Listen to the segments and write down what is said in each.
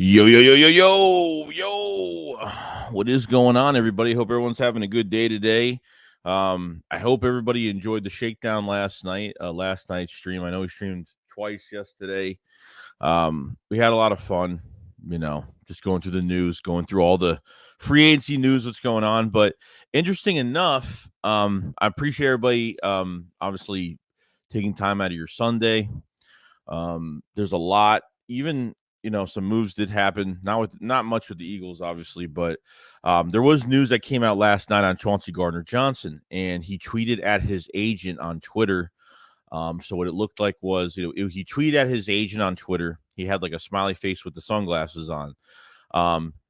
Yo, yo, yo, yo, yo, yo. What is going on, everybody? Hope everyone's having a good day today. I hope everybody enjoyed the shakedown last night's stream. I know we streamed twice yesterday. We had a lot of fun, just going through the news, going through all the free agency news, what's going on. But interesting enough, I appreciate everybody obviously taking time out of your Sunday. There's a lot, even some moves did happen. Not much with the Eagles, obviously, but there was news that came out last night on Chauncey Gardner-Johnson, and he tweeted at his agent on Twitter. So what it looked like was he tweeted at his agent on Twitter. He had like a smiley face with the sunglasses on.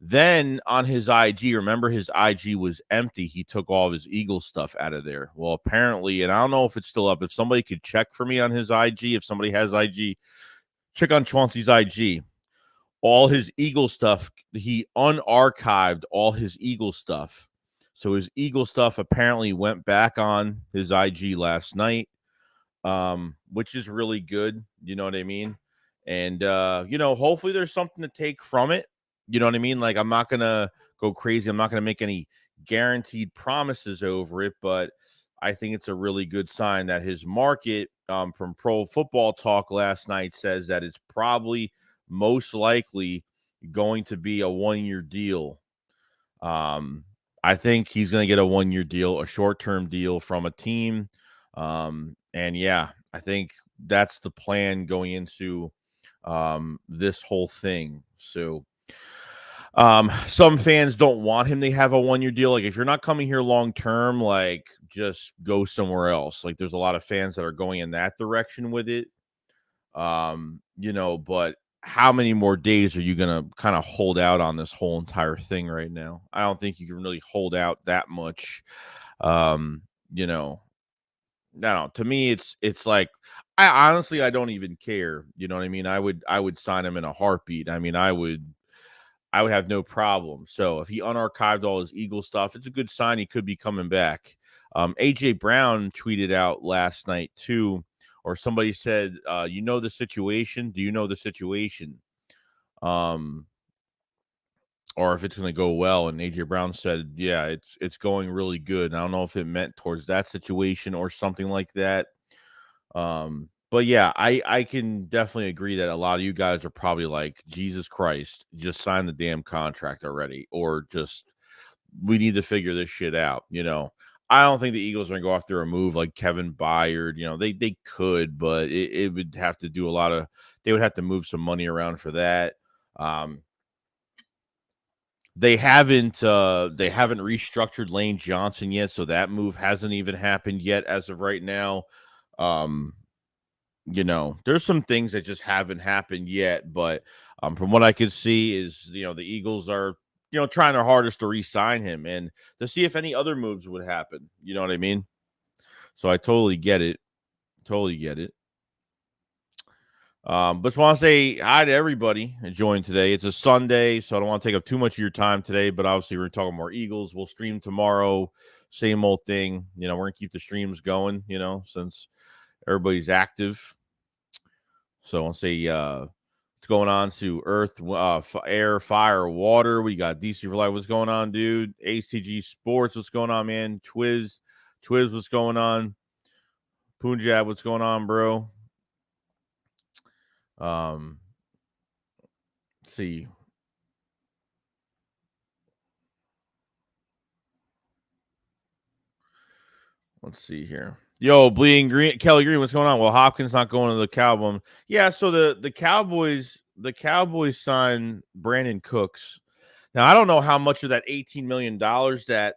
Then on his IG, remember his IG was empty. He took all of his Eagle stuff out of there. Well, apparently, and I don't know if it's still up. If somebody could check for me on his IG, if somebody has IG, check on Chauncey's IG. All his Eagle stuff, he unarchived all his Eagle stuff. So his Eagle stuff apparently went back on his IG last night, which is really good. You know what I mean? And, hopefully there's something to take from it. You know what I mean? Like, I'm not going to go crazy. I'm not going to make any guaranteed promises over it, but I think it's a really good sign that his market from Pro Football Talk last night says that it's probably most likely going to be a 1-year deal. I think he's going to get a 1-year deal, a short-term deal from a team. And yeah, I think that's the plan going into this whole thing. So some fans don't want him to have a 1-year deal. Like, if you're not coming here long term, like, just go somewhere else. Like, there's a lot of fans that are going in that direction with it. But how many more days are you going to kind of hold out on this whole entire thing right now? I don't think you can really hold out that much. No, to me, it's like, I don't even care. You know what I mean? I would sign him in a heartbeat. I mean, I would have no problem. So if he unarchived all his Eagle stuff, it's a good sign he could be coming back. AJ Brown tweeted out last night too, or somebody said, you know the situation? Do you know the situation? Or if it's going to go well. And AJ Brown said, yeah, it's going really good. I don't know if it meant towards that situation or something like that. But yeah, I can definitely agree that a lot of you guys are probably like, Jesus Christ, just sign the damn contract already, or just, we need to figure this shit out. I don't think the Eagles are going to go after a move like Kevin Byard. They could, but it would have to do they would have to move some money around for that. They haven't restructured Lane Johnson yet, so that move hasn't even happened yet as of right now. There's some things that just haven't happened yet, but from what I could see is, the Eagles are, trying their hardest to re-sign him and to see if any other moves would happen. You know what I mean? So I totally get it. But just want to say hi to everybody enjoying today. It's a Sunday, so I don't want to take up too much of your time today, but obviously we're talking more Eagles. We'll stream tomorrow. Same old thing. We're going to keep the streams going, since everybody's active. So I'll say what's going on to Earth, Air, Fire, Water. We got DC for Life. What's going on, dude? HTG Sports. What's going on, man? Twiz, what's going on? Punjab, what's going on, bro? Let's see. Let's see here. Yo, Bleeding Green, Kelly Green, what's going on? Well, Hopkins not going to the Cowboys. Yeah, so the Cowboys signed Brandon Cooks. Now, I don't know how much of that $18 million that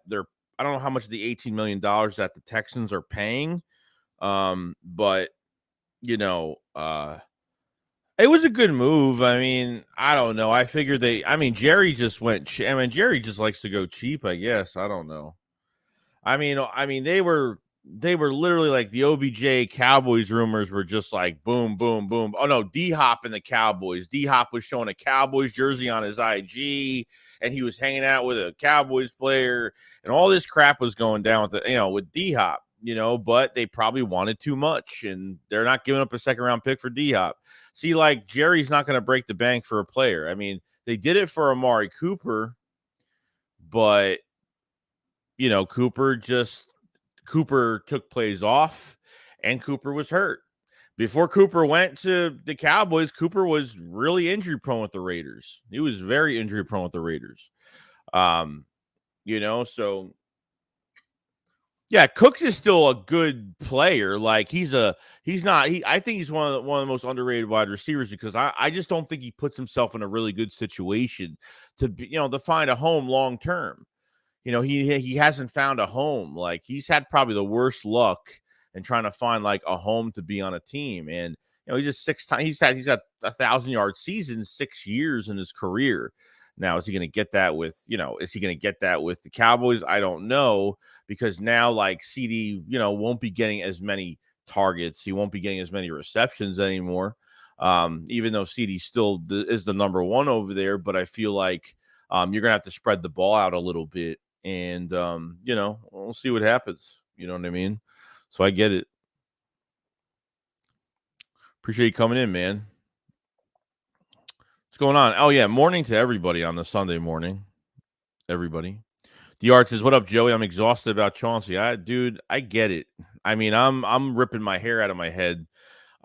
I don't know how much of the $18 million that the Texans are paying. But it was a good move. I mean, I don't know. I figured Jerry just Jerry just likes to go cheap, I guess. I don't know. I mean, they were literally like the OBJ Cowboys rumors were just like boom, boom, boom. Oh no, D-Hop and the Cowboys. D-Hop was showing a Cowboys jersey on his IG, and he was hanging out with a Cowboys player, and all this crap was going down with D-Hop. But they probably wanted too much, and they're not giving up a second round pick for D-Hop. See, like, Jerry's not going to break the bank for a player. I mean, They did it for Amari Cooper, but Cooper took plays off, and Cooper was hurt. Before Cooper went to the Cowboys, Cooper was really injury prone with the Raiders. He was very injury prone with the Raiders. So yeah, Cooks is still a good player. Like I think he's one of the most underrated wide receivers because I just don't think he puts himself in a really good situation to find a home long term. He hasn't found a home. Like he's had probably the worst luck in trying to find like a home to be on a team. And he's just 6 times he's had 1,000-yard season 6 years in his career. Now, is he going to get that with the Cowboys? I don't know, because now like CD, won't be getting as many targets. He won't be getting as many receptions anymore. Even though CD still is the number one over there, but I feel like you're going to have to spread the ball out a little bit. And, we'll see what happens. You know what I mean? So I get it. Appreciate you coming in, man. What's going on? Oh, yeah. Morning to everybody on the Sunday morning. Everybody. The Art says, "What up, Joey? I'm exhausted about Chauncey." Dude, I get it. I mean, I'm ripping my hair out of my head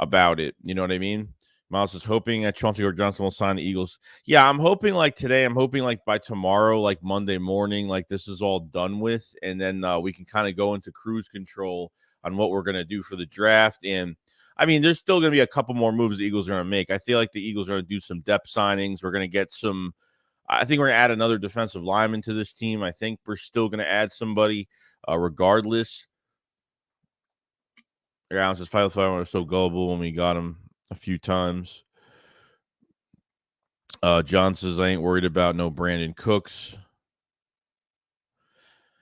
about it. You know what I mean? Miles is hoping that Chauncey or Johnson will sign the Eagles. Yeah, I'm hoping like today. I'm hoping like by tomorrow, like Monday morning, like this is all done with, and then we can kind of go into cruise control on what we're gonna do for the draft. And I mean, there's still gonna be a couple more moves the Eagles are gonna make. I feel like the Eagles are gonna do some depth signings. We're gonna get some. I think we're gonna add another defensive lineman to this team. I think we're still gonna add somebody, regardless. Yeah, says Fight was so gullible when we got him a few times. John says, "I ain't worried about no Brandon Cooks."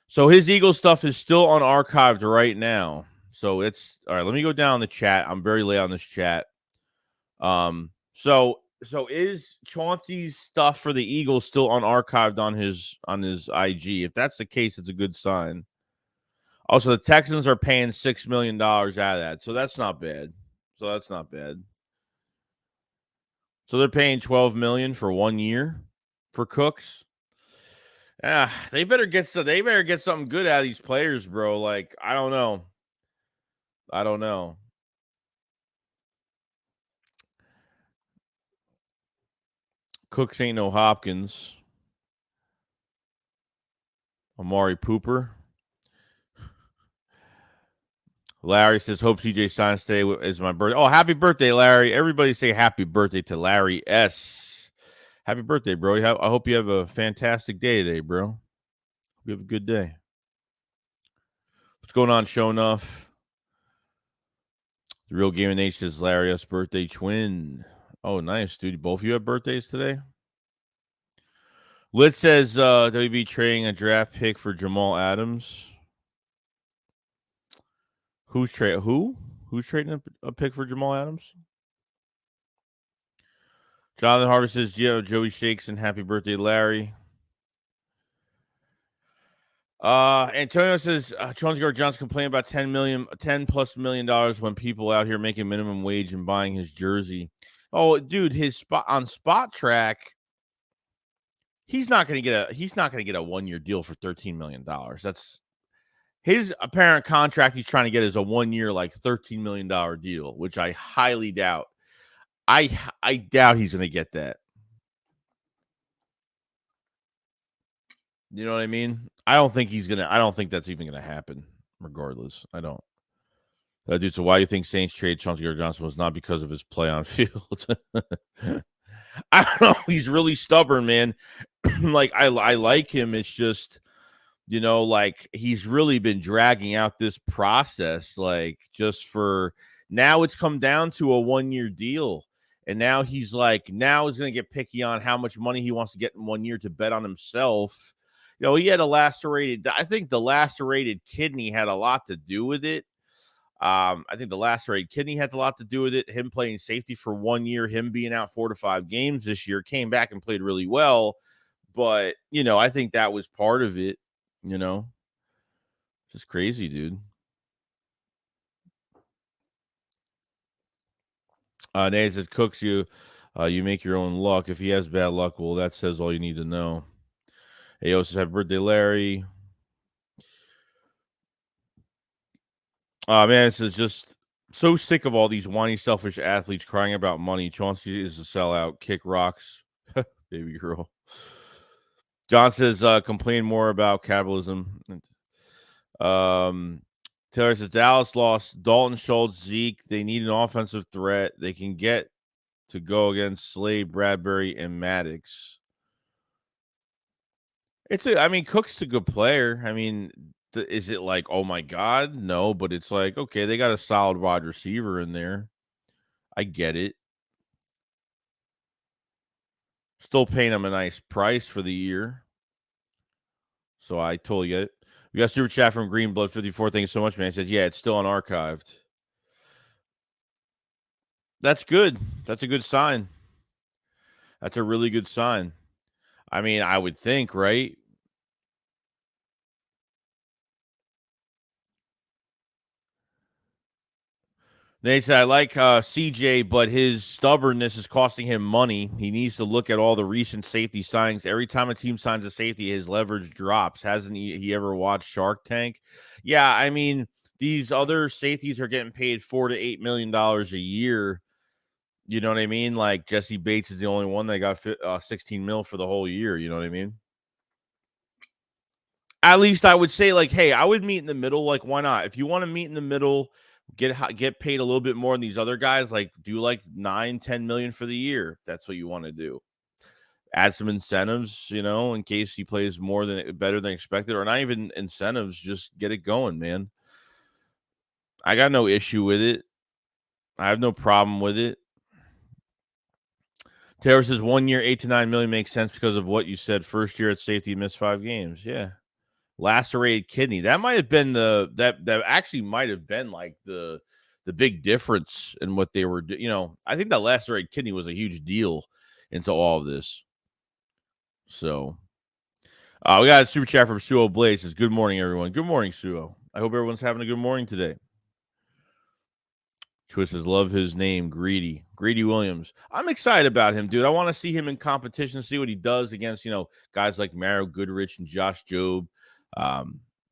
So his Eagle stuff is still unarchived right now. So it's all right. Let me go down the chat. I'm very late on this chat. So is Chauncey's stuff for the Eagles still unarchived on his IG? If that's the case, it's a good sign. Also, the Texans are paying $6 million out of that, so that's not bad. So they're paying $12 million for 1 year for Cooks. They better get something good out of these players, bro. Like, I don't know. Cooks ain't no Hopkins. Amari Pooper. Larry says, "Hope CJ signs today is my birthday." Oh, happy birthday, Larry. Everybody say happy birthday to Larry S. Happy birthday, bro. I hope you have a fantastic day today, bro. Hope you have a good day. What's going on, Show Enough? The Real Game of Nation is Larry S. birthday twin. Oh, nice, dude. Both of you have birthdays today? Lit says WB trading a draft pick for Jamal Adams. Who's trading a pick for Jamal Adams? Jonathan Harvey says, "Yo, Joey Shakes and happy birthday, Larry." Antonio says, Chauncey Gardner-Johnson complaining about $10+ million when people out here making minimum wage and buying his jersey. Oh, dude, his spot track. He's not going to get a 1-year deal for $13 million. That's his apparent contract. He's trying to get is a 1-year, like $13 million deal, which I highly doubt. I doubt he's going to get that. You know what I mean? I don't think that's even going to happen. Regardless, I don't. Dude, so why do you think Saints trade Chauncey Gardner-Johnson was not because of his play on field? I don't know. He's really stubborn, man. Like I like him. It's just, like he's really been dragging out this process, like just for now. It's come down to a 1-year deal, and now he's going to get picky on how much money he wants to get in 1 year to bet on himself. He had I think the lacerated kidney had a lot to do with it. I think the lacerated kidney had a lot to do with it. Him playing safety for 1 year, him being out 4 to 5 games this year, came back and played really well. But, I think that was part of it, just crazy, dude. Nate says, Cooks, you You make your own luck. If he has bad luck, well, that says all you need to know. Hey, also happy birthday, Larry. Man, this is just so sick of all these whiny, selfish athletes crying about money. Chauncey is a sellout. Kick rocks, baby girl. John says, complain more about capitalism. Taylor says, Dallas lost Dalton Schultz, Zeke. They need an offensive threat. They can get to go against Slade, Bradbury, and Maddox. Cook's a good player. I mean, is it like, oh my God? No, but it's like, okay, they got a solid wide receiver in there. I get it. Still paying him a nice price for the year. So I totally get it. We got super chat from Greenblood54. Thank you so much, man. He says, yeah, it's still unarchived. That's good. That's a good sign. That's a really good sign. I mean, I would think, right? They said, I like CJ, but his stubbornness is costing him money. He needs to look at all the recent safety signings. Every time a team signs a safety, his leverage drops. Hasn't he ever watched Shark Tank? Yeah, I mean, these other safeties are getting paid $4 to $8 million a year. You know what I mean? Like Jesse Bates is the only one that got 16 mil for the whole year. You know what I mean? At least I would say, like, hey, I would meet in the middle. Like, why not? If you want to meet in the middle, get paid a little bit more than these other guys. Like, do like 9-10 million for the year. If that's what you want to do. Add some incentives, in case he plays better than expected, or not even incentives. Just get it going, man. I got no issue with it. I have no problem with it. Taylor says 1 year, 8 to 9 million makes sense because of what you said. First year at safety, missed 5 games. Yeah. Lacerated kidney. That might have been that actually might have been like the big difference in what they were I think that lacerated kidney was a huge deal into all of this. So we got a super chat from Suo Blaze. Says, good morning, everyone. Good morning, Suo. I hope everyone's having a good morning today. Twist says, love his name, Greedy Williams. I'm excited about him, dude. I want to see him in competition, see what he does against guys like Mario Goodrich and Josh Jobe.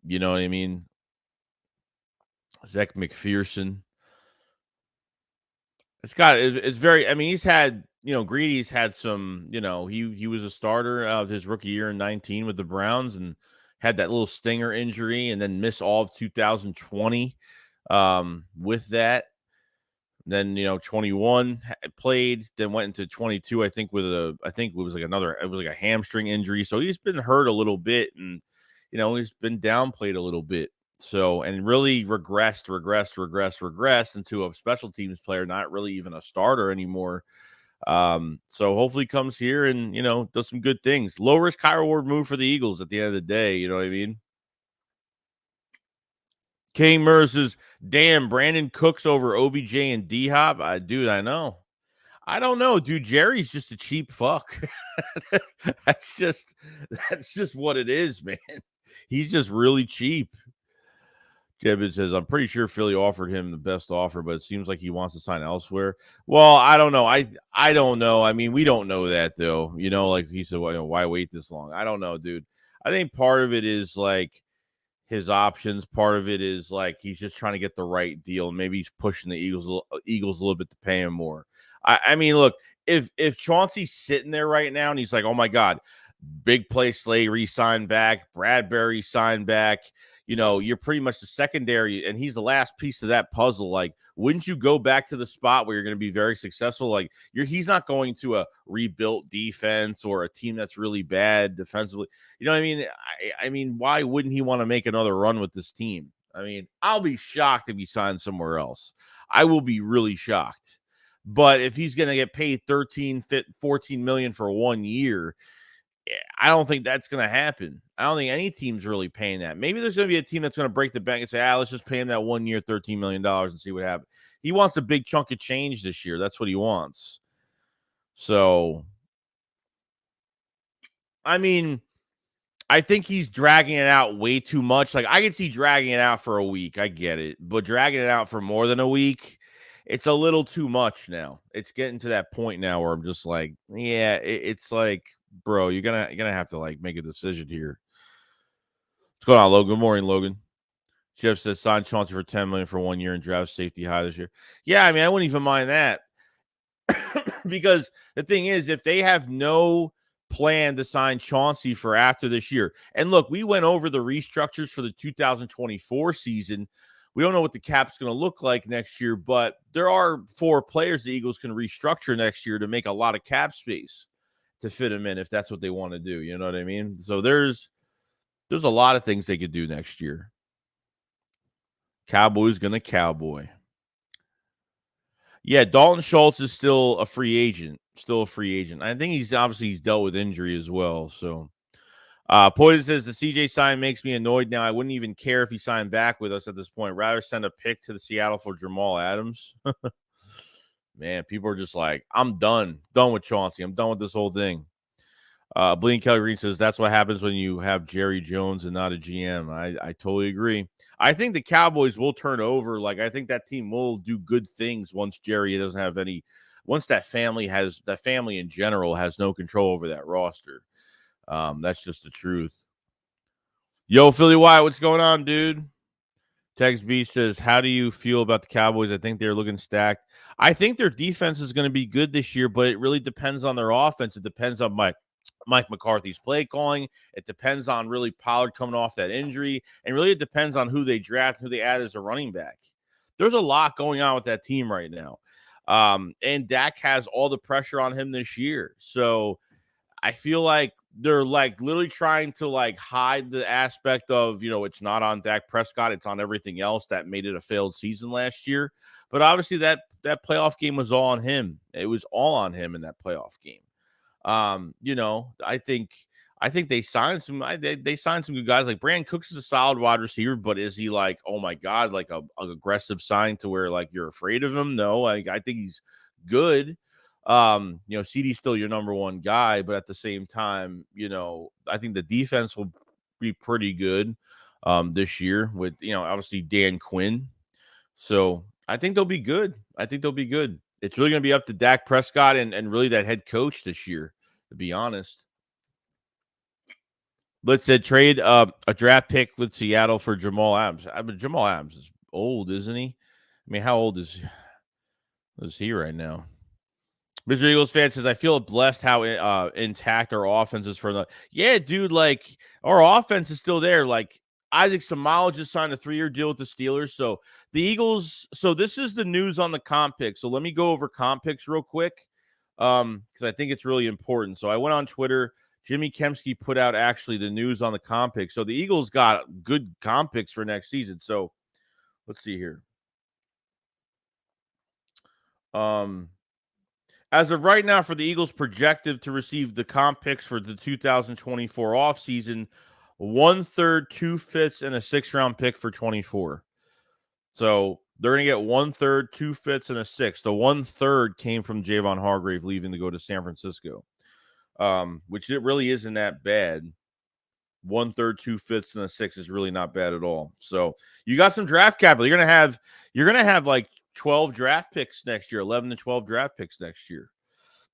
You know what I mean? Zach McPherson. It's very, I mean, he's had, Greedy's had some, he was a starter of his rookie year in 19 with the Browns and had that little stinger injury and then missed all of 2020 with that. Then, 21 played, then went into 22, I think it was like a hamstring injury. So he's been hurt a little bit and, he's been downplayed a little bit. So, and really regressed into a special teams player, not really even a starter anymore. So hopefully comes here and, does some good things. Low risk, high reward move for the Eagles at the end of the day. You know what I mean? King Murr says, damn, Brandon Cooks over OBJ and D-Hop. Dude, I know. I don't know, dude. Jerry's just a cheap fuck. that's just what it is, man. He's just really cheap. Jebin says, I'm pretty sure Philly offered him the best offer, but it seems like he wants to sign elsewhere. Well, I don't know. I don't know. I mean, we don't know that, though. Like he said, well, why wait this long? I don't know, dude. I think part of it is like his options. Part of it is like he's just trying to get the right deal. Maybe he's pushing the Eagles a little bit to pay him more. I mean, look, if Chauncey's sitting there right now and he's like, oh my God, big play Slay re-signed back, Bradbury signed back, you're pretty much the secondary, and he's the last piece of that puzzle. Like, wouldn't you go back to the spot where you're going to be very successful? Like, he's not going to a rebuilt defense or a team that's really bad defensively. You know what I mean? I mean, why wouldn't he want to make another run with this team? I mean, I'll be shocked if he signs somewhere else. I will be really shocked. But if he's going to get paid 14 million for 1 year, I don't think that's going to happen. I don't think any team's really paying that. Maybe there's going to be a team that's going to break the bank and say, let's just pay him that 1 year, $13 million and see what happens. He wants a big chunk of change this year. That's what he wants. So, I mean, I think he's dragging it out way too much. Like, I can see dragging it out for a week. I get it. But dragging it out for more than a week, it's a little too much now. It's getting to that point now where I'm just like, yeah, it's like, bro, you're gonna have to like make a decision here. What's going on, Logan? Good morning, Logan. Jeff says sign Chauncey for $10 million for 1 year and draft safety high this year. Yeah, I mean, I wouldn't even mind that. Because the thing is, if they have no plan to sign Chauncey for after this year, and look, we went over the restructures for the 2024 season. We don't know what the cap's going to look like next year, but there are 4 players the Eagles can restructure next year to make a lot of cap space to fit them in if that's what they want to do. You know what I mean? So there's a lot of things they could do next year. Cowboys going to cowboy. Yeah, Dalton Schultz is still a free agent. I think he's dealt with injury as well. So, Poison says the CJ sign makes me annoyed now. I wouldn't even care if he signed back with us at this point. Rather send a pick to the Seattle for Jamal Adams. Man, people are just like, I'm done with Chauncey. I'm done with this whole thing. Bleeding Kelly Green says that's what happens when you have Jerry Jones and not a GM. I totally agree. I think the Cowboys will turn over. Like, I think that team will do good things once Jerry doesn't have any. Once that family in general has no control over that roster. That's just the truth. Yo, Philly Wyatt, what's going on, dude? Tex B says, how do you feel about the Cowboys? I think they're looking stacked. I think their defense is going to be good this year, but it really depends on their offense. It depends on Mike McCarthy's play calling. It depends on really Pollard coming off that injury. And really it depends on who they draft, who they add as a running back. There's a lot going on with that team right now. And Dak has all the pressure on him this year. So I feel like they're like literally trying to like hide the aspect of, it's not on Dak Prescott. It's on everything else that made it a failed season last year. But obviously that playoff game was all on him. It was all on him in that playoff game. I think they signed some. They signed some good guys. Like Brandon Cooks is a solid wide receiver, but is he like, oh my god, like a aggressive sign to where like you're afraid of him? No, I think he's good. CD's still your number one guy, but at the same time, I think the defense will be pretty good this year with obviously Dan Quinn. So I think they'll be good. It's really going to be up to Dak Prescott and really that head coach this year, to be honest. Let's trade a draft pick with Seattle for Jamal Adams. Jamal Adams is old, isn't he? I mean, how old is he right now? Mr. Eagles fan says, I feel blessed how intact our offense is for the. Yeah, dude, like our offense is still there. Like Isaac Samala just signed a 3-year deal with the Steelers. So the Eagles, so this is the news on the comp picks. So let me go over comp picks real quick because I think it's really important. So I went on Twitter. Jimmy Kempski put out actually the news on the comp picks. So the Eagles got good comp picks for next season. So let's see here. As of right now, for the Eagles projected to receive the comp picks for the 2024 offseason, 1/3, 2/5, and a 6th-round pick for 24. So they're going to get 1/3, 2/5, and a 6th. The 1/3 came from Javon Hargrave leaving to go to San Francisco, which it really isn't that bad. 1/3, 2/5, and a 6 is really not bad at all. So you got some draft capital. You're gonna have like 12 draft picks next year, 11 to 12 draft picks next year,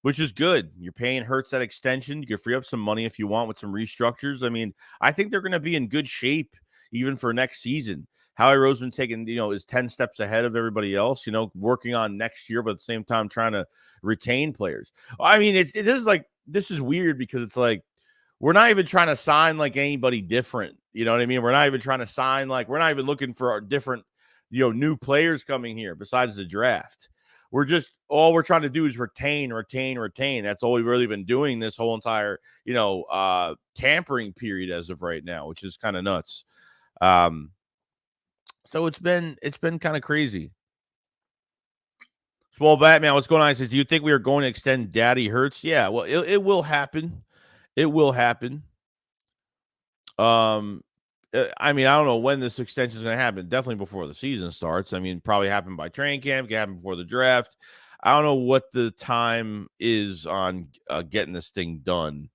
which is good. You're paying Hurts that extension. You can free up some money if you want with some restructures. I mean, I think they're going to be in good shape even for next season. Howie Roseman taking, is 10 steps ahead of everybody else, working on next year, but at the same time trying to retain players. I mean, this is weird because it's like, we're not even trying to sign like anybody different. You know what I mean? We're not even trying to sign, like, we're not even looking for our different, new players coming here besides the draft. All we're trying to do is retain. That's all we've really been doing this whole entire, tampering period as of right now, which is kind of nuts. So it's been kind of crazy. Small Batman, what's going on? He says, do you think we are going to extend Daddy Hurts? Yeah, well, it will happen. It will happen. I mean, I don't know when this extension is going to happen. Definitely before the season starts. I mean, probably happen by training camp, can happen before the draft. I don't know what the time is on getting this thing done.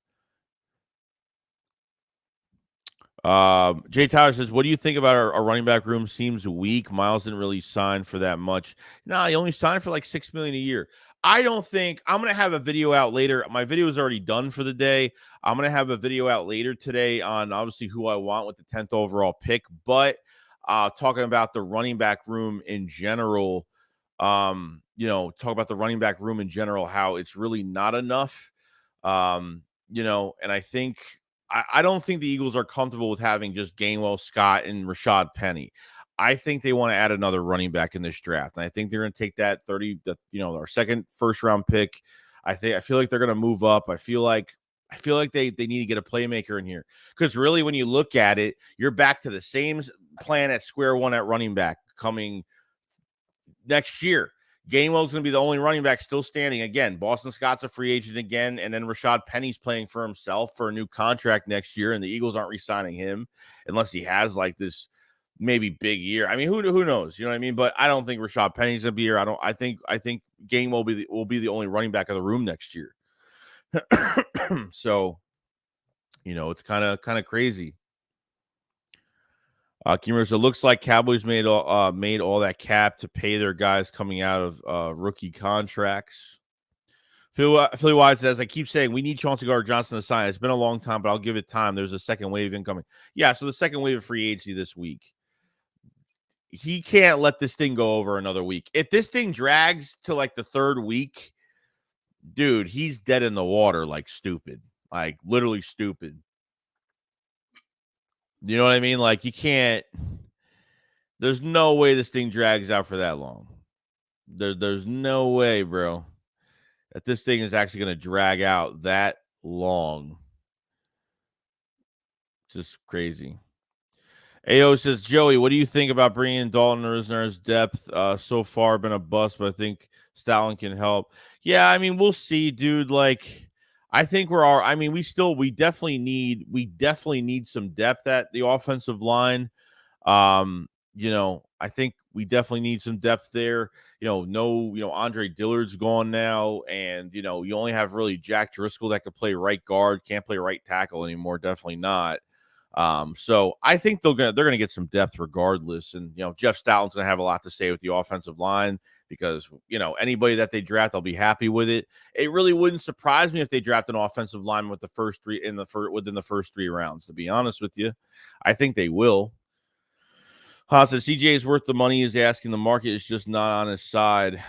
Jay Tyler says, what do you think about our running back room? Seems weak. Miles didn't really sign for that much. No, he only signed for like $6 million a year. I don't think I'm gonna have a video out later. My video is already done for the day. I'm gonna have a video out later today on obviously who I want with the 10th overall pick, but talking about the running back room in general. Talk about the running back room in general, how it's really not enough. And I think I don't think the Eagles are comfortable with having just Gainwell, Scott, and Rashad Penny. I think they want to add another running back in this draft, and I think they're going to take that our second first round pick. I feel like they're going to move up. I feel like they need to get a playmaker in here because really, when you look at it, you're back to the same plan at square one at running back coming next year. Gainwell's going to be the only running back still standing. Again, Boston Scott's a free agent again, and then Rashad Penny's playing for himself for a new contract next year, and the Eagles aren't re-signing him unless he has like this maybe big year. I mean, who knows? You know what I mean? But I don't think Rashad Penny's going to be here. I think Gainwell will be the only running back in the room next year. So, it's kind of crazy. Kimura, so it looks like Cowboys made all that cap to pay their guys coming out of rookie contracts. Philly Wise says, I keep saying we need Chauncey Gardner-Johnson to sign. It's been a long time, but I'll give it time. There's a second wave incoming. Yeah, so the second wave of free agency this week. He can't let this thing go over another week. If this thing drags to like the third week, dude, he's dead in the water like stupid. Like literally stupid. You know what I mean? Like you can't. There's no way this thing drags out for that long. There's no way, bro, that this thing is actually going to drag out that long. It's just crazy. AO says, Joey, what do you think about bringing in Dalton Risner's depth? So far been a bust, but I think Stalin can help. Yeah, I mean, we'll see, dude. Like, I think we definitely need some depth at the offensive line. I think we definitely need some depth there. Andre Dillard's gone now, and you only have really Jack Driscoll that could play right guard, can't play right tackle anymore. Definitely not. So I think they're gonna get some depth regardless, and Jeff Stoughton's gonna have a lot to say with the offensive line because anybody that they draft, they'll be happy with it. It really wouldn't surprise me if they draft an offensive lineman with within the first 3 rounds. To be honest with you, I think they will. Haas says CJ is worth the money he's asking. The market is just not on his side.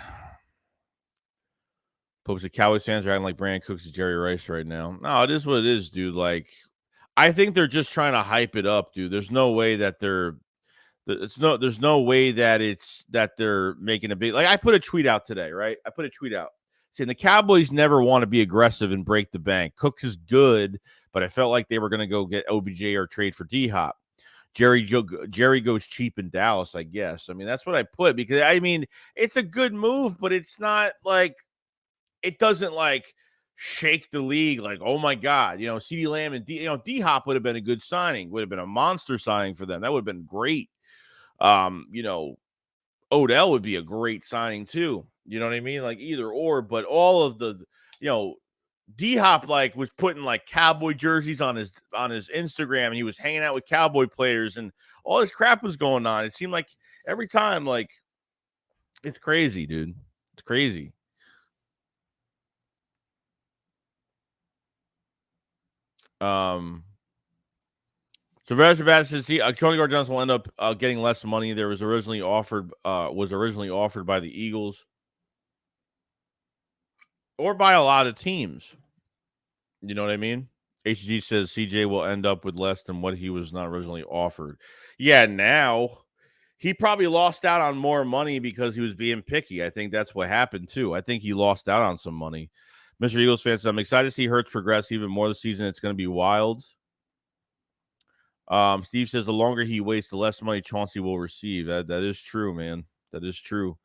Pope said Cowboys fans are acting like Brandon Cooks is Jerry Rice right now. No, it is what it is, dude. Like, I think they're just trying to hype it up, dude. There's no way that there's no way that they're making a big, like I put a tweet out today, right? I put a tweet out saying the Cowboys never want to be aggressive and break the bank. Cooks is good, but I felt like they were going to go get OBJ or trade for D-Hop. Jerry goes cheap in Dallas, I guess. I mean, that's what I put because I mean, it's a good move, but it's not like it doesn't like shake the league. Like, oh my God, CeeDee Lamb and D-Hop would have been a good signing, would have been a monster signing for them. That would have been great. Odell would be a great signing too. You know what I mean? Like either or, but all of the, D-Hop like was putting like cowboy jerseys on his Instagram, and he was hanging out with cowboy players, and all this crap was going on. It seemed like every time, like it's crazy, dude. It's crazy. So Rajabat says Tony Gardner will end up getting less money. Was originally offered by the Eagles or by a lot of teams. You know what I mean? HG says CJ will end up with less than what he was not originally offered. Yeah, now he probably lost out on more money because he was being picky. I think that's what happened too. I think he lost out on some money. Mr. Eagles fan says, I'm excited to see Hurts progress even more this season. It's going to be wild. Steve says the longer he waits, the less money Chauncey will receive. That is true, man. That is true.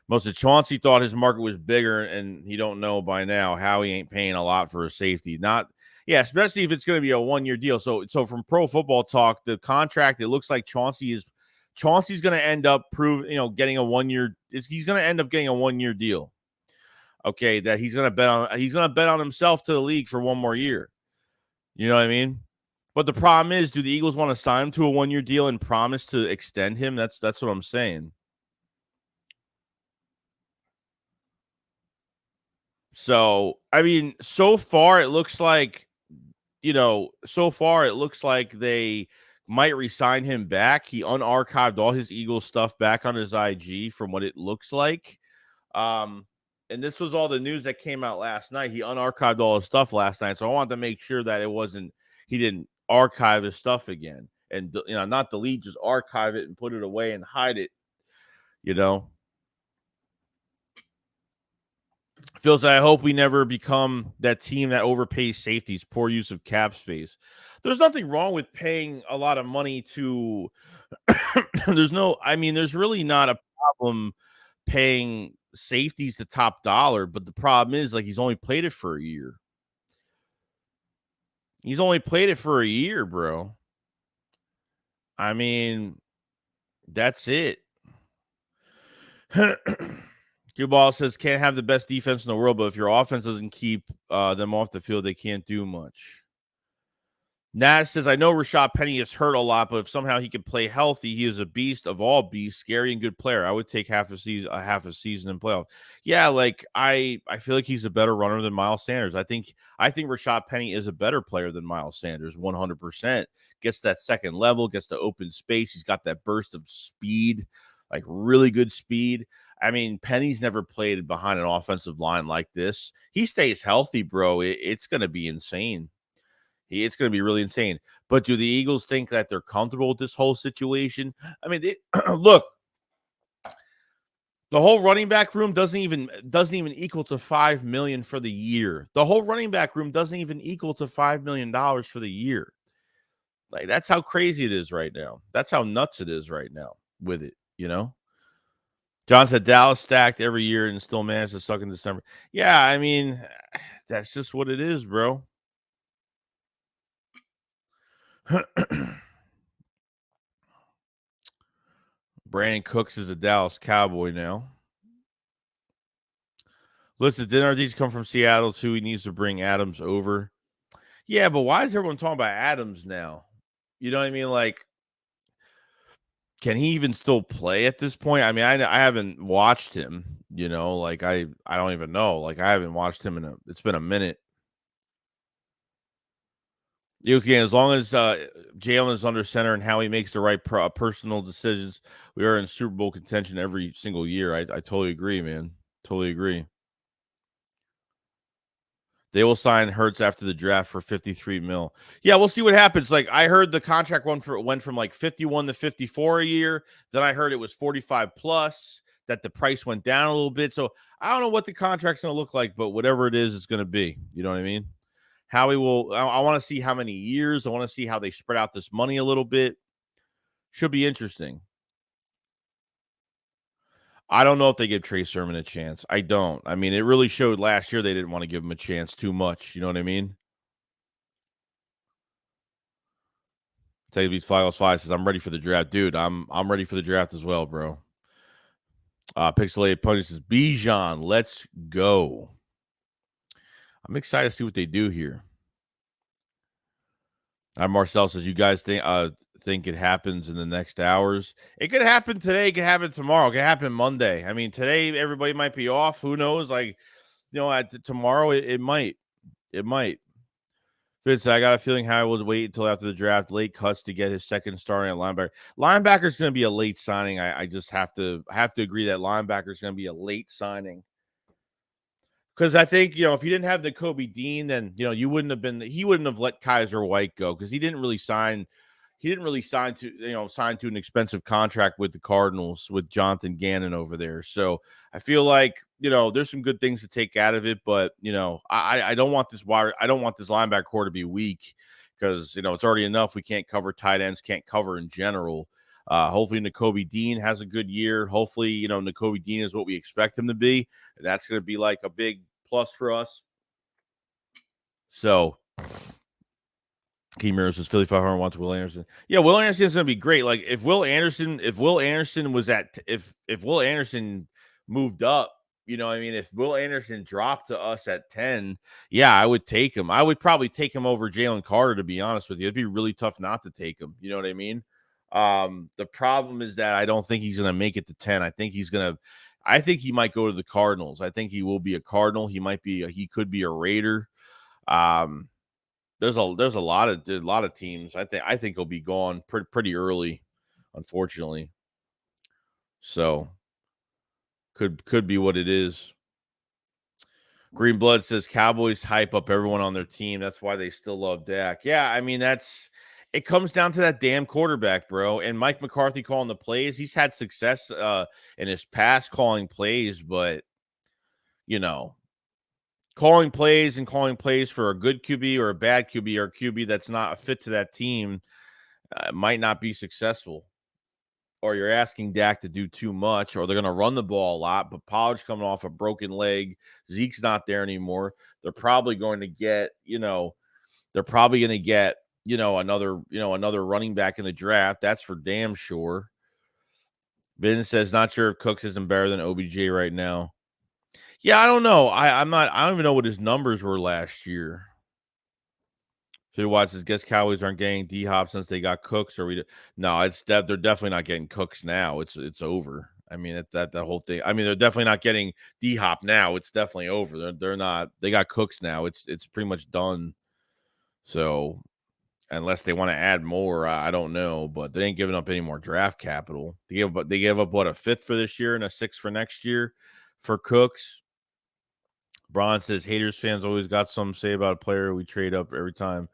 Most of Chauncey thought his market was bigger, and he don't know by now how he ain't paying a lot for a safety. Especially if it's going to be a 1-year deal. So from Pro Football Talk, the contract, it looks like Chauncey's going to end up getting a 1-year. He's going to end up getting a 1-year deal. Okay, that he's going to bet on himself to the league for 1 more year. You know what I mean? But the problem is, do the Eagles want to sign him to a 1-year deal and promise to extend him? That's what I'm saying. So, I mean, so far it looks like, they might re-sign him back. He unarchived all his Eagles stuff back on his IG from what it looks like. And this was all the news that came out last night. He unarchived all his stuff last night. So I wanted to make sure that he didn't archive his stuff again and, not delete, just archive it and put it away and hide it, Feels like I hope we never become that team that overpays safeties, poor use of cap space. There's nothing wrong with paying a lot of money to there's really not a problem paying safeties the top dollar, but the problem is, like, he's only played it for a year. He's only played it for a year, bro. I mean, that's it. Q-Ball says, can't have the best defense in the world, but if your offense doesn't keep them off the field, they can't do much. Nat says, I know Rashad Penny is hurt a lot, but if somehow he could play healthy, he is a beast of all beasts, scary and good player. I would take half a season in playoff. Yeah, like I feel like he's a better runner than Miles Sanders. I think Rashad Penny is a better player than Miles Sanders, 100%. Gets that second level, gets the open space. He's got that burst of speed, like really good speed. I mean, Penny's never played behind an offensive line like this. He stays healthy, bro. It's going to be insane. It's going to be really insane. But do the Eagles think that they're comfortable with this whole situation? I mean, look, the whole running back room doesn't even equal to $5 million for the year. The whole running back room doesn't even equal to $5 million for the year. Like, that's how crazy it is right now. That's how nuts it is right now with it, John said Dallas stacked every year and still managed to suck in December. Yeah, I mean, that's just what it is, bro. Brandon Cooks is a Dallas Cowboy now. Listen, Dinardi's come from Seattle too. He needs to bring Adams over. Yeah, but why is everyone talking about Adams now? You know what I mean? Like, can he even still play at this point? I mean, I haven't watched him. Like I don't even know. Like, I haven't watched him it's been a minute. As long as Jalen is under center and how he makes the right personal decisions, we are in Super Bowl contention every single year. I totally agree, man. Totally agree. They will sign Hurts after the draft for $53 million. Yeah, we'll see what happens. Like, I heard the contract went from like 51 to 54 a year. Then I heard it was 45 plus, that the price went down a little bit. So I don't know what the contract's going to look like, but whatever it is, it's going to be. You know what I mean? I want to see how many years. I want to see how they spread out this money a little bit. Should be interesting. I don't know if they give Trey Sermon a chance. I don't. I mean, it really showed last year they didn't want to give him a chance too much. You know what I mean? Take these Flyos 5 says, I'm ready for the draft. Dude, I'm ready for the draft as well, bro. Pixelated Pony says, Bijan, let's go. I'm excited to see what they do here. Marcel says, you guys think it happens in the next hours? It could happen today. It could happen tomorrow. It could happen Monday. I mean, today everybody might be off. Who knows? Like, tomorrow it might. It might. Fitz, I got a feeling how I will wait until after the draft. Late cuts to get his second starting at linebacker. Linebacker is going to be a late signing. I just have to agree that linebacker is going to be a late signing. Because I think, if you didn't have the Kobe Dean, then, he wouldn't have let Kaiser White go, because he didn't really sign to, sign to an expensive contract with the Cardinals with Jonathan Gannon over there. So I feel like, there's some good things to take out of it, but, I don't want this linebacker core to be weak, because, it's already enough. We can't cover tight ends, can't cover in general. Hopefully Nakobe Dean has a good year. Hopefully, Nakobe Dean is what we expect him to be. And that's going to be like a big plus for us. So, Key Mirror says Philly 500 wants Will Anderson. Yeah, Will Anderson is going to be great. Like, if Will Anderson moved up, You know what I mean? If Will Anderson dropped to us at 10, yeah, I would take him. I would probably take him over Jalen Carter, to be honest with you. It'd be really tough not to take him. You know what I mean? The problem is that I don't think he's going to make it to 10. I think he might go to the Cardinals. I think he will be a Cardinal. He could be a Raider. There's a lot of teams. I think he'll be gone pretty early, unfortunately. So could be what it is. Green Blood says Cowboys hype up everyone on their team. That's why they still love Dak. Yeah, I mean, it comes down to that damn quarterback, bro. And Mike McCarthy calling the plays. He's had success in his past calling plays, but calling plays for a good QB or a bad QB or a QB that's not a fit to that team might not be successful. Or you're asking Dak to do too much, or they're going to run the ball a lot, but Pollard's coming off a broken leg. Zeke's not there anymore. They're probably going to get, another running back in the draft. That's for damn sure. Ben says, not sure if Cooks isn't better than OBJ right now. Yeah, I don't know. I don't even know what his numbers were last year. Phil Watts says, guess Cowboys aren't getting D-Hop since they got Cooks, or no, they're definitely not getting Cooks now. It's over. I mean, it's that whole thing. I mean, they're definitely not getting D-Hop now. It's definitely over. They're not. They got Cooks now. It's pretty much done. So unless they want to add more, I don't know. But they ain't giving up any more draft capital. They gave up what, a 5th for this year and a 6th for next year for Cooks. Braun says, haters fans always got something to say about a player. We trade up every time.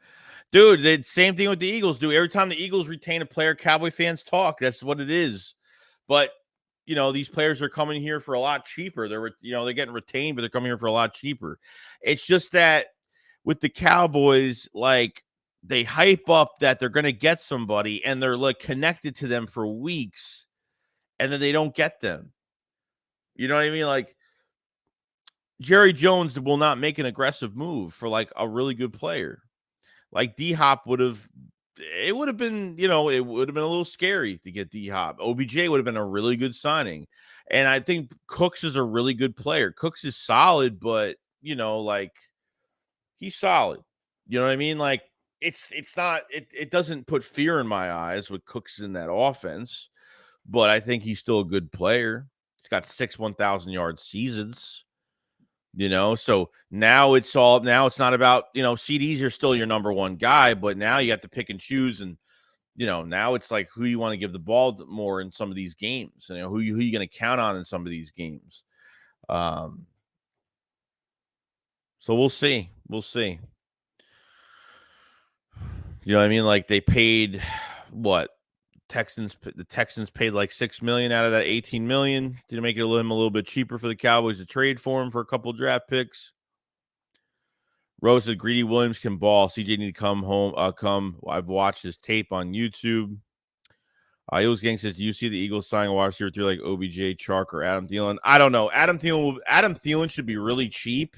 Dude, the same thing with the Eagles do. Every time the Eagles retain a player, Cowboy fans talk. That's what it is. But, these players are coming here for a lot cheaper. They're getting retained, but they're coming here for a lot cheaper. It's just that with the Cowboys, like, they hype up that they're going to get somebody, and they're, like, connected to them for weeks, and then they don't get them. You know what I mean? Like, Jerry Jones will not make an aggressive move for, like, a really good player. Like D-Hop would have been, it would have been a little scary to get D-Hop. OBJ would have been a really good signing. And I think Cooks is a really good player. Cooks is solid, but, he's solid. You know what I mean? Like, it doesn't put fear in my eyes with Cooks in that offense, but I think he's still a good player. He's got 6 1,000-yard seasons. So now it's not about, CDs are still your number one guy, but now you have to pick and choose. And, now it's like who you want to give the ball more in some of these games, and who you going to count on in some of these games. So we'll see. You know what I mean? Like they paid what? The Texans paid like $6 million out of that $18 million to make it a little bit cheaper for the Cowboys to trade for him for a couple of draft picks. Rose said Greedy Williams can ball. CJ need to come home. I've watched his tape on YouTube. Eagles Gang says, do you see the Eagles signing a wide receiver through like OBJ, Chark, or Adam Thielen? I don't know. Adam Thielen should be really cheap.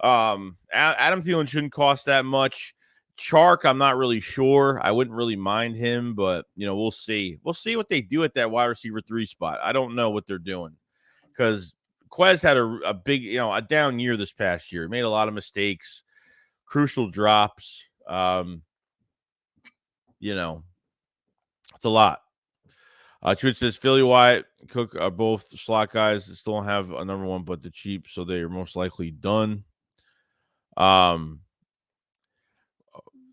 Adam Thielen shouldn't cost that much. Chark, I'm not really sure. I wouldn't really mind him, but, we'll see. We'll see what they do at that wide receiver 3 spot. I don't know what they're doing because Quez had a big, a down year this past year. Made a lot of mistakes, crucial drops. It's a lot. Truth says Philly Wyatt, Cook are both slot guys. Still don't have a number one, but the cheap, so they are most likely done.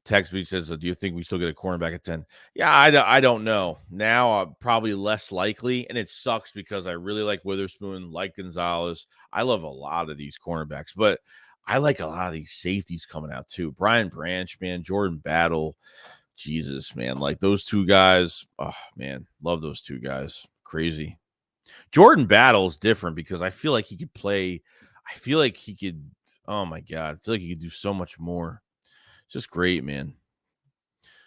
Texby says, do you think we still get a cornerback at 10? Yeah, I don't know. Now, probably less likely, and it sucks because I really like Witherspoon, like Gonzalez. I love a lot of these cornerbacks, but I like a lot of these safeties coming out too. Brian Branch, man, Jordan Battle. Jesus, man, like those two guys. Oh, man, love those two guys. Crazy. Jordan Battle is different because I feel like he could play. I feel like he could, oh my God, I feel like he could do so much more. Just great, man.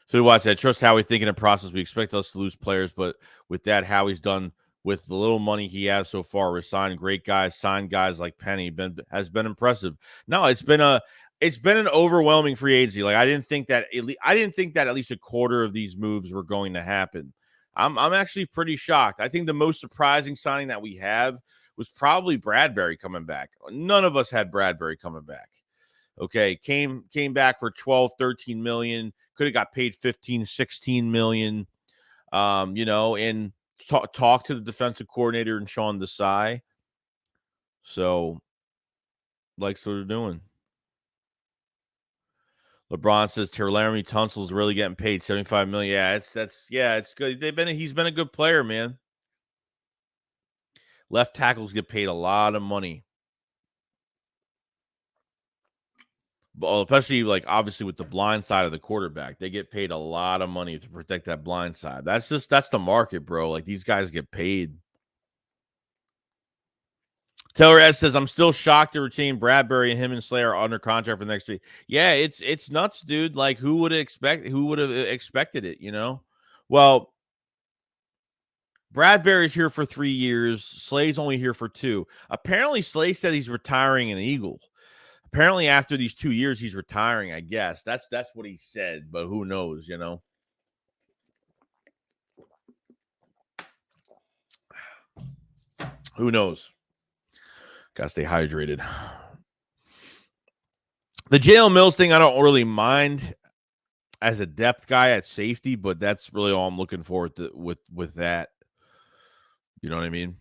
So we watch that. Trust Howie thinking in process. We expect us to lose players, but with that, Howie's done with the little money he has so far. We're signing great guys, signed guys like Penny. Has been impressive. No, it's been an overwhelming free agency. Like I didn't think that at least a quarter of these moves were going to happen. I'm actually pretty shocked. I think the most surprising signing that we have was probably Bradbury coming back. None of us had Bradbury coming back. Okay, came back for 12, 13 million. Could have got paid 15, 16 million. And talk to the defensive coordinator and Sean Desai. So, likes what they're doing. LeBron says Laramie Tunsil's really getting paid $75 million. Yeah, it's good. He's been a good player, man. Left tackles get paid a lot of money. But especially obviously with the blind side of the quarterback, they get paid a lot of money to protect that blind side. That's the market, bro. Like, these guys get paid. Taylor S says, I'm still shocked to retain Bradbury and him and Slayer are under contract for the next 3. Yeah, it's nuts, dude. Like, who would have expected it, Well, Bradbury's here for 3 years. Slay's only here for 2. Apparently, Slay said he's retiring an Eagle. Apparently, after these 2 years, he's retiring, I guess. That's what he said, but who knows, Who knows? Gotta stay hydrated. The Jalen Mills thing, I don't really mind as a depth guy at safety, but that's really all I'm looking forward to with that. You know what I mean?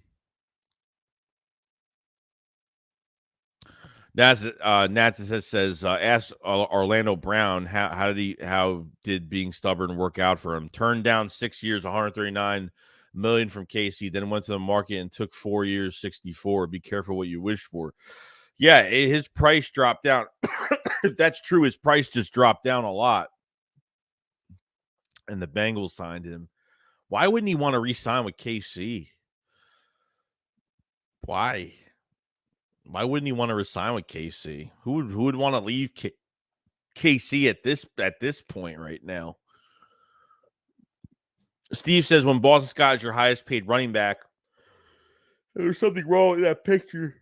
Nat says, ask Orlando Brown how did being stubborn work out for him? Turned down 6 years, $139 million from KC, then went to the market and took 4 years, 64. Be careful what you wish for. Yeah, his price dropped down. If that's true, his price just dropped down a lot. And the Bengals signed him. Why wouldn't he want to re-sign with KC? Why? Why wouldn't he want to resign with KC? Who would want to leave KC at this point right now? Steve says, when Boston Scott is your highest paid running back, there's something wrong with that picture.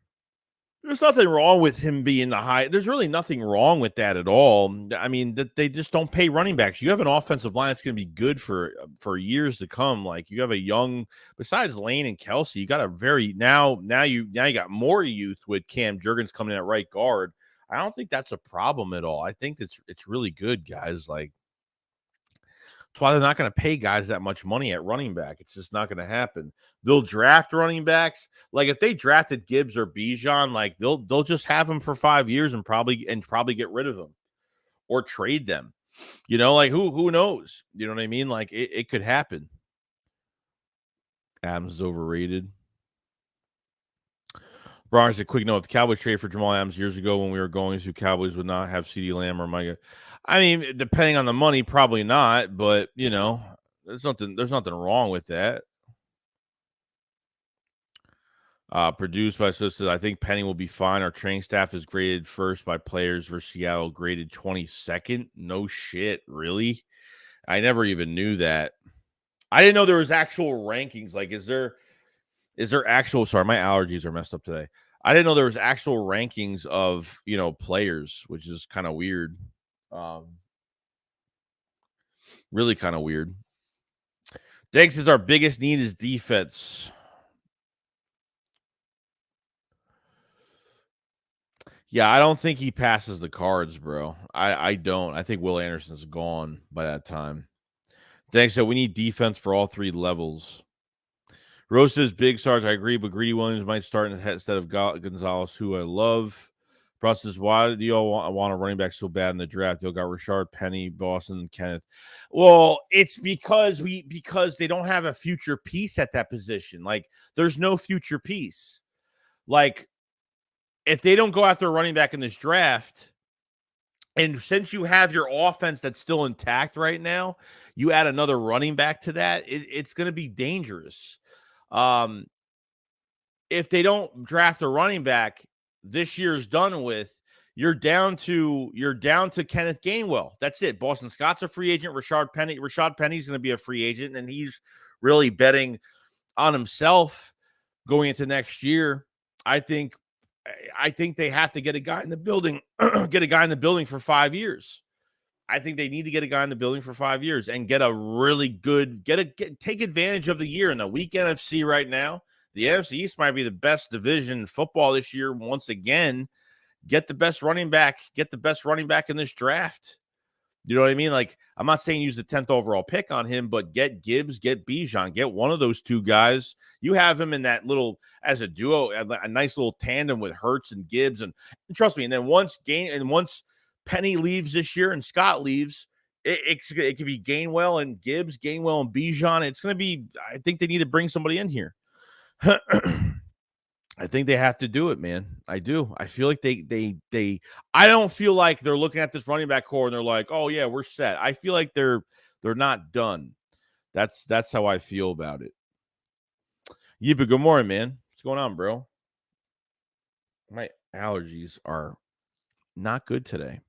There's nothing wrong with him being the high. There's really nothing wrong with that at all. I mean, they just don't pay running backs. You have an offensive line that's going to be good for years to come. Like, you have a young, besides Lane and Kelsey, you got a very now you got more youth with Cam Jurgens coming in at right guard. I don't think that's a problem at all. I think it's really good, guys. Like, that's why they're not going to pay guys that much money at running back. It's just not going to happen. They'll draft running backs. Like, if they drafted Gibbs or Bijan, like, they'll just have them for 5 years and probably get rid of them or trade them. Like, who knows? You know what I mean? Like, it could happen. Adams is overrated. Browns, a quick note: if the Cowboys traded for Jamal Adams years ago when we were going to, Cowboys would not have CeeDee Lamb or Micah. I mean, depending on the money, probably not. But there's nothing wrong with that. Produced by Swiss, I think Penny will be fine. Our training staff is graded first by players versus Seattle, graded 22nd. No shit, really? I never even knew that. I didn't know there was actual rankings. Like, is there actual? Sorry, my allergies are messed up today. I didn't know there was actual rankings of players, which is kind of weird. Really kind of weird. Thanks. Says our biggest need is defense. Yeah, I don't think he passes the cards, bro. I don't. I think Will Anderson's gone by that time. Thanks. So we need defense for all 3 levels. Rose says, big stars. I agree, but Greedy Williams might start instead of Gonzalez, who I love. Ross says, why do y'all want a running back so bad in the draft? Y'all got Rashard Penny, Boston, and Kenneth. Well, it's because they don't have a future piece at that position. Like, there's no future piece. Like, if they don't go after a running back in this draft, and since you have your offense that's still intact right now, you add another running back to that, it's going to be dangerous. If they don't draft a running back, this year's done with. You're down to Kenneth Gainwell. That's it. Boston Scott's a free agent. Rashard Penny's going to be a free agent, and he's really betting on himself going into next year. I think they have to get a guy in the building, for 5 years. I think they need to get a guy in the building for 5 years and get a really good, take advantage of the year in the weak NFC right now. the NFC East might be the best division in football this year once again. Get the best running back. Get the best running back in this draft. You know what I mean? Like, I'm not saying use the 10th overall pick on him, but get Gibbs, get Bijan, get one of those two guys. You have him in that little, as a duo, a nice little tandem with Hurts and Gibbs. And trust me, and then once Penny leaves this year and Scott leaves, it could be Gainwell and Gibbs, Gainwell and Bijan. It's going to be, I think they need to bring somebody in here. I think they have to do it, man. I do. I feel like they I don't feel like they're looking at this running back core and they're like, oh yeah, we're set. I feel like they're not done. That's how I feel about it. Yeah, but good morning, man. What's going on, bro? My allergies are not good today.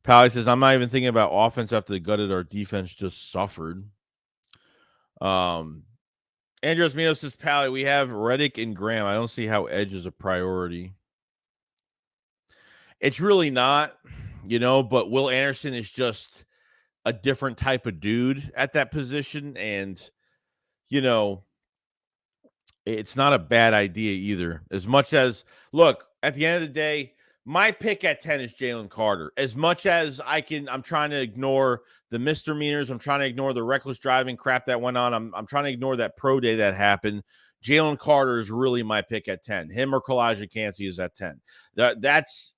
Pally says, I'm not even thinking about offense after they gutted our defense just suffered. Andrews Mino says, Pally, we have Reddick and Graham. I don't see how edge is a priority. It's really not, but Will Anderson is just a different type of dude at that position. And, it's not a bad idea either. As much as, look, at the end of the day, my pick at 10 is Jalen Carter. As much as I'm trying to ignore the misdemeanors. I'm trying to ignore the reckless driving crap that went on. I'm trying to ignore that pro day that happened. Jalen Carter is really my pick at 10. Him or Kalijah Cansey is at 10. That's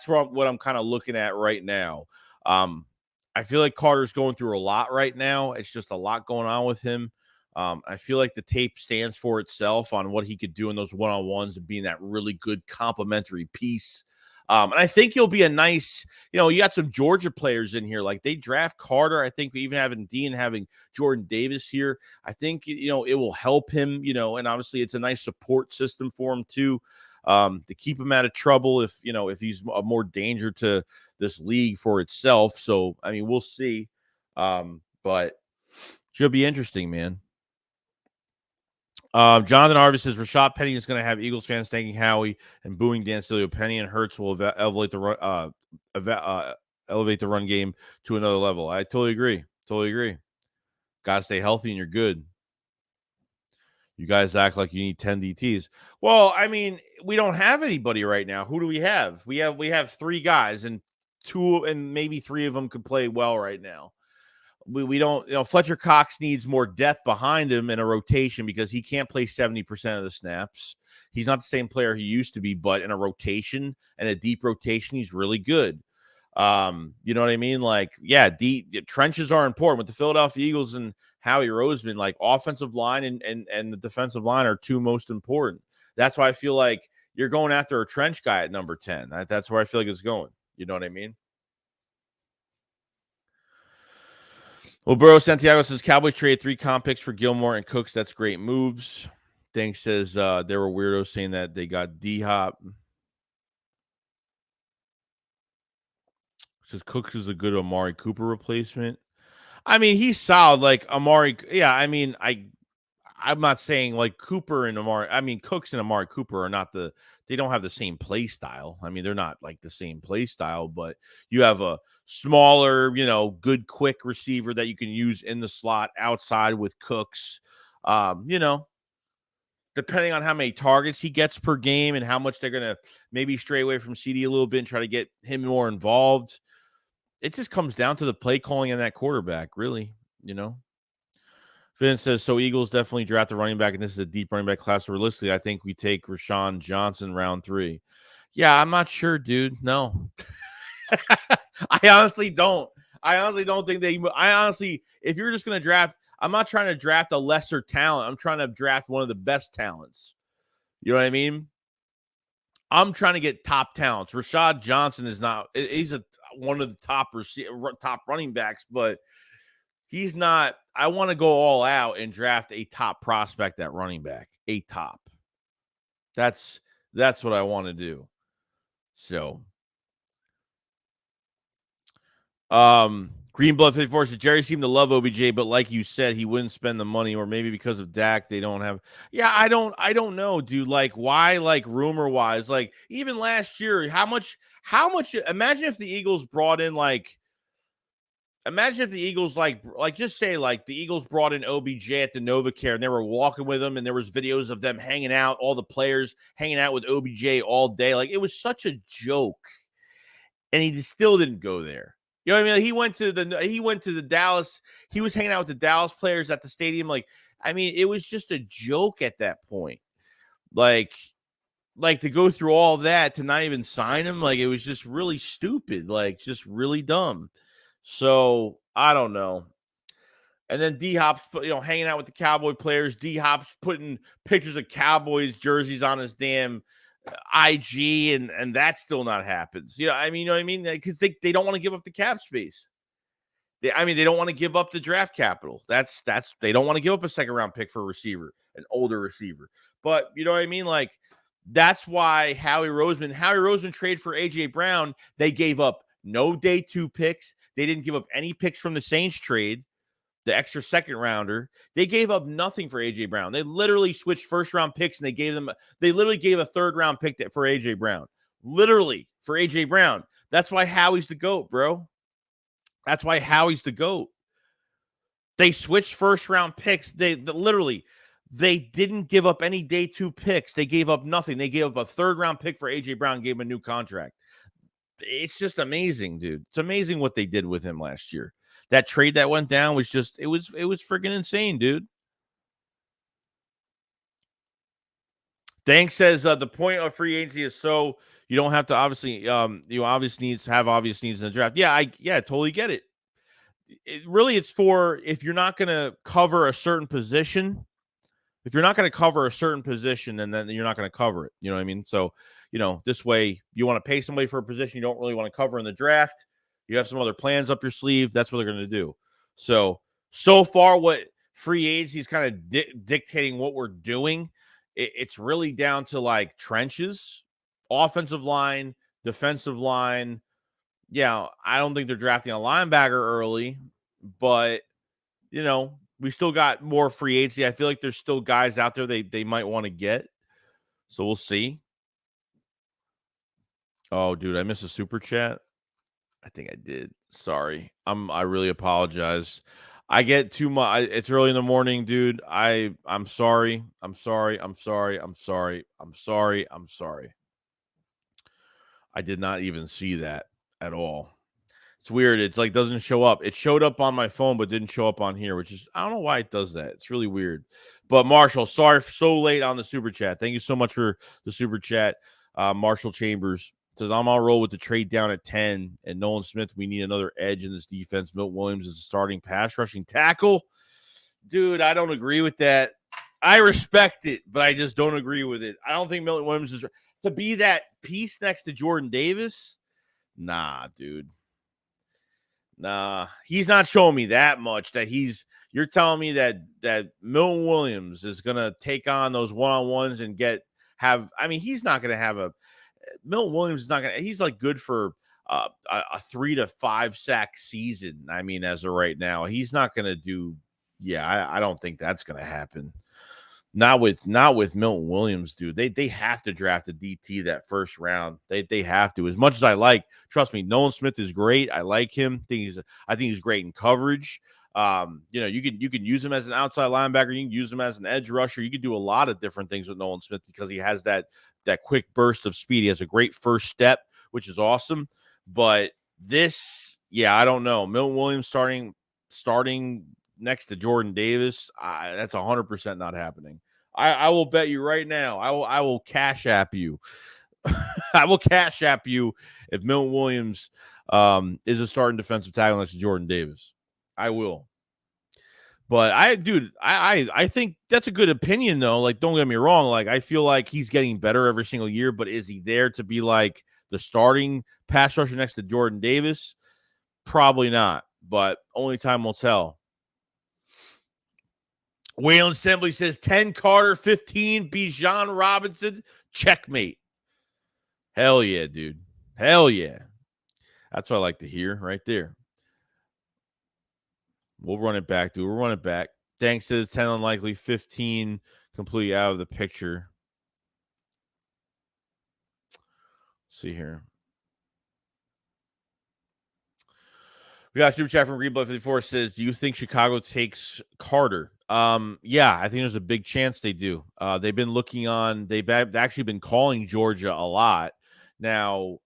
what I'm kind of looking at right now. I feel like Carter's going through a lot right now. It's just a lot going on with him. I feel like the tape stands for itself on what he could do in those one-on-ones and being that really good complementary piece. And I think he'll be a nice, you got some Georgia players in here. Like they draft Carter. I think even having Dean, having Jordan Davis here, I think, it will help him, and obviously it's a nice support system for him too, to keep him out of trouble if he's a more danger to this league for itself. So, I mean, we'll see. But should be interesting, man. Jonathan Harvey says Rashad Penny is going to have Eagles fans thanking Howie and booing Dan Stilio. Penny and Hurts will elevate the run game to another level. I totally agree. Got to stay healthy and you're good. You guys act like you need 10 DTs. Well, I mean, we don't have anybody right now. Who do we have? We have three guys, and maybe three of them could play well right now. We don't, Fletcher Cox needs more depth behind him in a rotation because he can't play 70% of the snaps. He's not the same player he used to be, but in a rotation and a deep rotation, he's really good. You know what I mean? Like, yeah, trenches are important with the Philadelphia Eagles and Howie Roseman. Like, offensive line and the defensive line are two most important. That's why I feel like you're going after a trench guy at number 10. That's where I feel like it's going. You know what I mean? Well, Burrow Santiago says Cowboys trade 3 comp picks for Gilmore and Cooks. That's great moves. Dank says there were weirdos saying that they got D-Hop. Says Cooks is a good Amari Cooper replacement. I mean, he's solid. Like Amari, yeah. I mean, I'm not saying like Cooper and Amari. I mean, Cooks and Amari Cooper are not they don't have the same play style. I mean, they're not like the same play style, but you have a smaller, good, quick receiver that you can use in the slot outside with Cooks. Depending on how many targets he gets per game and how much they're going to maybe stray away from CD a little bit and try to get him more involved. It just comes down to the play calling and that quarterback, really, Finn says, so Eagles definitely draft a running back, and this is a deep running back class. So realistically, I think we take Rashawn Johnson round 3. Yeah, I'm not sure, dude. No. I honestly don't. Think if you're just going to draft, I'm not trying to draft a lesser talent. I'm trying to draft one of the best talents. You know what I mean? I'm trying to get top talents. Rashad Johnson is not, he's one of the top running backs, but he's not. I want to go all out and draft a top prospect at running back. A top. That's what I want to do. So, Greenblood 54 says Jerry seemed to love OBJ, but like you said, he wouldn't spend the money, or maybe because of Dak, they don't have. Yeah, I don't know, dude. Like, why? Like, rumor wise, like even last year, how much? Imagine if the Eagles brought in like. Imagine if the Eagles just say like the Eagles brought in OBJ at the NovaCare and they were walking with him and there was videos of them hanging out, all the players hanging out with OBJ all day. Like it was such a joke, and he still didn't go there. You know what I mean? He went to the Dallas. He was hanging out with the Dallas players at the stadium. Like, I mean, it was just a joke at that point. Like to go through all that to not even sign him, like it was just really stupid, like just really dumb. So I don't know. And then D Hop's, hanging out with the Cowboy players. D Hop's putting pictures of Cowboys jerseys on his damn IG, and that still not happens. You know what I mean? Because they don't want to give up the cap space. They don't want to give up the draft capital. That's they don't want to give up a second round pick for a receiver, an older receiver. But you know what I mean? Like that's why Howie Roseman traded for AJ Brown. They gave up no day 2 picks. They didn't give up any picks from the Saints trade, the extra second rounder. They gave up nothing for AJ Brown. They literally switched first round picks and they literally gave a third round pick for AJ Brown. Literally for AJ Brown. That's why Howie's the GOAT, bro. That's why Howie's the GOAT. They switched first round picks. They didn't give up any day 2 picks. They gave up nothing. They gave up a third round pick for AJ Brown, gave him a new contract. It's just amazing, dude. It's amazing what they did with him last year. That trade that went down was just, it was freaking insane, dude. Dank says the point of free agency is so you don't have to obviously obvious needs in the draft. Yeah, I totally get it. It's for if you're not going to cover a certain position. If you're not going to cover a certain position, and then you're not going to cover it. You know what I mean? So, this way you want to pay somebody for a position you don't really want to cover in the draft. You have some other plans up your sleeve. That's what they're going to do. So far, what free agency is kind of dictating what we're doing. It's really down to like trenches, offensive line, defensive line. Yeah, I don't think they're drafting a linebacker early, but we still got more free agency. I feel like there's still guys out there they might want to get. So we'll see. Oh, dude, I missed a super chat. I think I did. Sorry. I really apologize. I get too much. It's early in the morning, dude. I'm sorry. I'm sorry. I'm sorry. I'm sorry. I'm sorry. I'm sorry. I did not even see that at all. It's weird. It's like doesn't show up. It showed up on my phone, but didn't show up on here, which is I don't know why it does that. It's really weird. But Marshall, sorry so late on the super chat. Thank you so much for the super chat. Marshall Chambers says I'm on roll with the trade down at 10 and Nolan Smith. We need another edge in this defense. Milt Williams is a starting pass rushing tackle. Dude, I don't agree with that. I respect it, but I just don't agree with it. I don't think Milton Williams is to be that piece next to Jordan Davis. Nah, dude. Nah, he's not showing me that much that you're telling me that Milton Williams is going to take on those one-on-ones and he's not going to have Milton Williams is not going to, he's like good for a 3 to 5 sack season. I mean, as of right now, he's not going to do. Yeah, I don't think that's going to happen. Not with Milton Williams, dude. They have to draft a DT that first round. They have to. As much as I like, trust me, Nolan Smith is great. I like him. I think he's great in coverage. You can use him as an outside linebacker. You can use him as an edge rusher. You can do a lot of different things with Nolan Smith because he has that quick burst of speed. He has a great first step, which is awesome. But I don't know. Milton Williams starting next to Jordan Davis, that's 100% not happening. I will bet you right now. I will cash app you. I will cash app you if Milton Williams is a starting defensive tackle next to Jordan Davis. I will. But I think that's a good opinion though. Like, don't get me wrong. Like, I feel like he's getting better every single year. But is he there to be like the starting pass rusher next to Jordan Davis? Probably not. But only time will tell. Waylon Assembly says 10 Carter, 15 Bijan Robinson. Checkmate. Hell yeah, dude. Hell yeah. That's what I like to hear right there. We'll run it back, dude. We'll run it back. Dank says 10 unlikely, 15 completely out of the picture. Let's see here. got a super chat from Greenblood54 says, do you think Chicago takes Carter? Yeah, I think there's a big chance they do. They've been looking on, they've actually been calling Georgia a lot. Now,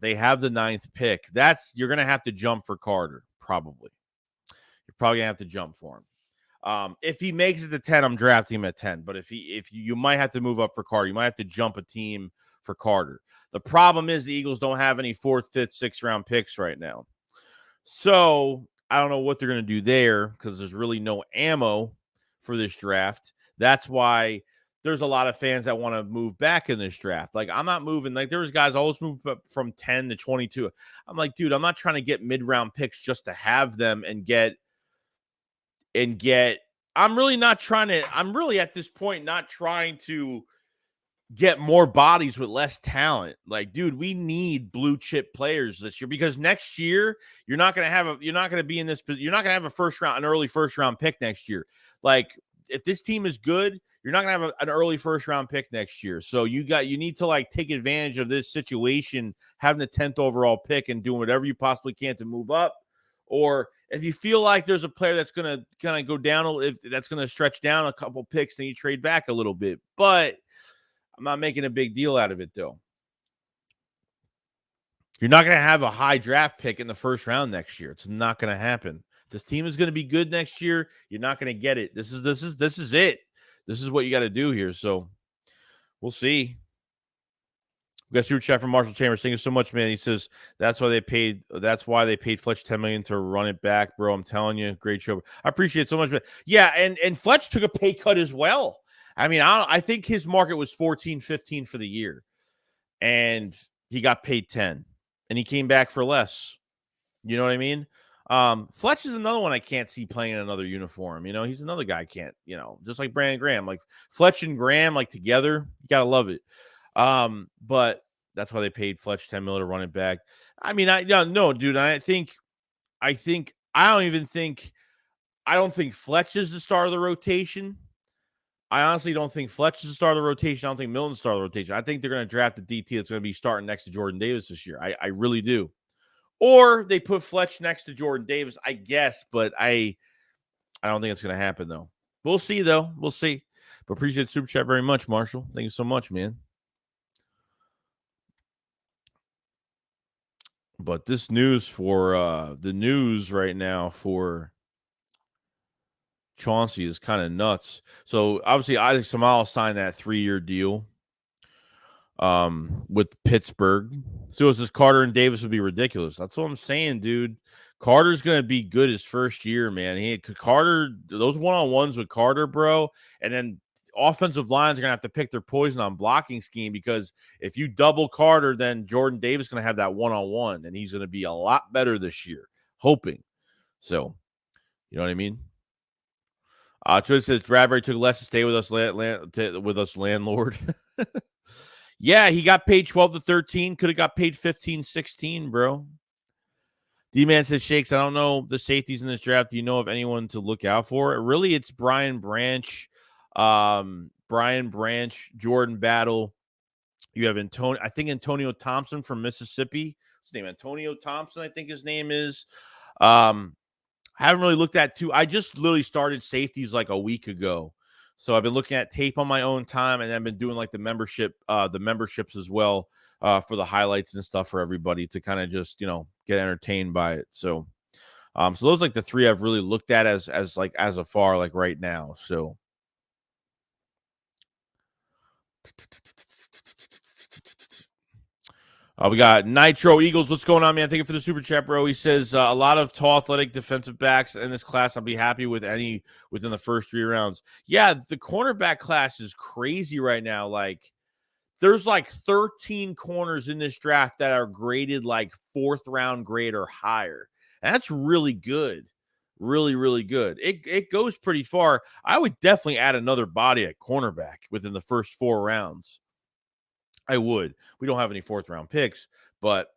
they have the 9th pick. You're going to have to jump for Carter, probably. You're probably going to have to jump for him. If he makes it to 10, I'm drafting him at 10. But if you might have to move up for Carter. You might have to jump a team for Carter. The problem is the Eagles don't have any 4th, 5th, 6th round picks right now. So I don't know what they're going to do there because there's really no ammo for this draft. That's why there's a lot of fans that want to move back in this draft. Like, I'm not moving. Like, there was guys always move up from 10 to 22. I'm like, dude, I'm not trying to get mid-round picks just to have them and get I'm really at this point not trying to get more bodies with less talent. Like, dude, we need blue chip players this year because next year you're not going to have an early first round pick next year. Like, if this team is good, you're not going to have an early first round pick next year. So you need to like take advantage of this situation, having the 10th overall pick and doing whatever you possibly can to move up. Or if you feel like there's a player that's going to kind of go down, if that's going to stretch down a couple picks, then you trade back a little bit. But I'm not making a big deal out of it, though. You're not going to have a high draft pick in the first round next year. It's not going to happen. This team is going to be good next year. You're not going to get it. This is it. This is what you got to do here. So we'll see. We got a super chat from Marshall Chambers. Thank you so much, man. He says that's why they paid Fletch $10 million to run it back, bro. I'm telling you, great show. I appreciate it so much, man. Yeah, and Fletch took a pay cut as well. I mean, I think his market was 14, 15 for the year, and he got paid 10, and he came back for less. You know what I mean? Fletch is another one I can't see playing in another uniform. You know, he's another guy I can't, just like Brandon Graham. Like Fletch and Graham, like together, you gotta love it. But that's why they paid Fletch $10 million to run it back. I mean, no, dude. I don't think Fletch is the star of the rotation. I honestly don't think Fletch is the star of the rotation. I don't think Milton's the star of the rotation. I think they're going to draft a DT that's going to be starting next to Jordan Davis this year. I really do. Or they put Fletch next to Jordan Davis, I guess, but I don't think it's going to happen, though. We'll see, though. We'll see. But appreciate the super chat very much, Marshall. Thank you so much, man. But this news for the news right now for Chauncey is kind of nuts. So obviously Isaac Seumalo signed that 3-year deal with Pittsburgh. So it says Carter and Davis would be ridiculous. That's what I'm saying, dude. Carter's going to be good his first year, man. Carter, those one-on-ones with Carter, bro, and then offensive lines are going to have to pick their poison on blocking scheme because if you double Carter, then Jordan Davis is going to have that one-on-one, and he's going to be a lot better this year, hoping. So, you know what I mean? Troy says Bradbury took less to stay with us, landlord. Yeah, he got paid 12 to 13. Could have got paid 15, 16, bro. D-Man says, Shakes, I don't know the safeties in this draft. Do you know of anyone to look out for? Really, it's Brian Branch, Jordan Battle. You have Antonio Thompson from Mississippi. His name Antonio Thompson, I think his name is. Haven't really looked at too. I just literally started safeties like a week ago. So I've been looking at tape on my own time, and I've been doing like the memberships as well for the highlights and stuff for everybody to kind of just, get entertained by it. So so those are like the 3 I've really looked at as of far, like right now. So we got Nitro Eagles. What's going on, man? Thank you for the super chat, bro. He says a lot of tall, athletic defensive backs in this class. I'll be happy with any within the first 3 rounds. Yeah, the cornerback class is crazy right now. Like, there's like 13 corners in this draft that are graded like 4th round grade or higher. And that's really good. Really, really good. It goes pretty far. I would definitely add another body at cornerback within the first 4 rounds. I would. We don't have any 4th round picks, but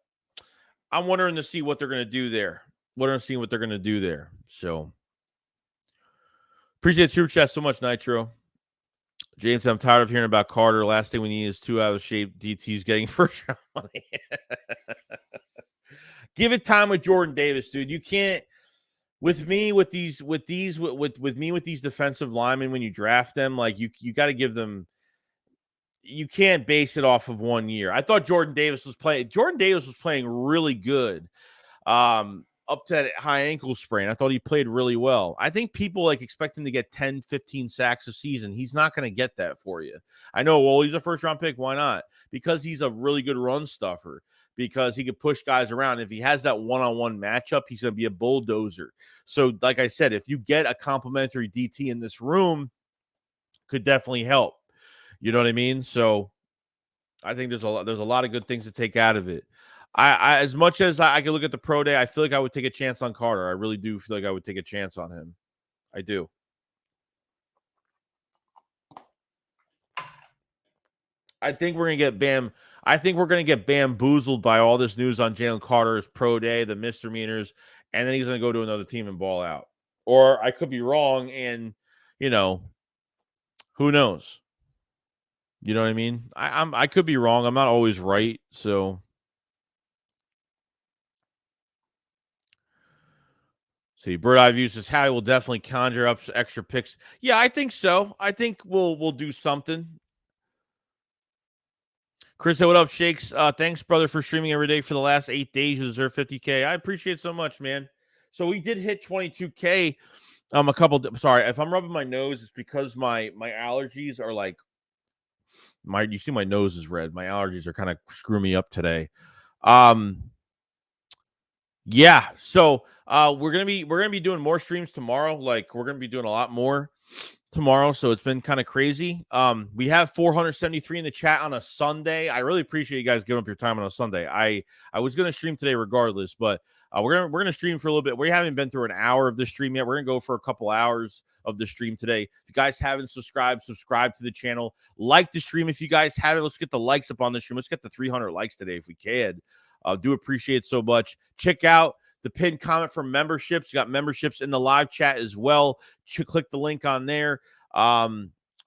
I'm wondering to see what they're going to do there. So appreciate super chat so much, Nitro. James, I'm tired of hearing about Carter. Last thing we need is 2 out of shape DTs getting first round money. Give it time with Jordan Davis, dude. You can't with these defensive linemen when you draft them, like you got to give them. You can't base it off of 1 year. I thought Jordan Davis was playing really good. Up to that high ankle sprain. I thought he played really well. I think people like expect him to get 10, 15 sacks a season. He's not going to get that for you. I know, well, he's a first round pick. Why not? Because he's a really good run stuffer, because he could push guys around. If he has that one-on-one matchup, he's going to be a bulldozer. So, like I said, if you get a complimentary DT in this room, could definitely help. You know what I mean? So I think there's a lot of good things to take out of it. I as much as I can look at the pro day, I feel like I would take a chance on Carter. I really do feel like I would take a chance on him. I do. I think we're gonna get bamboozled by all this news on Jalen Carter's pro day, the misdemeanors, and then he's gonna go to another team and ball out. Or I could be wrong, and who knows? You know what I mean? I could be wrong. I'm not always right, so. See, Bird Eye View says Howie will definitely conjure up extra picks. Yeah, I think so. I think we'll do something. Chris, what up, Shakes? Thanks, brother, for streaming every day for the last 8 days. You deserve 50K. I appreciate it so much, man. So we did hit 22K. Sorry, if I'm rubbing my nose, it's because my allergies are like you see my nose is red. My allergies are kind of screwing me up today. Yeah, so we're gonna be doing more streams tomorrow. Like we're gonna be doing a lot more tomorrow. So it's been kind of crazy. We have 473 in the chat on a Sunday. I really appreciate you guys giving up your time on a Sunday. I was gonna stream today regardless, but we're gonna stream for a little bit. We haven't been through an hour of the stream yet. We're gonna go for a couple hours of the stream today. If you guys haven't subscribe to the channel. Like the stream if you guys haven't. Let's get the likes up on the stream. Let's get the 300 likes today if we can. Do appreciate it so much. Check out the pinned comment for memberships. You got memberships in the live chat as well. Click the link on there. I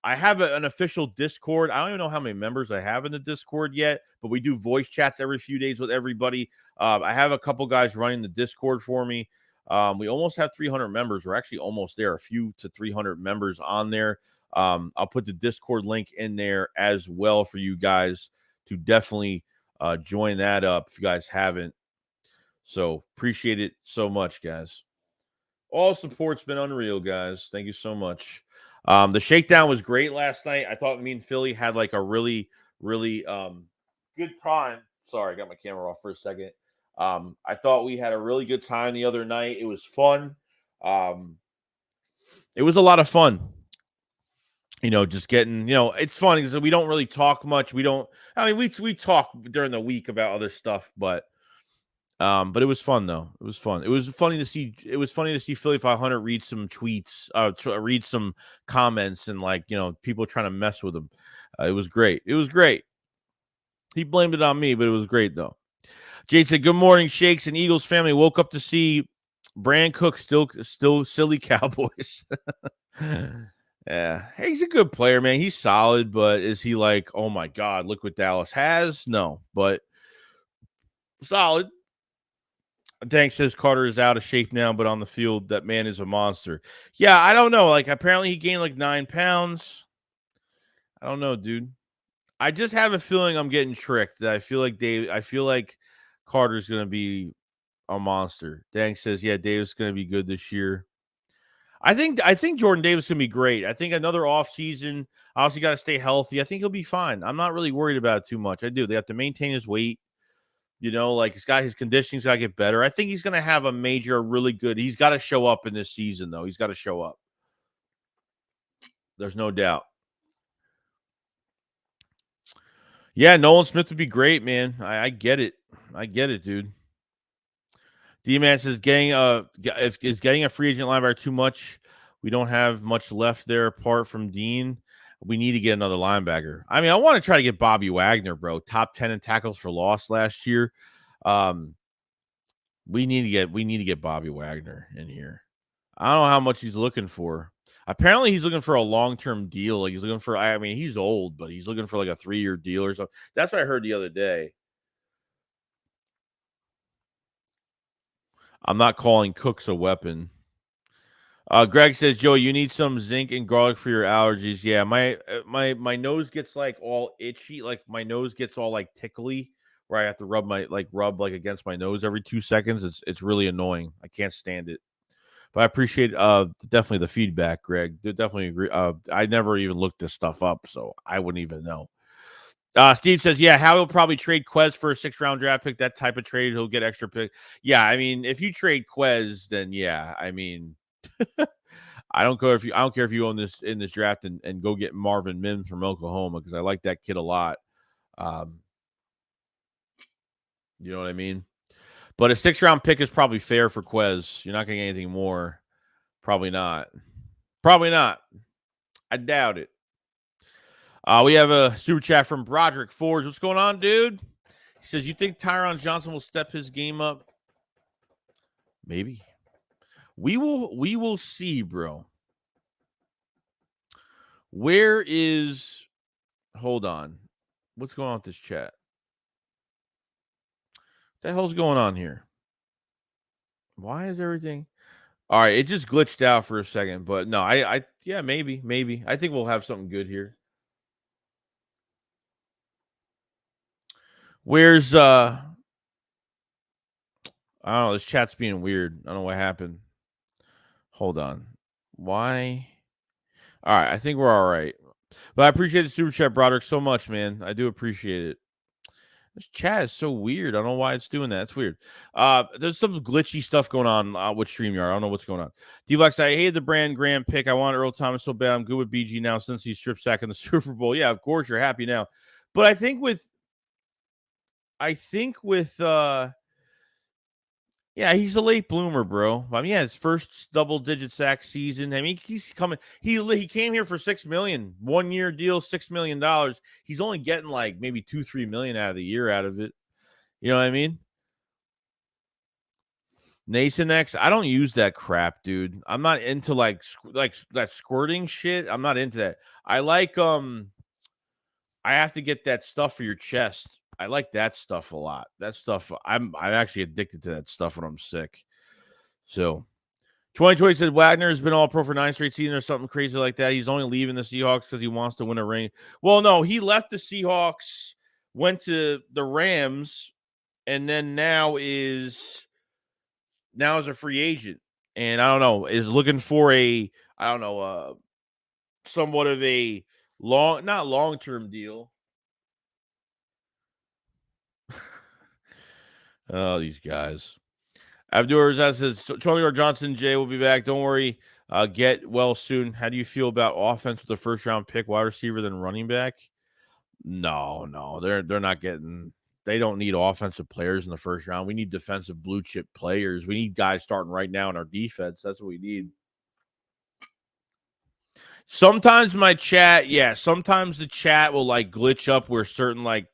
have an official Discord. I don't even know how many members I have in the Discord yet, but we do voice chats every few days with everybody. I have a couple guys running the Discord for me. We almost have 300 members. We're actually almost there. A few to 300 members on there. I'll put the Discord link in there as well for you guys to definitely join that up if you guys haven't. So appreciate it so much, guys. All support's been unreal, guys. Thank you so much. The shakedown was great last night. I thought me and Philly had like a really, really good time. Sorry, I got my camera off for a second. I thought we had a really good time the other night. It was fun. It was a lot of fun. Just getting, it's funny because we don't really talk much. We talk during the week about other stuff, but it was fun though. It was fun. It was funny to see Philly 500 read some tweets, read some comments, and people trying to mess with him. It was great. It was great. He blamed it on me, but it was great though. Jay said, "Good morning, Shakes and Eagles family. Woke up to see Brand Cook still silly Cowboys." Yeah, hey, he's a good player, man. He's solid, but is he like, oh my God, look what Dallas has? No, but solid. Dank says Carter is out of shape now, but on the field, that man is a monster. Yeah, I don't know. Like, apparently he gained like 9 pounds. I don't know, dude. I just have a feeling I'm getting tricked. That I feel like Carter's gonna be a monster. Dank says, yeah, Davis is gonna be good this year. I think Jordan Davis is gonna be great. I think another offseason, obviously got to stay healthy. I think he'll be fine. I'm not really worried about it too much. I do. They have to maintain his weight. Like his conditioning's got to get better. I think he's going to have he's got to show up in this season, though. He's got to show up. There's no doubt. Yeah, Nolan Smith would be great, man. I get it. I get it, dude. D-Man says, is getting a free agent linebacker too much? We don't have much left there apart from Dean. We need to get another linebacker. I mean, I want to try to get Bobby Wagner, bro. Top 10 in tackles for loss last year. We need to get Bobby Wagner in here. I don't know how much he's looking for. Apparently, he's looking for a long-term deal. Like he's looking for. I mean, he's old, but he's looking for like a 3-year deal or something. That's what I heard the other day. I'm not calling cooks a weapon. Greg says, Joe, you need some zinc and garlic for your allergies. Yeah, my nose gets like all itchy, like my nose gets all like tickly, where I have to rub against my nose every 2 seconds. It's really annoying. I can't stand it. But I appreciate definitely the feedback, Greg. Definitely agree. I never even looked this stuff up, so I wouldn't even know. Steve says, yeah, Howie will probably trade Quez for a 6th-round draft pick. That type of trade, he'll get extra pick. Yeah, I mean, if you trade Quez, then yeah, I mean, I don't care if you own this in this draft and go get Marvin Mims from Oklahoma, because I like that kid a lot. You know what I mean? But a 6th-round pick is probably fair for Quez. You're not going to get anything more. Probably not. Probably not. I doubt it. We have a super chat from Broderick Forge. What's going on, dude? He says, you think Tyron Johnson will step his game up? Maybe. We will see, bro. Where is... Hold on. What's going on with this chat? What the hell's going on here? Why is everything... All right, it just glitched out for a second, but no, yeah, maybe. I think we'll have something good here. Where's I don't know, this chat's being weird. I don't know what happened. Hold on. Why? All right, I think we're all right. But I appreciate the super chat, Broderick, so much, man. I do appreciate it. This chat is so weird. I don't know why it's doing that. It's weird. There's some glitchy stuff going on with StreamYard. I don't know what's going on. D-Lex, I hated the Brand Graham pick. I want Earl Thomas so bad. I'm good with BG now since he's strip sack in the Super Bowl. Yeah, of course you're happy now. But I think with yeah, he's a late bloomer, bro. I mean, yeah, his first double-digit sack season. I mean, he's coming. He came here for $6 million, 1-year deal, $6 million. He's only getting like maybe $2-3 million out of the year out of it. You know what I mean? Nason X, I don't use that crap, dude. I'm not into like that squirting shit. I'm not into that. I like I have to get that stuff for your chest. I like that stuff a lot. That stuff, I'm actually addicted to that stuff when I'm sick. So 2020 said Wagner has been all pro for 9 straight seasons or something crazy like that. He's only leaving the Seahawks because he wants to win a ring. Well, no, he left the Seahawks, went to the Rams, and then now is a free agent. And I don't know, is looking for somewhat of a not long-term deal. Oh, these guys. Abdul Razak says, Charlie Johnson, Jay will be back. Don't worry. Get well soon. How do you feel about offense with the first-round pick, wide receiver, than running back? No. They're not getting – they don't need offensive players in the first round. We need defensive blue-chip players. We need guys starting right now in our defense. That's what we need. Sometimes sometimes the chat will, like, glitch up where certain, like,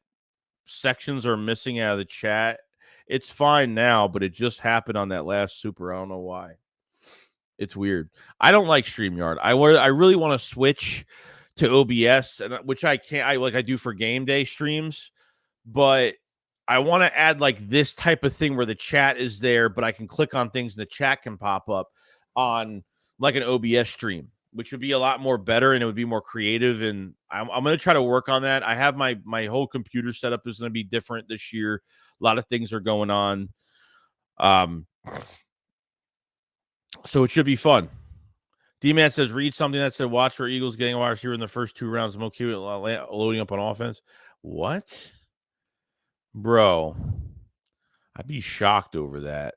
sections are missing out of the chat. It's fine now, but it just happened on that last super. I don't know why. It's weird. I don't like StreamYard. I really want to switch to OBS, and which I can't. I do for game day streams, but I want to add like this type of thing where the chat is there, but I can click on things and the chat can pop up on like an OBS stream, which would be a lot more better and it would be more creative. And I'm going to try to work on that. I have my whole computer setup is going to be different this year. A lot of things are going on. So it should be fun. D-Man says, read something that said, watch for Eagles getting a wide receiver in the first 2 rounds. I'm okay with loading up on offense. What? Bro, I'd be shocked over that.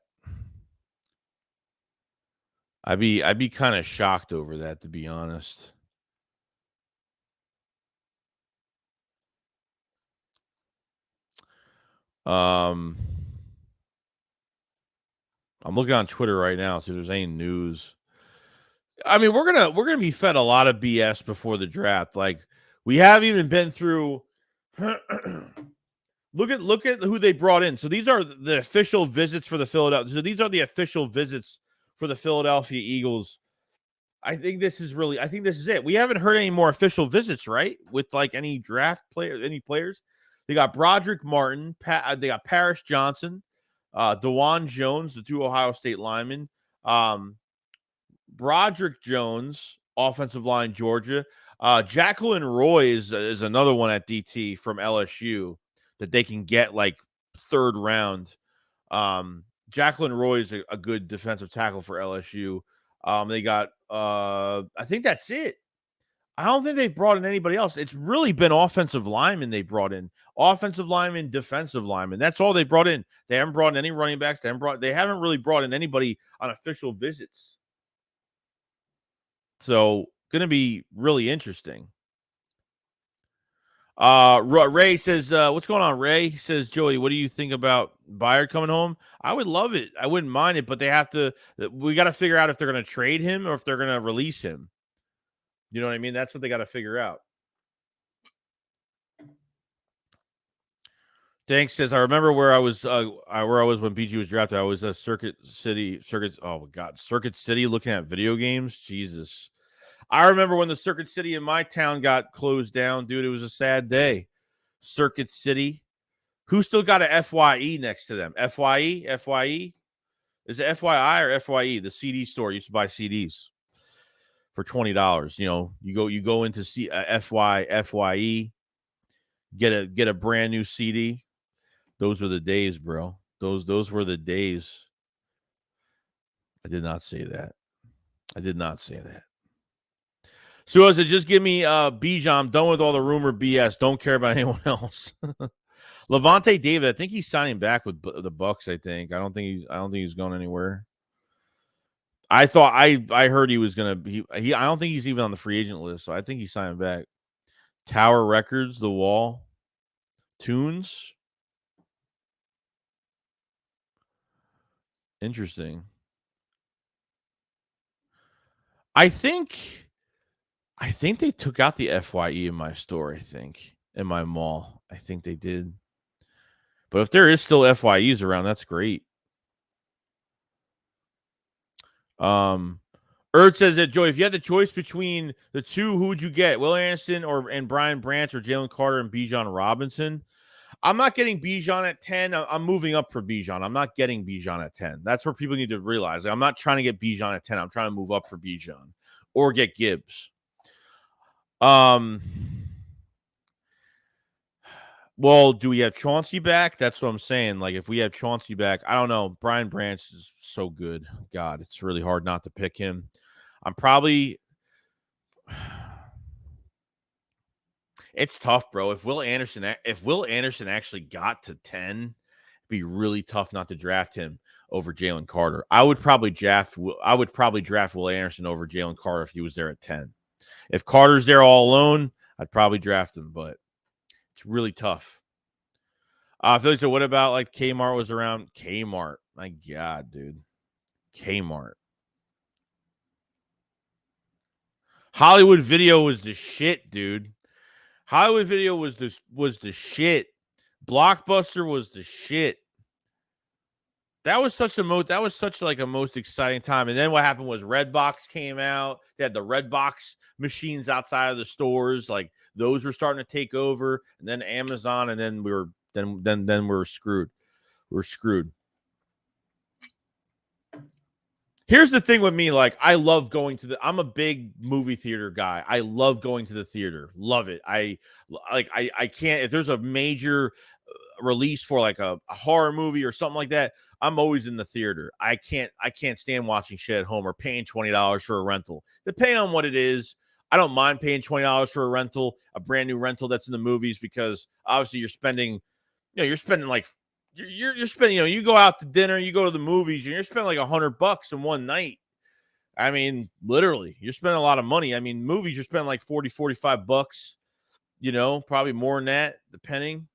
I'd be kind of shocked over that, to be honest. I'm looking on Twitter right now, so if there's any news. I mean, we're gonna be fed a lot of BS before the draft. Like, we haven't even been through. Look at who they brought in. So these are the official visits for the Philadelphia. So these are the official visits for the Philadelphia Eagles. I think this is it. We haven't heard any more official visits, right? With like any draft players, any players. They got Broderick Martin. They got Paris Johnson. DeJuan Jones, the 2 Ohio State linemen. Broderick Jones, offensive line, Georgia. Jacqueline Roy is another one at DT from LSU that they can get like 3rd round. Jacqueline Roy is a good defensive tackle for LSU. They got I think that's it. I don't think they've brought in anybody else. It's really been offensive linemen they brought in. Offensive linemen, defensive linemen. That's all they brought in. They haven't brought in any running backs. They haven't really brought in anybody on official visits. So going to be really interesting. Ray says, what's going on, Ray? He says, Joey, what do you think about Byard coming home? I would love it. I wouldn't mind it, but we got to figure out if they're going to trade him or if they're going to release him. You know what I mean? That's what they got to figure out. Thanks says, I remember where I was when BG was drafted. I was at Circuit City looking at video games. Jesus. I remember when the Circuit City in my town got closed down, dude. It was a sad day. Circuit City. Who still got a FYE next to them? FYE? Is it FYI or FYE? The CD store used to buy CDs for $20. You know, you go into FYE, get a brand new CD. Those were the days, bro. Those were the days. I did not say that. So I said, just give me Bijan. I'm done with all the rumor BS. Don't care about anyone else. Levante David, I think he's signing back with the Bucks. I don't think he's going anywhere. I heard he was gonna be. I don't think he's even on the free agent list. So I think he's signing back. Tower Records, The Wall, Tunes. Interesting. I think they took out the FYE in my store. I think in my mall. I think they did. But if there is still FYEs around, that's great. Erd says that, Joey, if you had the choice between the two, who would you get? Will Anderson and Brian Branch or Jalen Carter and Bijan Robinson? I'm not getting Bijan at 10. I'm moving up for Bijan. I'm not getting Bijan at 10. That's where people need to realize. I'm not trying to get Bijan at 10. I'm trying to move up for Bijan or get Gibbs. Well, do we have Chauncey back? That's what I'm saying. Like, if we have Chauncey back, I don't know. Brian Branch is so good. God, it's really hard not to pick him. It's tough, bro. If Will Anderson actually got to 10, it'd be really tough not to draft him over Jalen Carter. I would probably draft Will Anderson over Jalen Carter if he was there at 10. If Carter's there all alone, I'd probably draft him, but it's really tough. Philly said, what about like Kmart was around? Kmart. My God, dude. Kmart. Hollywood Video was the shit, dude. Hollywood Video was the shit. Blockbuster was the shit. That was such a most exciting time. And then what happened was Redbox came out. They had the Redbox machines outside of the stores. Like those were starting to take over. And then Amazon, and then we were screwed. We're screwed. Here's the thing with me, like I love going I'm a big movie theater guy. I love going to the theater. Love it. I can't, if there's a major release for like a horror movie or something like that, I'm always in the theater. I can't stand watching shit at home or paying $20 for a rental. Depending on what it is, I don't mind paying $20 for a rental, a brand new rental that's in the movies, because obviously you're spending like you're spending, you go out to dinner, you go to the movies, and you're spending like $100 in one night. I mean, literally, you're spending a lot of money. I mean, movies, you're spending like $40-45, probably more than that, depending.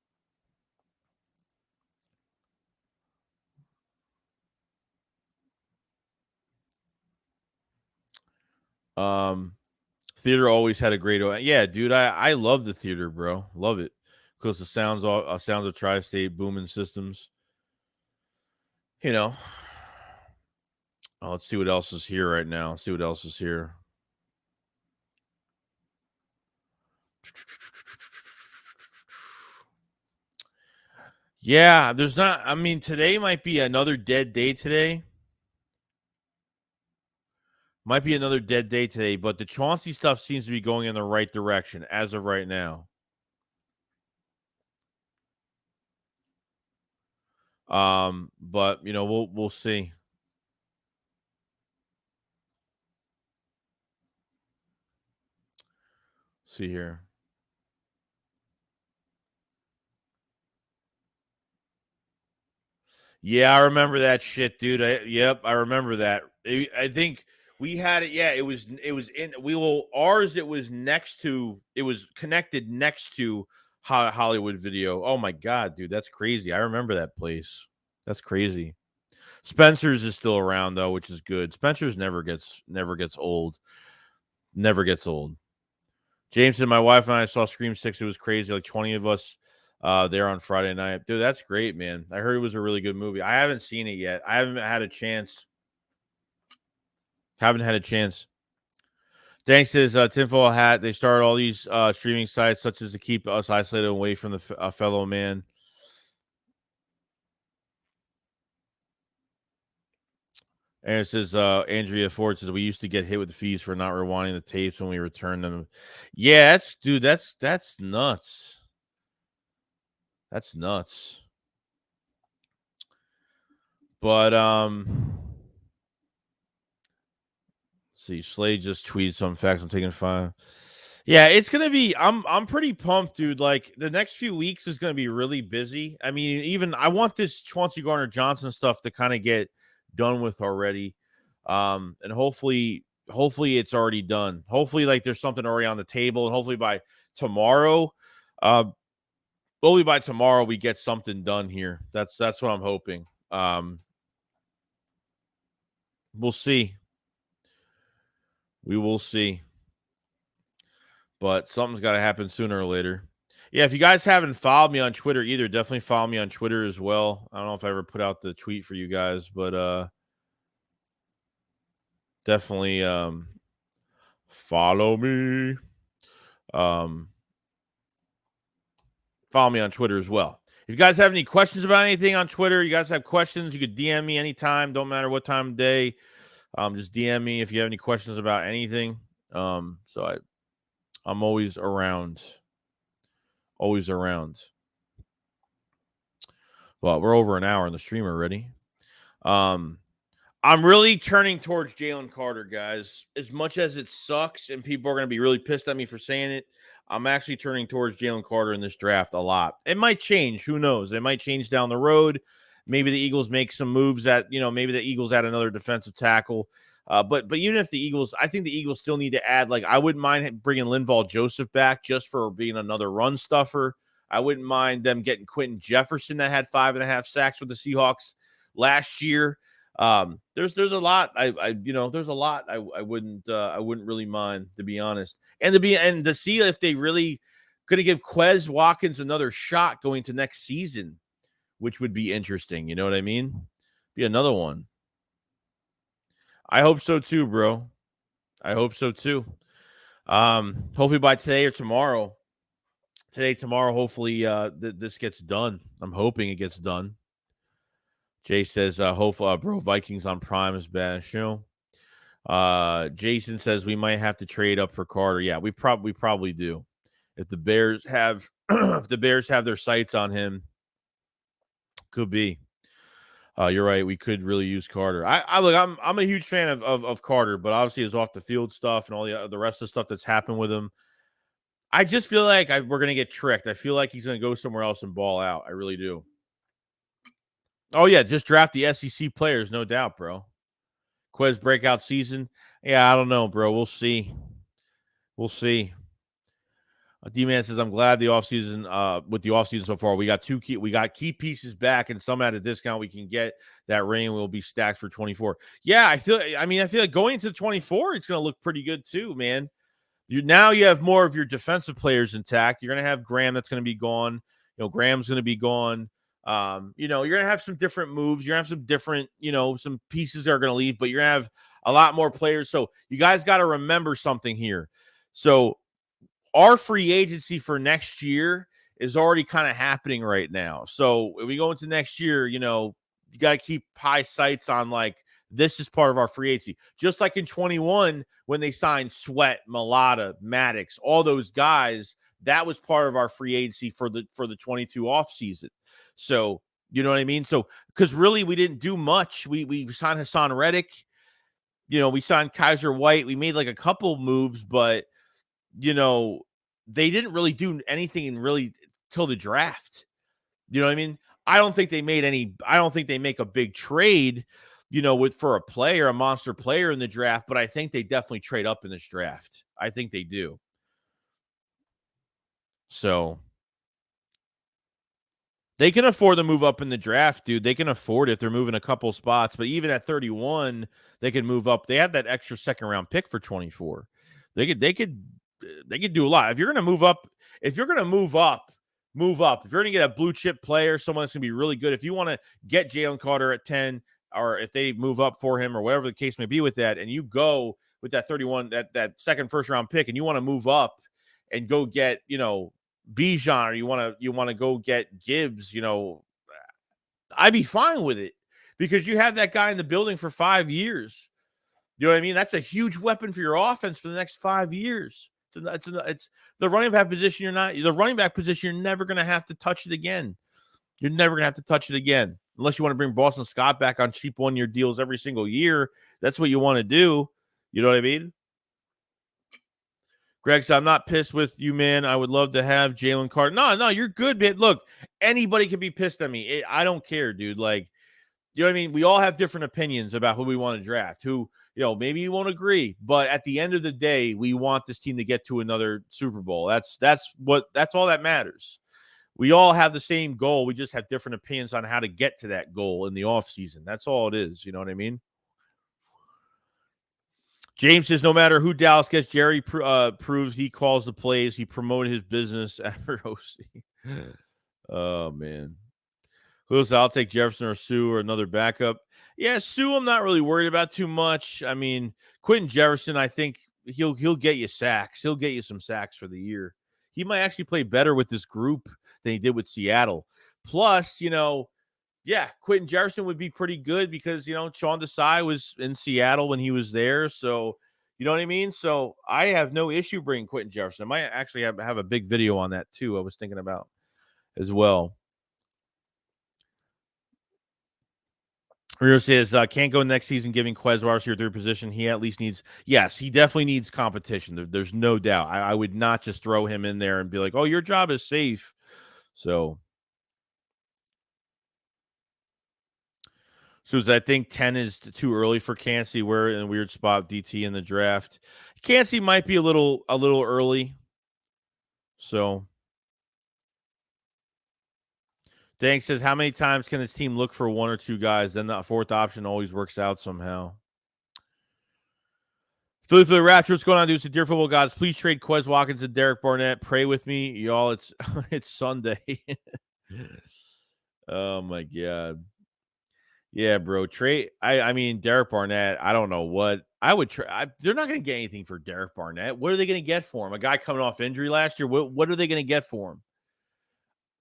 Theater always had a great, yeah, dude. I love the theater, bro. Love it. Because the sounds of Tri-State booming systems. Oh, let's see what else is here right now. Let's see what else is here. Yeah, there's not. I mean, today might be another dead day today. Might be another dead day today, but the Chauncey stuff seems to be going in the right direction as of right now. But we'll see. See here. Yeah, I remember that shit, dude. Yep, I remember that. I think we had it. Yeah, it was in ours. It was next to. It was connected next to Hollywood Video. Oh my god, dude, that's crazy. I remember that place. That's crazy. Spencer's is still around though, which is good. Spencer's never gets old. Never gets old. James said, my wife and I saw Scream 6. It was crazy. Like 20 of us there on Friday night. Dude, that's great, man. I heard it was a really good movie. I haven't seen it yet. I haven't had a chance. Haven't had a chance. Thanks to his tinfoil hat, they started all these streaming sites such as to keep us isolated away from the fellow man. And it says Andrea Ford says we used to get hit with the fees for not rewinding the tapes when we returned them. Yeah, that's nuts. That's nuts. But see, Slade just tweeted some facts. I'm taking 5. Yeah, it's gonna be. I'm pretty pumped, dude. Like the next few weeks is gonna be really busy. I mean, even I want this Chauncey Gardner-Johnson stuff to kind of get done with already, and hopefully it's already done. Hopefully, like there's something already on the table, and hopefully by tomorrow, we get something done here. That's what I'm hoping. We'll see. We will see. But something's got to happen sooner or later. Yeah, if you guys haven't followed me on Twitter either, definitely follow me on Twitter as well. I don't know if I ever put out the tweet for you guys, but definitely follow me. Follow me on Twitter as well. If you guys have any questions about anything on Twitter, you guys have questions, you could DM me anytime. Don't matter what time of day. Just DM me if you have any questions about anything. So I'm always around. Always around. Well, we're over an hour in the stream already. I'm really turning towards Jalen Carter, guys. As much as it sucks and people are going to be really pissed at me for saying it, I'm actually turning towards Jalen Carter in this draft a lot. It might change. Who knows? It might change down the road. Maybe the Eagles make some moves that, maybe the Eagles add another defensive tackle. But even if the Eagles, I think the Eagles still need to add, like, I wouldn't mind bringing Linval Joseph back just for being another run stuffer. I wouldn't mind them getting Quentin Jefferson that had 5.5 sacks with the Seahawks last year. There's a lot. There's a lot. I wouldn't really mind, to be honest, and to see if they really going to give Quez Watkins another shot going to next season, which would be interesting. You know what I mean? Be another one. I hope so too, bro. I hope so too. Hopefully by today or tomorrow. Tomorrow, hopefully this gets done. I'm hoping it gets done. Jay says, hopefully, bro, Vikings on Prime is bad. Jason says we might have to trade up for Carter. Yeah, we probably do. If the Bears have their sights on him, could be. You're right. We could really use Carter. I'm a huge fan of Carter, but obviously his off the field stuff and all the rest of the stuff that's happened with him. I just feel like we're gonna get tricked. I feel like he's gonna go somewhere else and ball out. I really do. Oh yeah, just draft the SEC players, no doubt, bro. Quez breakout season. Yeah, I don't know, bro. We'll see. We'll see. D-Man says, I'm glad the offseason, with the offseason so far, we got key pieces back and some at a discount. We can get that ring will be stacked for 24. Yeah, I feel like going into 24, it's going to look pretty good too, man. You have more of your defensive players intact. You're going to have Graham that's going to be gone. Graham's going to be gone. You're going to have some different moves. You're going to have some different, some pieces that are going to leave, but you're going to have a lot more players. So you guys got to remember something here. So our free agency for next year is already kind of happening right now. So if we go into next year, you got to keep high sights on like this is part of our free agency. Just like in 21 when they signed Sweat, Mulata, Maddox, all those guys, that was part of our free agency for the 22 offseason. So, you know what I mean? So, because really we didn't do much. We signed Hassan Reddick. We signed Kaiser White. We made like a couple moves, but they didn't really do anything really till the draft. You know what I mean? I don't think they make a big trade, for a player, a monster player in the draft, but I think they definitely trade up in this draft. I think they do. So they can afford to move up in the draft, dude. They can afford it if they're moving a couple spots, but even at 31, they can move up. They have that extra second round pick for 24. They could do a lot. If you're going to move up, move up. If you're going to get a blue chip player, someone that's going to be really good, if you want to get Jalen Carter at 10, or if they move up for him or whatever the case may be with that, and you go with that 31, that second first round pick, and you want to move up and go get, Bijan, or you want to go get Gibbs, I'd be fine with it because you have that guy in the building for 5 years. You know what I mean? That's a huge weapon for your offense for the next 5 years. It's the running back position. You're never going to have to touch it again. You're never going to have to touch it again unless you want to bring Boston Scott back on cheap 1-year deals every single year. That's what you want to do. You know what I mean? Greg said, I'm not pissed with you, man. I would love to have Jalen Carter. No, you're good, man. Look, anybody can be pissed at me. I don't care, dude. Like, you know what I mean? We all have different opinions about who we want to draft, who, maybe you won't agree. But at the end of the day, we want this team to get to another Super Bowl. That's all that matters. We all have the same goal. We just have different opinions on how to get to that goal in the offseason. That's all it is. You know what I mean? James says, no matter who Dallas gets, Jerry proves he calls the plays. He promoted his business after OC. Oh, man. Listen, I'll take Jefferson or Sue or another backup. Yeah, Sue, I'm not really worried about too much. I mean, Quentin Jefferson, I think he'll get you sacks. He'll get you some sacks for the year. He might actually play better with this group than he did with Seattle. Plus, Quentin Jefferson would be pretty good because, Sean Desai was in Seattle when he was there. So, you know what I mean? So I have no issue bringing Quentin Jefferson. I might actually have a big video on that too. I was thinking about as well. Rio says, can't go next season giving Quez your third position. He at least needs, yes, he definitely needs competition. There's no doubt. I would not just throw him in there and be like, oh, your job is safe. So I think 10 is too early for Kancey. We're in a weird spot, DT in the draft. Kancey might be a little early. So Dank says, how many times can this team look for one or two guys? Then the fourth option always works out somehow. Philly for the Raptors, what's going on, dude? So, dear football gods, please trade Quez Watkins and Derek Barnett. Pray with me, y'all. It's Sunday. Oh my god. Yeah, bro. Trade. I mean, Derek Barnett. I don't know what I would try. They're not going to get anything for Derek Barnett. What are they going to get for him? A guy coming off injury last year. What are they going to get for him?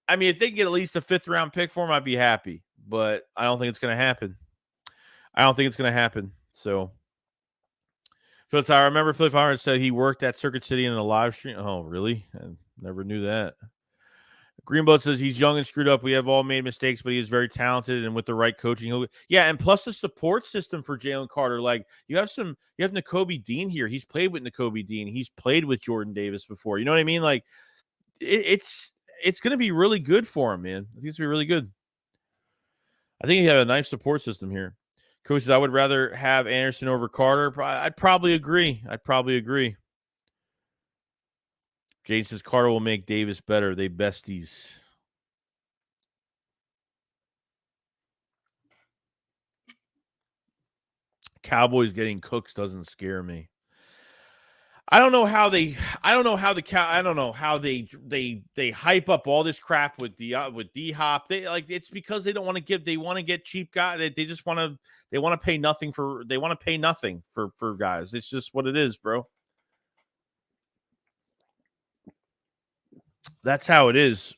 I mean, if they can get at least a 5th round pick for him, I'd be happy. But I don't think it's going to happen. So, I remember Philip Howard said he worked at Circuit City in a live stream. Oh, really? I never knew that. Greenblood says he's young and screwed up. We have all made mistakes, but he is very talented, and with the right coaching, and plus the support system for Jalen Carter. Like you have Nakobe Dean here. He's played with Nakobe Dean. He's played with Jordan Davis before. You know what I mean? Like it's going to be really good for him, man. I think it's going to be really good. I think he had a nice support system here. Coach says I would rather have Anderson over Carter. I'd probably agree. Jane says Carter will make Davis better. They besties. Cowboys getting Cooks doesn't scare me. I don't know how they hype up all this crap with D-Hop. It's because they don't want to give. They want to get cheap guys. They just want to pay nothing for guys. It's just what it is, bro. That's how it is.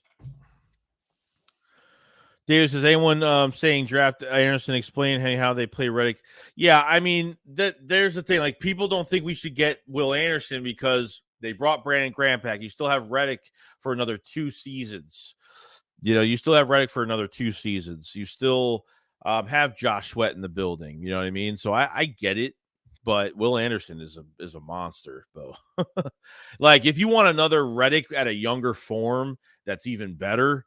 Davis says, anyone saying draft Anderson, explain how they play Reddick? Yeah, I mean, there's the thing. Like, people don't think we should get Will Anderson because they brought Brandon Graham back. You still have Reddick for another 2 seasons. You still have Reddick for another 2 seasons. You still have Josh Sweat in the building. You know what I mean? So I get it, but Will Anderson is a monster, though. Like, if you want another Reddick at a younger form that's even better,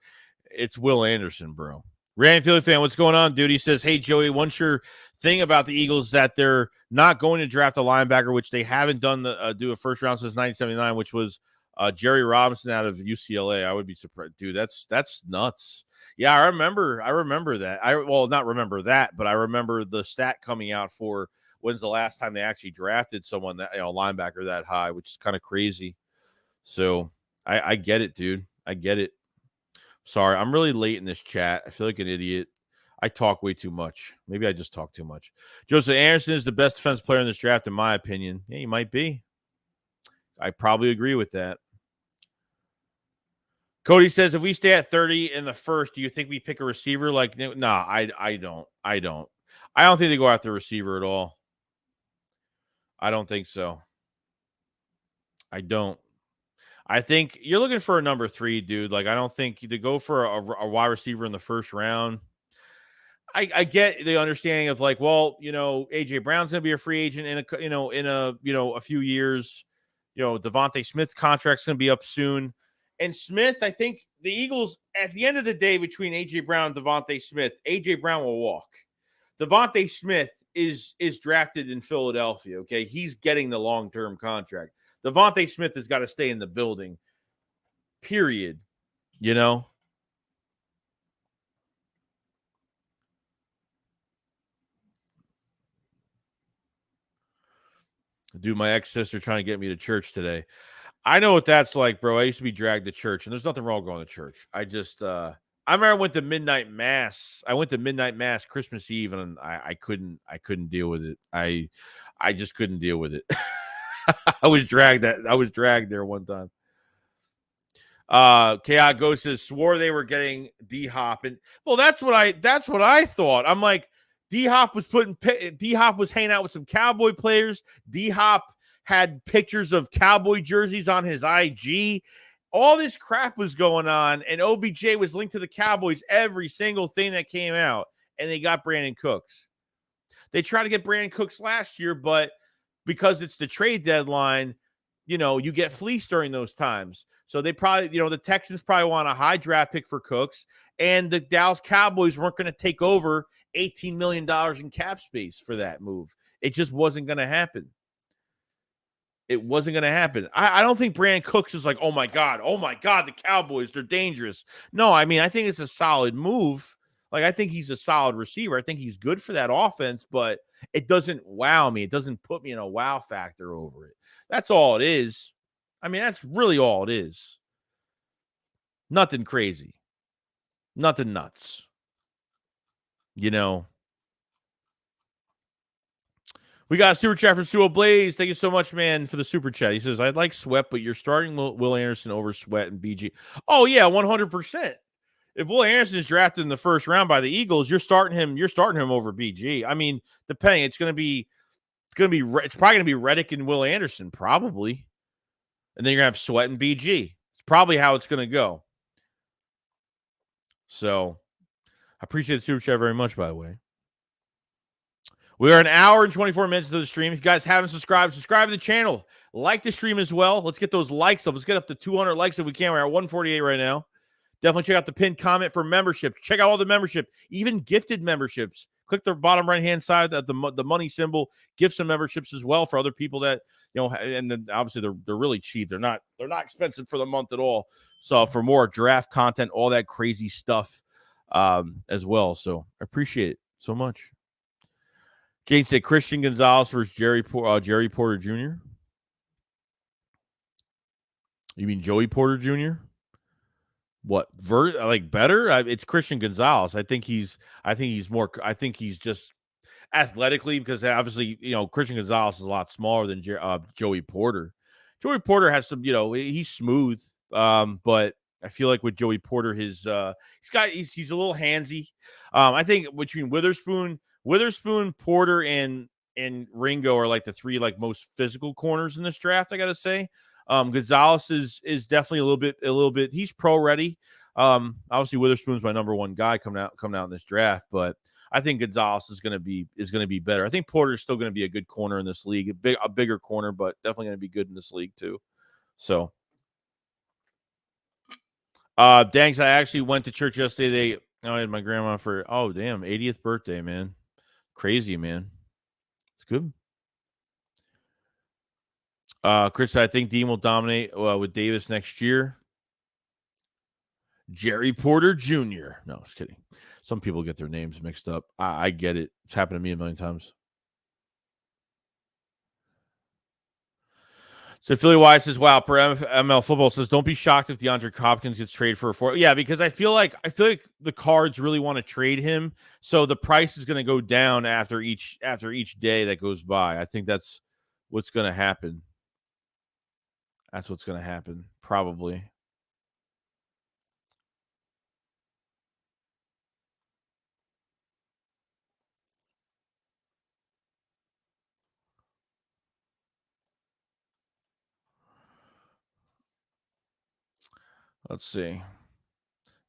it's Will Anderson, bro. Randy Philly fan, what's going on, dude? He says, hey, Joey, one sure thing about the Eagles is that they're not going to draft a linebacker, which they haven't done do a first round since 1979, which was Jerry Robinson out of UCLA. I would be surprised, dude. That's nuts. Yeah, I remember that. Not remember that, but I remember the stat coming out for when's the last time they actually drafted someone that linebacker that high, which is kind of crazy. So I get it, dude. I get it. Sorry, I'm really late in this chat. I feel like an idiot. I talk way too much. Maybe I just talk too much. Joseph Anderson is the best defense player in this draft, in my opinion. Yeah, he might be. I probably agree with that. Cody says, if we stay at 30 in the first, do you think we pick a receiver? Like, nah, I don't. I don't think they go after a receiver at all. I don't think so. I don't. I think you're looking for a number 3, dude. Like, I don't think to go for a wide receiver in the first round. I get the understanding of like, well, AJ Brown's going to be a free agent in a few years. Devontae Smith's contract's going to be up soon. And Smith, I think the Eagles, at the end of the day, between AJ Brown and Devontae Smith, AJ Brown will walk. Devontae Smith is drafted in Philadelphia. Okay, he's getting the long-term contract. Devontae Smith has got to stay in the building. Period. Dude, my ex-sister trying to get me to church today. I know what that's like, bro. I used to be dragged to church, and there's nothing wrong going to church. I remember I went to midnight mass. I went to midnight mass Christmas Eve, and I couldn't deal with it. I just couldn't deal with it. I was dragged there one time. Chaos Ghost says swore they were getting D-Hop, and well, that's what I thought. I'm like, D-Hop was hanging out with some Cowboy players. D-Hop had pictures of Cowboy jerseys on his IG. All this crap was going on, and OBJ was linked to the Cowboys every single thing that came out, and they got Brandon Cooks. They tried to get Brandon Cooks last year, but because it's the trade deadline, you get fleeced during those times. So they probably, the Texans probably want a high draft pick for Cooks, and the Dallas Cowboys weren't going to take over $18 million in cap space for that move. It just wasn't going to happen. It wasn't going to happen. I don't think Brandon Cooks is like, oh my God, the Cowboys, they're dangerous. No, I mean, I think it's a solid move. Like, I think he's a solid receiver. I think he's good for that offense, but it doesn't wow me. It doesn't put me in a wow factor over it. That's all it is. I mean, that's really all it is. Nothing crazy. Nothing nuts. We got a super chat from Sewell Blaze. Thank you so much, man, for the super chat. He says, I'd like Sweat, but you're starting Will Anderson over Sweat and BG. Oh, yeah, 100%. If Will Anderson is drafted in the first round by the Eagles, you're starting him over BG. I mean, depending, it's probably going to be Reddick and Will Anderson, probably. And then you're going to have Sweat and BG. It's probably how it's going to go. So, I appreciate the super chat very much, by the way. We are an hour and 24 minutes into the stream. If you guys haven't subscribed to the channel. Like the stream as well. Let's get those likes up. Let's get up to 200 likes if we can. We're at 148 right now. Definitely check out the pinned comment for memberships. Check out all the membership, even gifted memberships. Click the bottom right-hand side, the money symbol. Give some memberships as well for other people that, and then obviously they're really cheap. They're not expensive for the month at all. So for more draft content, all that crazy stuff as well. So I appreciate it so much. Jane said Christian Gonzalez versus Jerry Porter Jr. You mean Joey Porter Jr.? What better? It's Christian Gonzalez. I think he's just athletically, because obviously Christian Gonzalez is a lot smaller than Joey Porter. Joey Porter has some, he's smooth, but I feel like with Joey Porter, he's a little handsy. I think between Witherspoon, Porter, and Ringo are like the three like most physical corners in this draft. I gotta say, Gonzalez is definitely a little bit. He's pro ready. Obviously Witherspoon's my number one guy coming out in this draft, but I think Gonzalez is gonna be better. I think Porter's still gonna be a good corner in this league, a bigger corner, but definitely gonna be good in this league too. So. Thanks. I actually went to church yesterday. I had my grandma for 80th birthday, man. Crazy, man. It's good. Chris, I think Dean will dominate with Davis next year. Jerry Porter Jr. No, just kidding. Some people get their names mixed up. I get it. It's happened to me a million times. So Philly Wise says, "Wow." Per ML Football says, "Don't be shocked if DeAndre Hopkins gets traded for a 4." Yeah, because I feel like the Cards really want to trade him, so the price is going to go down after each day that goes by. I think that's what's going to happen. That's what's going to happen, probably. Let's see.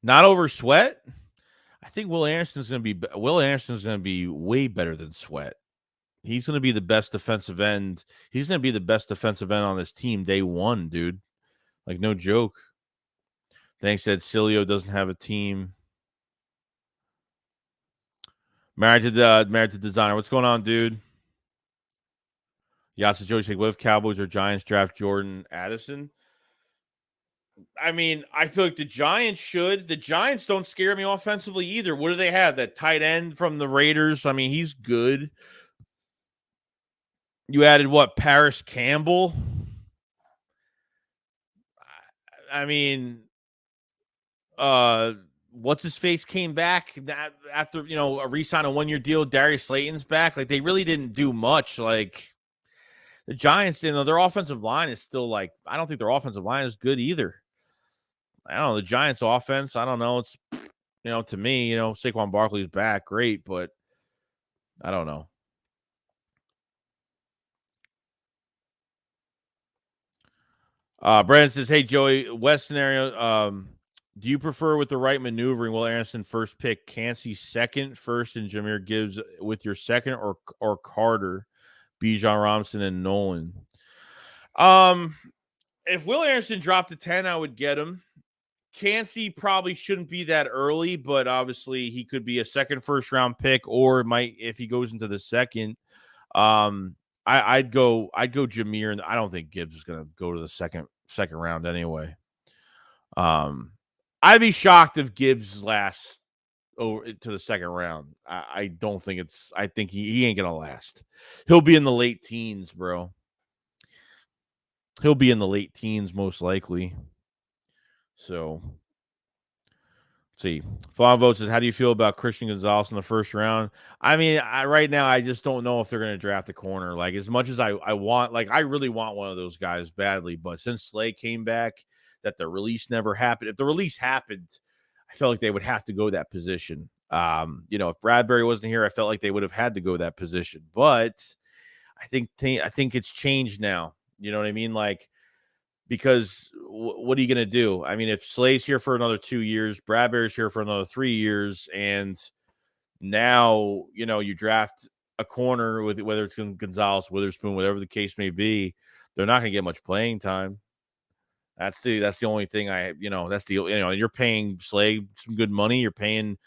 Not over Sweat. I think Will Anderson's going to be way better than Sweat. He's going to be the best defensive end. He's going to be the best defensive end on this team day one, dude. Like, no joke. Thanks, Ed Cilio doesn't have a team. Married to designer. What's going on, dude? Yasa Joey said, what if Cowboys or Giants draft Jordan Addison? I mean, I feel like the Giants should. The Giants don't scare me offensively either. What do they have? That tight end from the Raiders. I mean, he's good. You added what? Paris Campbell. I mean, what's his face came back after a re-sign a 1-year deal. Darius Slayton's back. Like, they really didn't do much. Like, the Giants, their offensive line is still like, I don't think their offensive line is good either. I don't know. The Giants offense, I don't know. It's, to me, Saquon Barkley's back. Great. But I don't know. Brandon says, hey, Joey, West scenario. Do you prefer with the right maneuvering, Will Anderson first pick, Cansey second, first, and Jahmyr Gibbs with your second, or Carter, Bijan Robinson, and Nolan? If Will Anderson dropped to 10, I would get him. Cansey probably shouldn't be that early, but obviously he could be a second first round pick, or might if he goes into the second. I'd go Jahmyr, and I don't think Gibbs is going to go to the second round anyway. I'd be shocked if Gibbs lasts over to the second round. I don't think it's. I think he ain't going to last. He'll be in the late teens, bro. He'll be in the late teens most likely. So, let's see. Fawn Vote says, how do you feel about Christian Gonzalez in the first round? I mean, right now, I just don't know if they're going to draft a corner. Like, as much as I want, like, I really want one of those guys badly. But since Slay came back, that the release never happened. If the release happened, I felt like they would have to go that position. If Bradbury wasn't here, I felt like they would have had to go that position. But I think it's changed now. You know what I mean? Like, because what are you going to do? I mean, if Slay's here for another 2 years, Bradbury's here for another 3 years, and now, you draft a corner with whether it's Gonzalez, Witherspoon, whatever the case may be, they're not going to get much playing time. That's the only thing you're paying Slay some good money. You're paying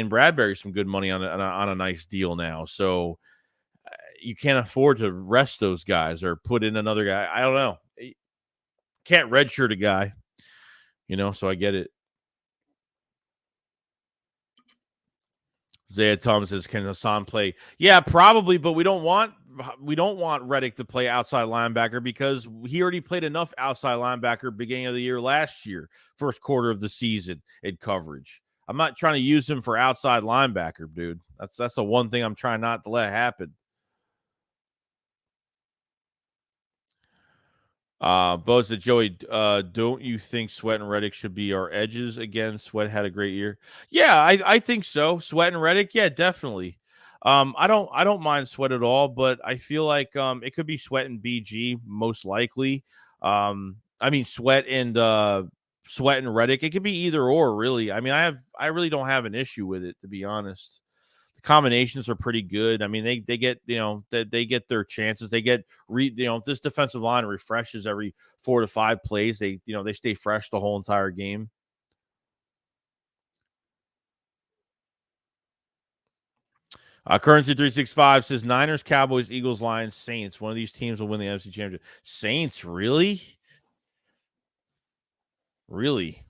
Bradbury some good money on a nice deal now. So you can't afford to rest those guys or put in another guy. I don't know. Can't redshirt a guy, so I get it. Zaya Thomas says, can Hassan play? Yeah, probably, but we don't want Reddick to play outside linebacker because he already played enough outside linebacker beginning of the year last year, first quarter of the season in coverage. I'm not trying to use him for outside linebacker, dude. That's the one thing I'm trying not to let happen. Bo said, Joey, don't you think Sweat and Reddick should be our edges again? Sweat had a great year. Yeah, I think so. Sweat and Reddick, yeah, definitely. I don't mind Sweat at all, but I feel like it could be Sweat and BG most likely. I mean Sweat and Reddick. It could be either or, really. I mean, I really don't have an issue with it, to be honest. The combinations are pretty good. I mean, they get, they get their chances. They get this defensive line refreshes every 4 to 5 plays. They stay fresh the whole entire game. Currency 365 says Niners, Cowboys, Eagles, Lions, Saints. One of these teams will win the NFC Championship. Saints, really? Really?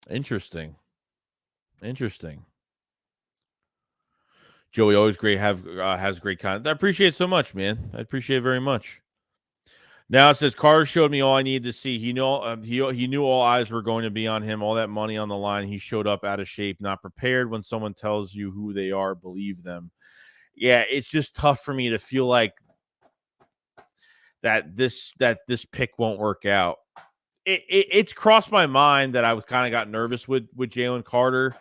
Interesting. Joey always has great content. I appreciate it so much, man. I appreciate it very much. Now it says Carter showed me all I needed to see. He knew all eyes were going to be on him. All that money on the line. He showed up out of shape, not prepared. When someone tells you who they are, believe them. Yeah, it's just tough for me to feel like this pick won't work out. It's crossed my mind that I was kind of got nervous with Jalen Carter,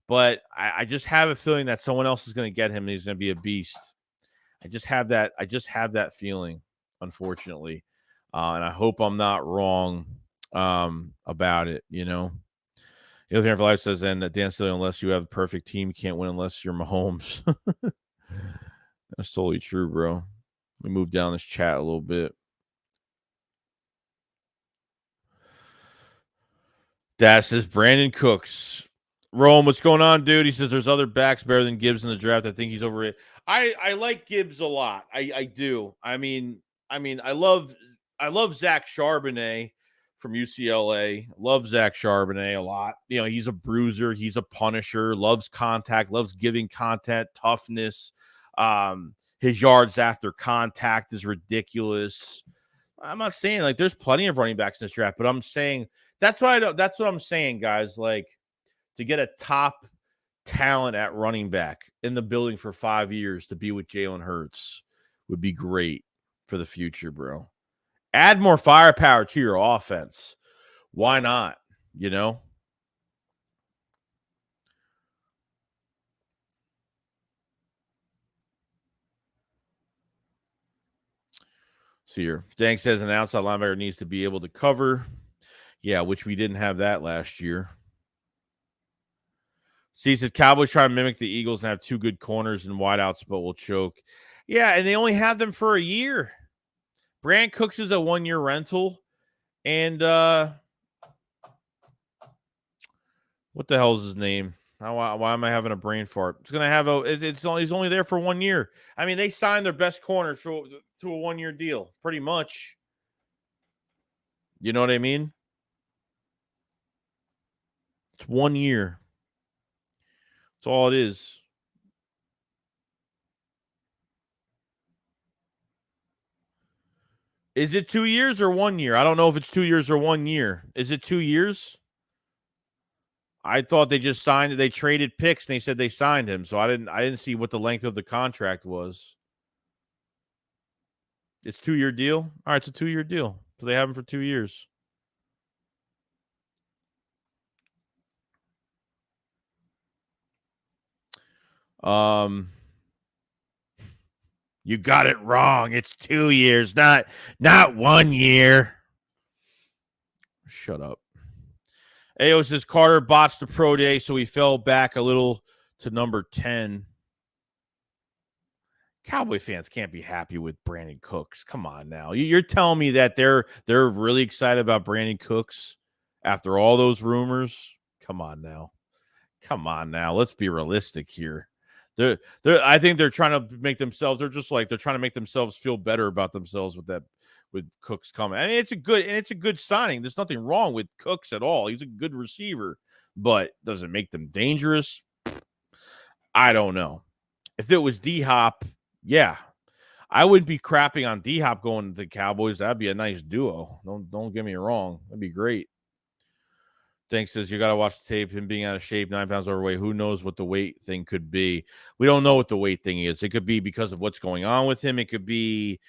but I just have a feeling that someone else is going to get him and he's going to be a beast. I just have that feeling, unfortunately. And I hope I'm not wrong about it, The other thing for life says, and that Dan Stillion, unless you have a perfect team, you can't win unless you're Mahomes. That's totally true, bro. Let me move down this chat a little bit. That says Brandon Cooks. Rome, what's going on, dude? He says there's other backs better than Gibbs in the draft. I think he's overrated. I like Gibbs a lot. I do. I mean, I love Zach Charbonnet from UCLA. Love Zach Charbonnet a lot. He's a bruiser. He's a punisher. Loves contact. Loves giving contact. Toughness. His yards after contact is ridiculous. I'm not saying like there's plenty of running backs in this draft, but I'm saying that's what I'm saying, guys. Like, to get a top talent at running back in the building for 5 years to be with Jalen Hurts would be great for the future, bro. Add more firepower to your offense. Why not? See here. Dank says an outside linebacker needs to be able to cover. Yeah, which we didn't have that last year. See, says Cowboys try to mimic the Eagles and have 2 good corners and wideouts, but will choke. Yeah, and they only have them for a year. Brand Cooks is a 1-year rental. And what the hell is his name? Why am I having a brain fart? It's gonna have he's only there for 1 year. I mean, they signed their best corners to a 1-year deal, pretty much. You know what I mean? It's 1 year. That's all it is. Is it 2 years or 1 year? I don't know if it's 2 years or 1 year. Is it 2 years? I thought they just signed it. They traded picks and they said they signed him. So I didn't see what the length of the contract was. It's 2-year deal. All right, it's a 2-year deal. So they have him for 2 years. You got it wrong. It's 2 years, not 1 year. Shut up. Ayo says Carter botched the pro day, so he fell back a little to number 10. Cowboy fans can't be happy with Brandon Cooks. Come on now. You're telling me that they're really excited about Brandon Cooks after all those rumors? Come on now. Let's be realistic here. I think they're trying to make themselves. They're trying to make themselves feel better about themselves with Cooks coming. I mean, it's a good signing. There's nothing wrong with Cooks at all. He's a good receiver, but does it make them dangerous? I don't know. If it was D-Hop, yeah, I wouldn't be crapping on D-Hop going to the Cowboys. That'd be a nice duo. Don't get me wrong. That'd be great. Thanks, says you got to watch the tape. Him being out of shape, 9 pounds overweight. Who knows what the weight thing could be? We don't know what the weight thing is. It could be because of what's going on with him. It could be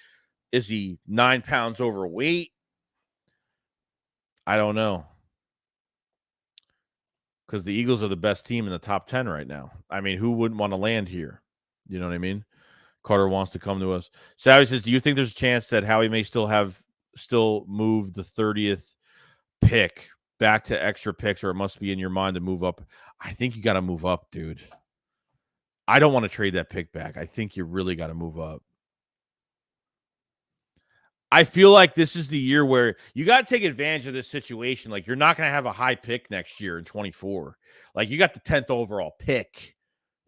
Is he 9 pounds overweight? I don't know. Because the Eagles are the best team in the top 10 right now. I mean, who wouldn't want to land here? You know what I mean? Carter wants to come to us. Sally says, do you think there's a chance that Howie may still move the 30th pick back to extra picks, or it must be in your mind to move up? I think you got to move up, dude. I don't want to trade that pick back. I think you really got to move up. I feel like this is the year where you got to take advantage of this situation. Like, you're not going to have a high pick next year in 24. Like, you got the 10th overall pick,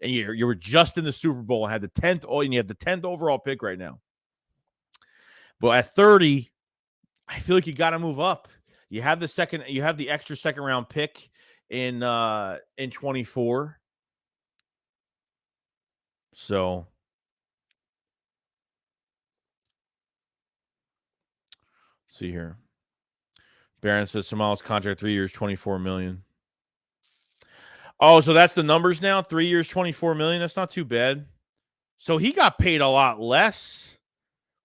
and you were just in the Super Bowl and had the 10th, and you have the 10th overall pick right now. But at 30, I feel like you got to move up. You have the extra second round pick in 24. So see here. Barron says Samal's contract 3 years, $24 million. Oh, so that's the numbers now? 3 years, $24 million. That's not too bad. So he got paid a lot less.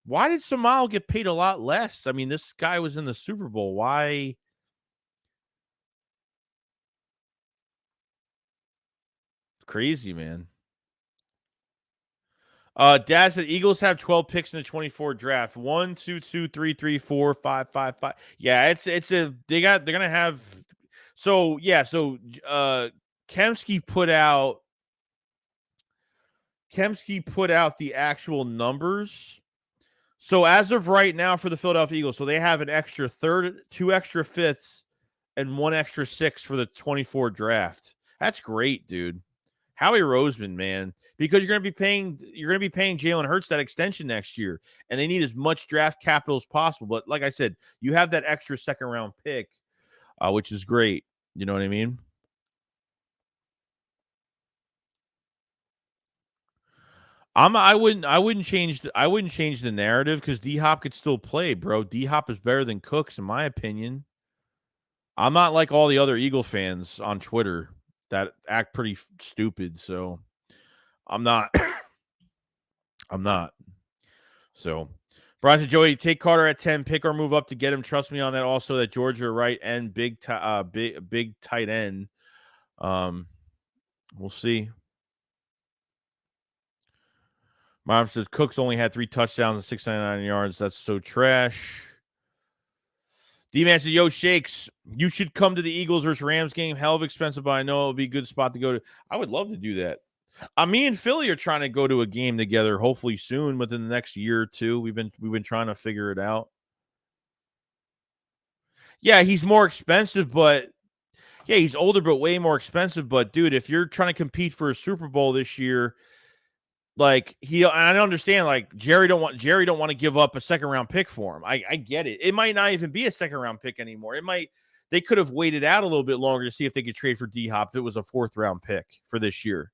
Why did Samal get paid a lot less? I mean, this guy was in the Super Bowl. Why? Crazy, man. Dad said Eagles have 12 picks in the 24 draft. 1, 2, 2, 3, 3, 4, 5, 5, 5. Yeah, they're gonna have. So yeah, Kemsky put out the actual numbers. So as of right now for the Philadelphia Eagles, so they have an extra third, 2 extra fifths, and 1 extra 6 for the 24 draft. That's great, dude. Howie Roseman, man, because you're going to be paying Jalen Hurts that extension next year, and they need as much draft capital as possible. But like I said, you have that extra second round pick, which is great. You know what I mean? I wouldn't change the narrative, because D-Hop could still play, bro. D-Hop is better than Cooks, in my opinion. I'm not like all the other Eagle fans on Twitter that act pretty stupid, so I'm not. I'm not. So, Brian and Joey, take Carter at 10, pick or move up to get him. Trust me on that. Also, that Georgia right end, big tight end. We'll see. Mom says Cooks only had 3 touchdowns and 699 yards. That's so trash. D-Man says, yo, Shakes, you should come to the Eagles versus Rams game. Hell of expensive, but I know it'll be a good spot to go to. I would love to do that. Me and Philly are trying to go to a game together, hopefully soon, within the next year or two. We've been trying to figure it out. Yeah, he's more expensive, but yeah, he's older, but way more expensive. But dude, if you're trying to compete for a Super Bowl this year, like I understand, like Jerry don't want to give up a second round pick for him. I get it. It might not even be a second round pick anymore. They could have waited out a little bit longer to see if they could trade for D-Hop if it was a 4th round pick for this year.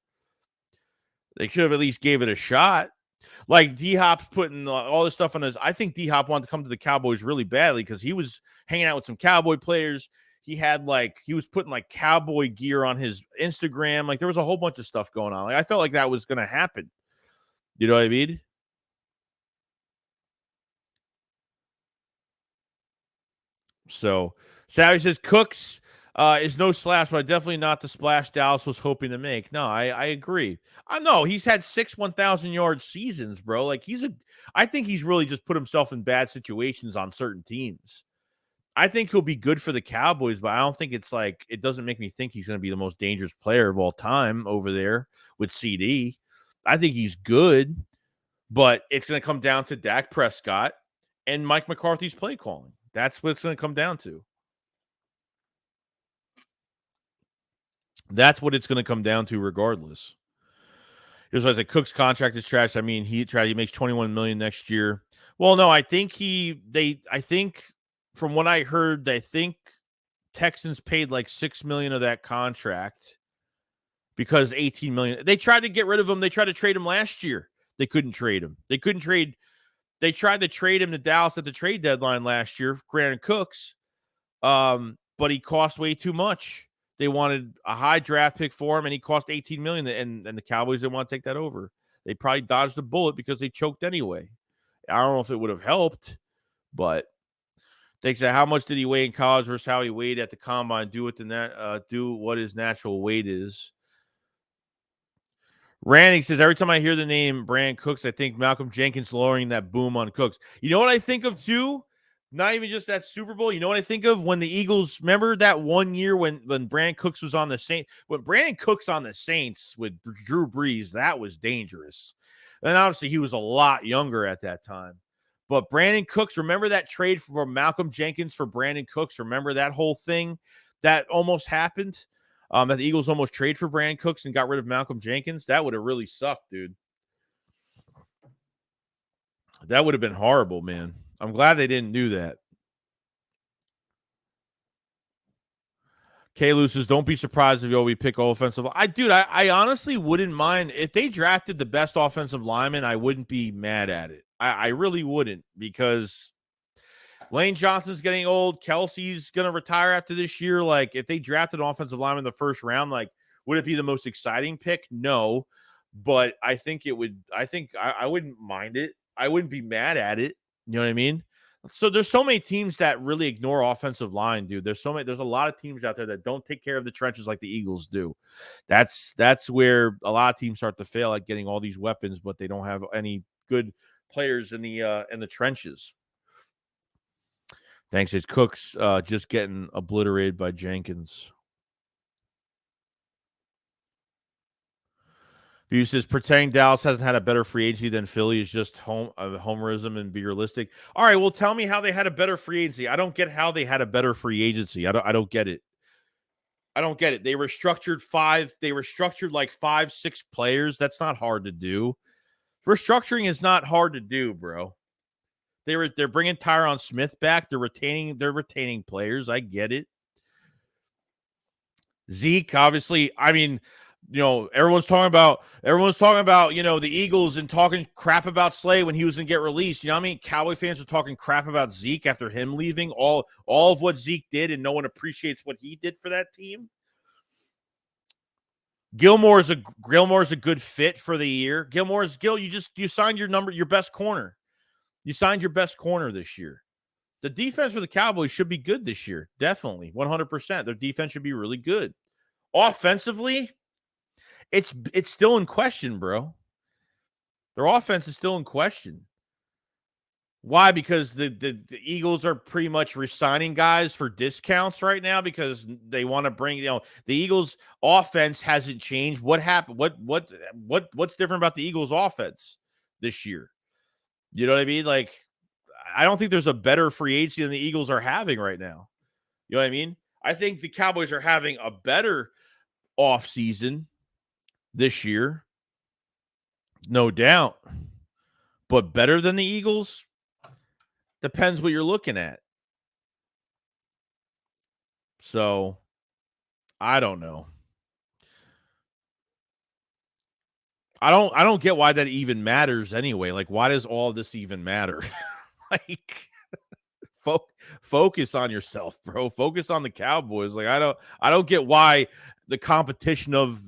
They should have at least gave it a shot. Like D-Hop's putting all this stuff on his. I think D-Hop wanted to come to the Cowboys really badly because he was hanging out with some Cowboy players. He was putting like Cowboy gear on his Instagram. Like there was a whole bunch of stuff going on. Like I felt like that was going to happen. You know what I mean? So Savvy says Cooks is no slash, but definitely not the splash Dallas was hoping to make. No, I agree. I know he's had 6 1,000-yard seasons, bro. Like I think he's really just put himself in bad situations on certain teams. I think he'll be good for the Cowboys, but I don't think it doesn't make me think he's going to be the most dangerous player of all time over there with CD. I think he's good, but it's going to come down to Dak Prescott and Mike McCarthy's play calling. That's what it's going to come down to. That's what it's going to come down to regardless. Here's what I said. Cook's contract is trash. I mean, he makes $21 million next year. Well, no, I think from what I heard, I think Texans paid like $6 million of that contract because $18 million. They tried to get rid of him. They tried to trade him last year. They couldn't trade him. They tried to trade him to Dallas at the trade deadline last year, Brandon Cooks. But he cost way too much. They wanted a high draft pick for him, and he cost $18 million, and the Cowboys didn't want to take that over. They probably dodged the bullet because they choked anyway. I don't know if it would have helped, but thanks to how much did he weigh in college versus how he weighed at the combine? Do what his natural weight is. Randy says, every time I hear the name Brand Cooks, I think Malcolm Jenkins lowering that boom on Cooks. You know what I think of too? Not even just that Super Bowl. You know what I think of when the Eagles, remember that one year when Brand Cooks was on the Saints? When Brandon Cooks on the Saints with Drew Brees, that was dangerous. And obviously he was a lot younger at that time. But Brandon Cooks, remember that trade for Malcolm Jenkins for Brandon Cooks? Remember that whole thing that almost happened? That the Eagles almost trade for Brandon Cooks and got rid of Malcolm Jenkins. That would have really sucked, dude. That would have been horrible, man. I'm glad they didn't do that. K-Lou says, don't be surprised if we pick offensive. I honestly wouldn't mind. If they drafted the best offensive lineman, I wouldn't be mad at it. I really wouldn't, because Lane Johnson's getting old. Kelsey's going to retire after this year. Like, if they drafted an offensive lineman in the first round, like, would it be the most exciting pick? No. But I think it would. I wouldn't mind it. I wouldn't be mad at it. You know what I mean? So there's so many teams that really ignore offensive line, dude. There's a lot of teams out there that don't take care of the trenches like the Eagles do. That's where a lot of teams start to fail at getting all these weapons, but they don't have any good players in the trenches. Thanks. It's Cooks just getting obliterated by Jenkins. View says, pretending Dallas hasn't had a better free agency than Philly is just homerism and be realistic. All right, well, tell me how they had a better free agency. I don't get how they had a better free agency. I don't get it. I don't get it. They restructured like 5-6 players. That's not hard to do. Restructuring is not hard to do, bro. They're bringing Tyron Smith back. They're retaining players. I get it. Zeke, obviously, I mean, everyone's talking about, the Eagles and talking crap about Slay when he was going to get released. You know what I mean? Cowboy fans are talking crap about Zeke after him leaving, all of what Zeke did, and no one appreciates what he did for that team. Gilmore's a good fit for the year. You signed your best corner. You signed your best corner this year. The defense for the Cowboys should be good this year. Definitely. 100%. Their defense should be really good. Offensively, it's still in question, bro. Their offense is still in question. Why? Because the Eagles are pretty much resigning guys for discounts right now because they want to bring, the Eagles offense hasn't changed. What happened? What's different about the Eagles offense this year? You know what I mean? Like, I don't think there's a better free agency than the Eagles are having right now. You know what I mean? I think the Cowboys are having a better offseason this year, no doubt. But better than the Eagles? Depends what you're looking at. So, I don't know. I don't get why that even matters anyway. Like, why does all this even matter? Like, focus on yourself, bro. Focus on the Cowboys. Like, I don't get why the competition of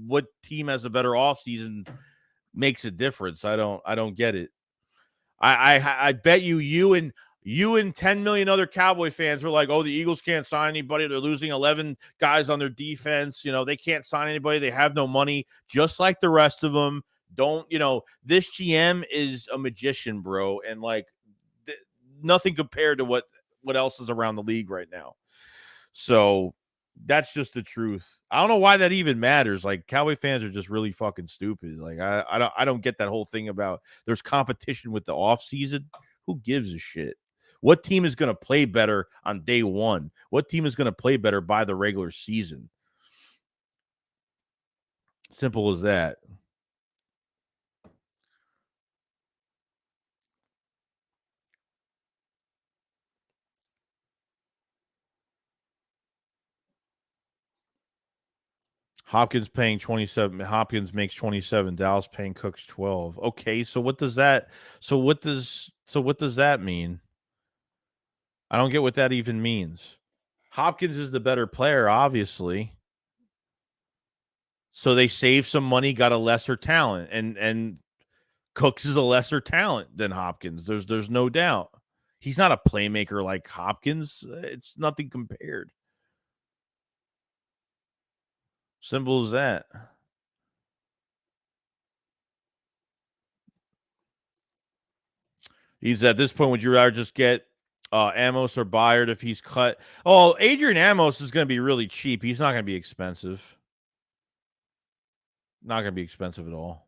what team has a better offseason makes a difference. I don't get it. I bet you and 10 million other Cowboy fans were like, oh, the Eagles can't sign anybody. They're losing 11 guys on their defense. They can't sign anybody. They have no money, just like the rest of them. This GM is a magician, bro. And like nothing compared to what else is around the league right now. So that's just the truth. I don't know why that even matters. Like, Cowboy fans are just really fucking stupid. Like, I don't get that whole thing about there's competition with the offseason. Who gives a shit? What team is going to play better on day one? What team is going to play better by the regular season? Simple as that. Hopkins paying 27. Hopkins makes 27. Dallas paying Cooks 12. Okay, so what does that mean? I don't get what that even means. Hopkins is the better player, obviously. So they saved some money, got a lesser talent, and Cooks is a lesser talent than Hopkins. There's no doubt. He's not a playmaker like Hopkins. It's nothing compared. Simple as that. He's at this point, would you rather just get Amos or Byard if he's cut? Oh, Adrian Amos is going to be really cheap. He's not going to be expensive. Not going to be expensive at all.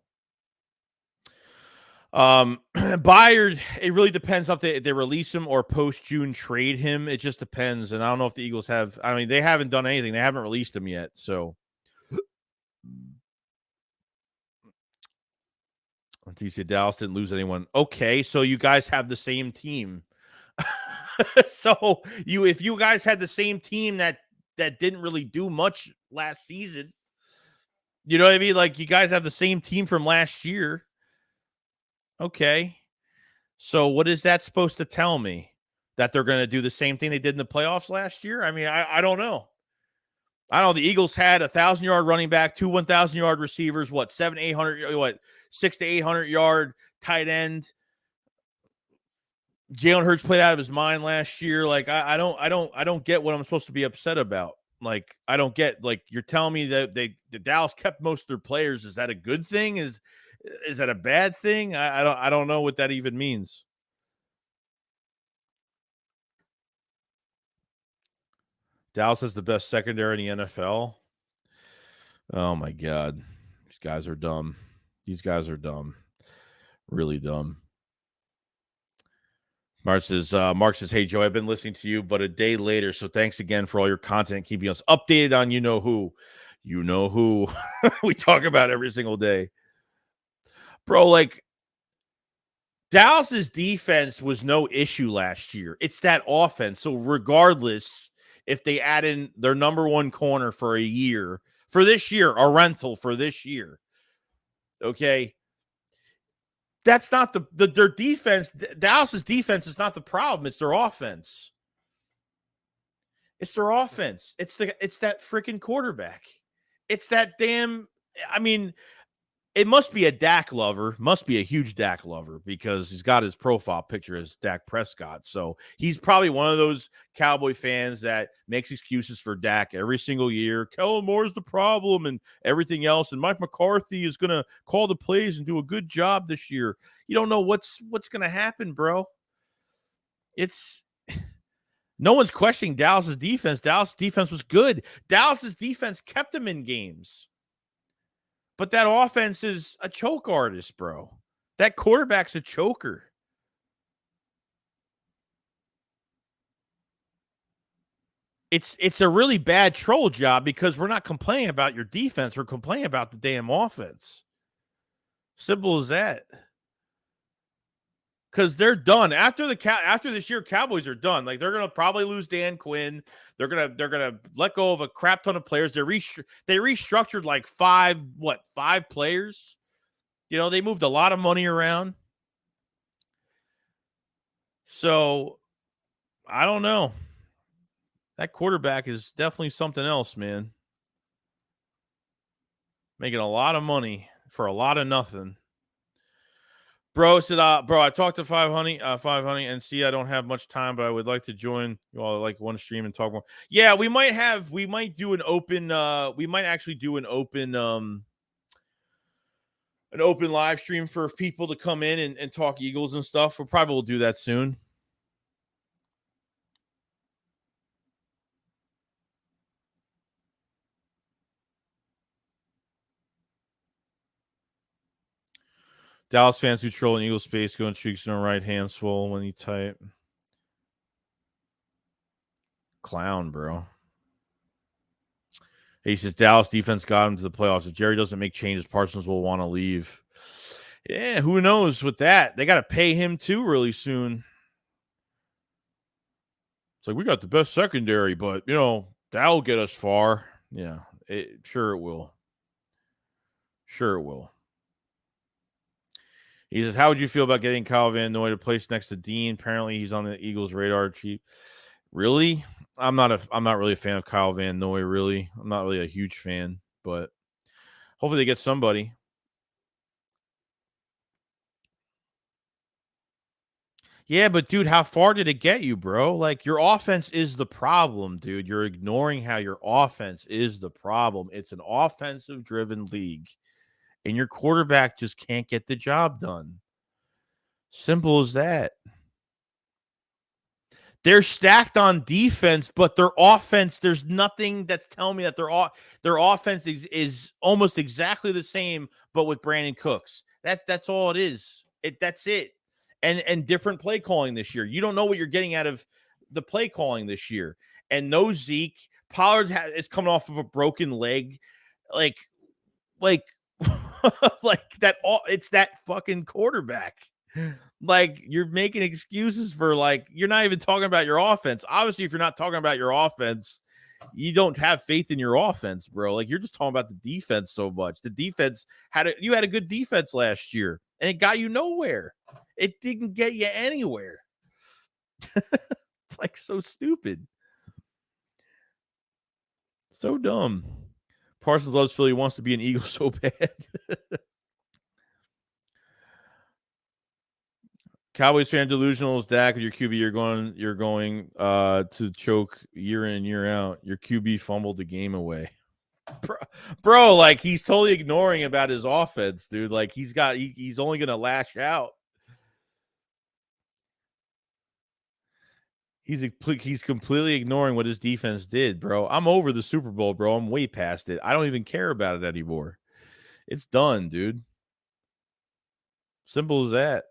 Byard, it really depends if they release him or post-June trade him. It just depends. And I don't know if the Eagles have, I mean, they haven't done anything. They haven't released him yet. So you said Dallas didn't lose anyone. Okay, so you guys have the same team. So if you guys had the same team that didn't really do much last season, you know what I mean? Like, you guys have the same team from last year. Okay. So what is that supposed to tell me? That they're going to do the same thing they did in the playoffs last year? I mean, I don't know. I don't know. The Eagles had 1,000-yard running back, 2 1,000-yard receivers, 6 to 800 yard tight end. Jalen Hurts played out of his mind last year. Like, I don't get what I'm supposed to be upset about. Like, I don't get, like, you're telling me that the Dallas kept most of their players. Is that a good thing? Is that a bad thing? I don't know what that even means. Dallas has the best secondary in the NFL. Oh my God. These guys are dumb. Really dumb. Mark says, hey, Joe, I've been listening to you, but a day later. So thanks again for all your content, keeping us updated on you know who. You know who we talk about every single day. Bro, like, Dallas's defense was no issue last year. It's that offense. So regardless, if they add in their number one corner for a year, for this year, a rental for this year, okay, that's not their defense. Dallas's defense is not the problem. It's their offense. It's their offense. It's that freaking quarterback. It's that damn. I mean, it must be a Dak lover. Must be a huge Dak lover because he's got his profile picture as Dak Prescott. So he's probably one of those Cowboy fans that makes excuses for Dak every single year. Kellen Moore's the problem and everything else. And Mike McCarthy is going to call the plays and do a good job this year. You don't know what's going to happen, bro. It's no one's questioning Dallas's defense. Dallas' defense was good. Dallas's defense kept them in games. But that offense is a choke artist, bro. That quarterback's a choker. It's a really bad troll job because we're not complaining about your defense. We're complaining about the damn offense. Simple as that. Because they're done after this year. Cowboys are done. Like, they're gonna probably lose Dan Quinn. They're gonna let go of a crap ton of players. They restructured like five players. You know, they moved a lot of money around. So I don't know. That quarterback is definitely something else, man. Making a lot of money for a lot of nothing. Bro said, bro, I talked to 500, and see, I don't have much time, but I would like to join you all, like, one stream and talk more. Yeah, we might do an open, we might actually do an open live stream for people to come in and talk Eagles and stuff. We'll probably do that soon. Dallas fans who troll in Eagle space go and streaks in a right hand swole when you type. Clown, bro. He says Dallas defense got him to the playoffs. If Jerry doesn't make changes, Parsons will want to leave. Yeah, who knows with that? They got to pay him too really soon. It's like, we got the best secondary, but, you know, that'll get us far. Yeah, sure it will. Sure it will. He says, how would you feel about getting Kyle Van Noy to place next to Dean? Apparently he's on the Eagles' radar cheap. Really? I'm not really a fan of Kyle Van Noy, really. I'm not really a huge fan, but hopefully they get somebody. Yeah, but dude, how far did it get you, bro? Like your offense is the problem, dude. You're ignoring how your offense is the problem. It's an offensive driven league, and your quarterback just can't get the job done. Simple as that. They're stacked on defense, but their offense, there's nothing that's telling me that their offense is almost exactly the same, but with Brandon Cooks. That's all it is. That's it. And different play calling this year. You don't know what you're getting out of the play calling this year. And no Zeke. Pollard is coming off of a broken leg. Like, like, like that. It's that fucking quarterback. Like you're making excuses for like you're not even talking about your offense. Obviously, if you're not talking about your offense, you don't have faith in your offense, bro. Like you're just talking about the defense so much. The defense you had a good defense last year, and it got you nowhere. It didn't get you anywhere. It's like so stupid, so dumb. Parsons loves Philly, wants to be an Eagle so bad. Cowboys fan delusional is Dak with your QB. You're going to choke year in and year out. Your QB fumbled the game away. Bro, like he's totally ignoring about his offense, dude. Like he's only gonna lash out. He's completely ignoring what his defense did, bro. I'm over the Super Bowl, bro. I'm way past it. I don't even care about it anymore. It's done, dude. Simple as that.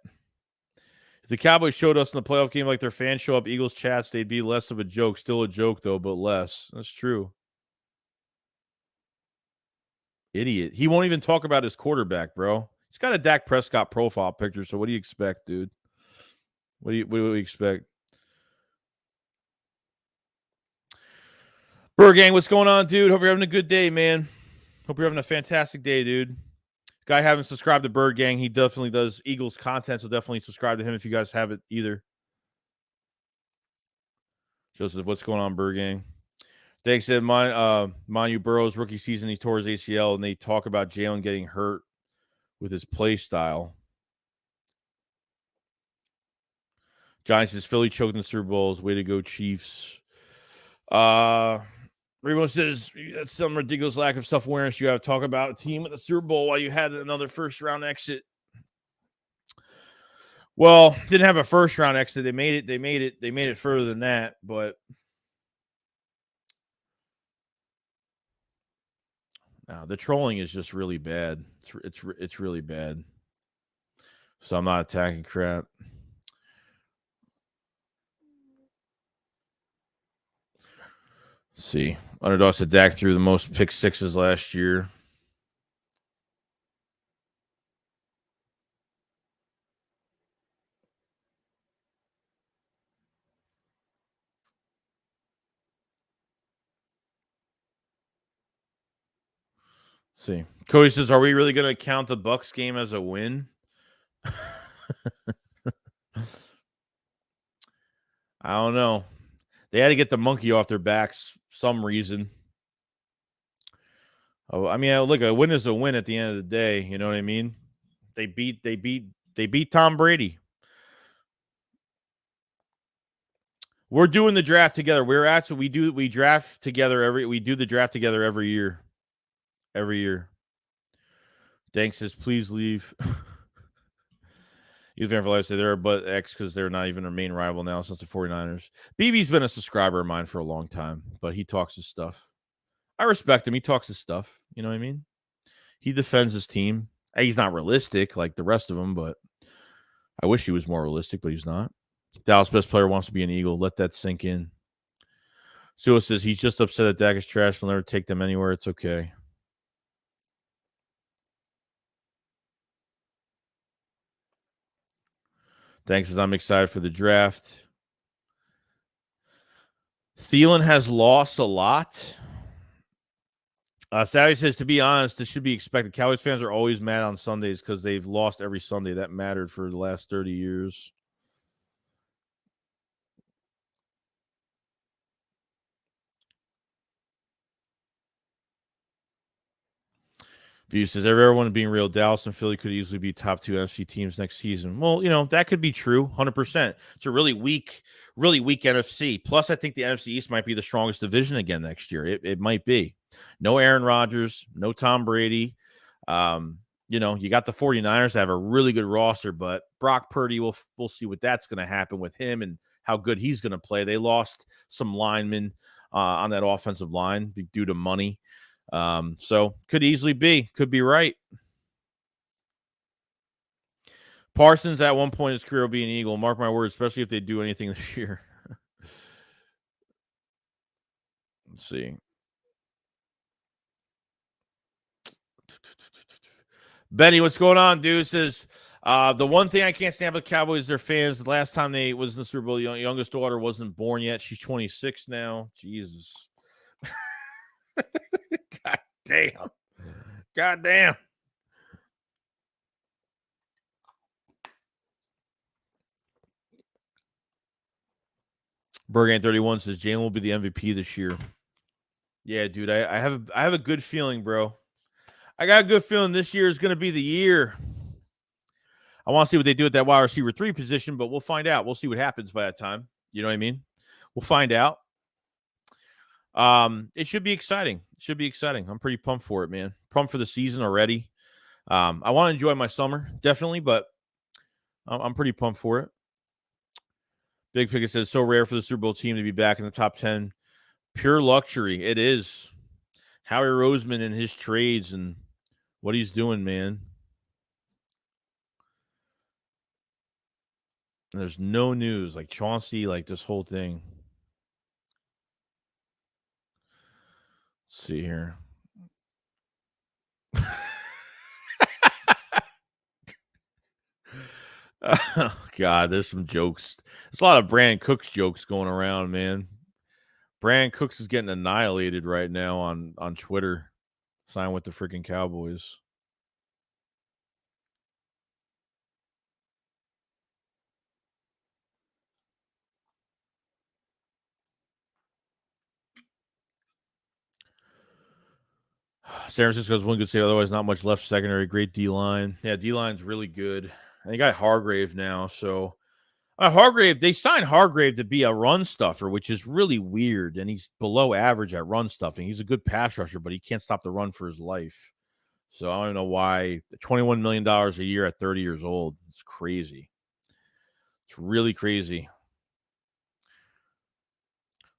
If the Cowboys showed us in the playoff game like their fans show up Eagles chats, they'd be less of a joke. Still a joke, though, but less. That's true. Idiot. He won't even talk about his quarterback, bro. He's got a Dak Prescott profile picture, so what do you expect, dude? What do you expect? Burr Gang, what's going on, dude? Hope you're having a good day, man. Hope you're having a fantastic day, dude. Guy haven't subscribed to Bird Gang. He definitely does Eagles content, so definitely subscribe to him if you guys have it either. Joseph, what's going on, Bird Gang? Thanks. Said Manu Burrow's rookie season, he tore his ACL, and they talk about Jalen getting hurt with his play style. Giants says Philly choked in the Super Bowls. Way to go, Chiefs. Remo says that's some ridiculous lack of self-awareness. You have to talk about a team at the Super Bowl while you had another first-round exit. Well, didn't have a first-round exit. They made it further than that, but no, the trolling is just really bad. It's really bad. So I'm not attacking crap. Let's see, underdog said Dak threw the most pick sixes last year. Let's see, Cody says, "Are we really going to count the Bucks game as a win?" I don't know. They had to get the monkey off their backs some reason. Oh, I mean, look, a win is a win at the end of the day. You know what I mean? They beat Tom Brady. We're doing the draft together. We do the draft together every year. Every year. Dank says, please leave. Youth fan for life say they're but X because they're not even our main rival now since the 49ers. BB's been a subscriber of mine for a long time, but he talks his stuff. I respect him. He talks his stuff. You know what I mean? He defends his team. He's not realistic like the rest of them, but I wish he was more realistic, but he's not. Dallas' best player wants to be an Eagle. Let that sink in. Sua says he's just upset that Dak is trash. We'll never take them anywhere. It's okay. Thanks, as I'm excited for the draft. Thielen has lost a lot. Savvy says, to be honest, this should be expected. Cowboys fans are always mad on Sundays because they've lost every Sunday. That mattered for the last 30 years. View says everyone being real, Dallas and Philly could easily be top 2 NFC teams next season. Well, that could be true, 100%. It's a really weak NFC. Plus, I think the NFC East might be the strongest division again next year. It might be. No Aaron Rodgers, no Tom Brady. You got the 49ers that have a really good roster, but Brock Purdy, we'll see what that's going to happen with him and how good he's going to play. They lost some linemen on that offensive line due to money. So could easily could be right. Parsons at one point in his career will be an Eagle. Mark my words, especially if they do anything this year. Let's see. Benny, what's going on, dude? Says the one thing I can't stand about the Cowboys is their fans. The last time they was in the Super Bowl, the youngest daughter wasn't born yet. She's 26 now. Jesus. God damn. God damn. Bergan 31 says Jalen will be the MVP this year. Yeah, dude, I have a good feeling, bro. I got a good feeling this year is going to be the year. I want to see what they do at that wide receiver 3 position, but we'll find out. We'll see what happens by that time. You know what I mean? We'll find out. It should be exciting. I'm pretty pumped for it, man. Pumped for the season already. I want to enjoy my summer, definitely, but I'm pretty pumped for it. Big Pickett says, so rare for the Super Bowl team to be back in the top 10. Pure luxury. It is. Howie Roseman and his trades and what he's doing, man. And there's no news. Like Chauncey, like this whole thing. Let's see here. Oh, God, there's some jokes. There's a lot of Brandon Cooks jokes going around, man. Brandon Cooks is getting annihilated right now on Twitter. Signed with the freaking Cowboys. San Francisco's one good say, otherwise not much left secondary. Great D-line. Yeah, D-line's really good. And they got Hargrave now, so Hargrave, they signed Hargrave to be a run stuffer, which is really weird, and he's below average at run stuffing. He's a good pass rusher, but he can't stop the run for his life. So I don't know why. $21 million a year at 30 years old. It's crazy. It's really crazy.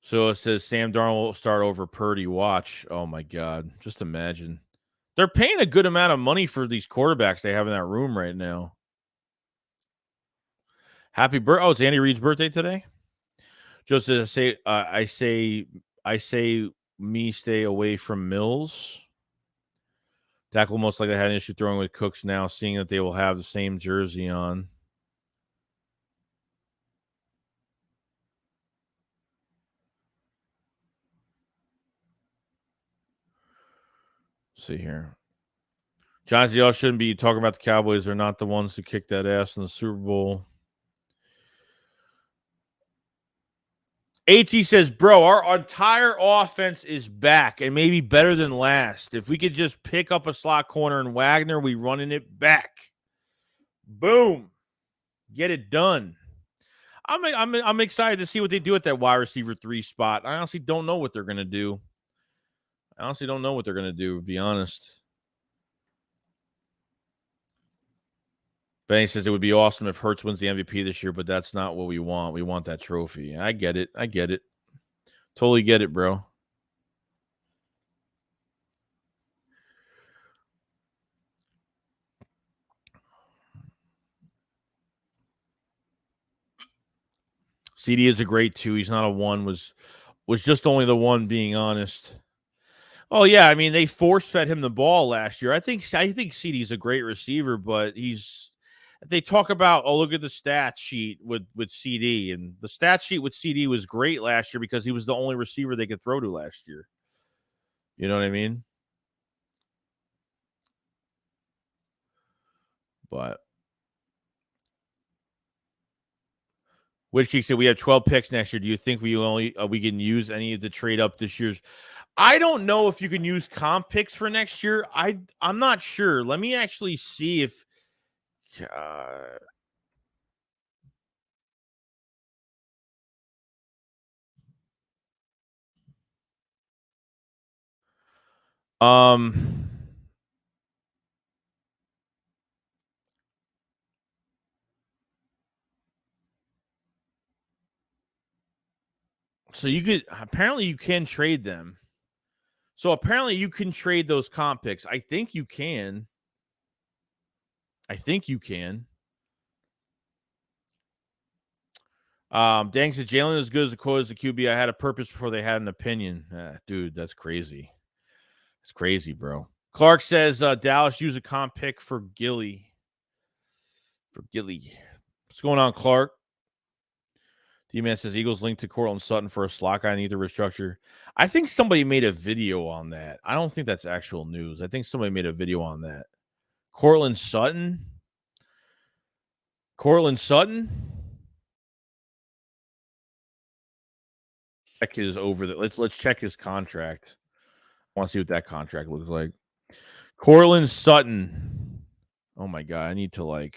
So it says Sam Darnold will start over Purdy. Watch. Oh, my God. Just imagine. They're paying a good amount of money for these quarterbacks they have in that room right now. Happy birthday. Oh, it's Andy Reid's birthday today? Just to say, I say me stay away from Mills. Dak will most likely had an issue throwing with Cooks now, seeing that they will have the same jersey on. Let's see here. Johnson, y'all shouldn't be talking about the Cowboys. They're not the ones who kicked that ass in the Super Bowl. AT says, bro, our entire offense is back and maybe better than last. If we could just pick up a slot corner and Wagner, we running it back. Boom. Get it done. I'm excited to see what they do at that wide receiver 3 spot. I honestly don't know what they're going to do. To be honest. Benny says it would be awesome if Hurts wins the MVP this year, but that's not what we want. We want that trophy. I get it. Totally get it, bro. CD is a great 2. He's not a 1. Was just only the 1, being honest. Oh yeah, I mean they force fed him the ball last year. I think CD's a great receiver, but they talk about, oh, look at the stat sheet with CD, and the stat sheet with CD was great last year because he was the only receiver they could throw to last year. You know what I mean? But Witchgeek said we have 12 picks next year. Do you think we can use any of the trade up this year's? I don't know if you can use comp picks for next year. I'm not sure. Let me actually see if um so you could apparently you can trade them. So apparently you can trade those comp picks. I think you can. I think you can. Dang said Jalen is good as a quote as the QB. I had a purpose before they had an opinion. Dude, that's crazy. It's crazy, bro. Clark says Dallas use a comp pick for Gilly. For Gilly. What's going on, Clark? D-Man says Eagles linked to Cortland Sutton for a slot guy. Need to restructure. I think somebody made a video on that. I don't think that's actual news. I think somebody made a video on that. Cortland Sutton? Cortland Sutton? Check his over the let's check his contract. I want to see what that contract looks like. Cortland Sutton. Oh my god, I need to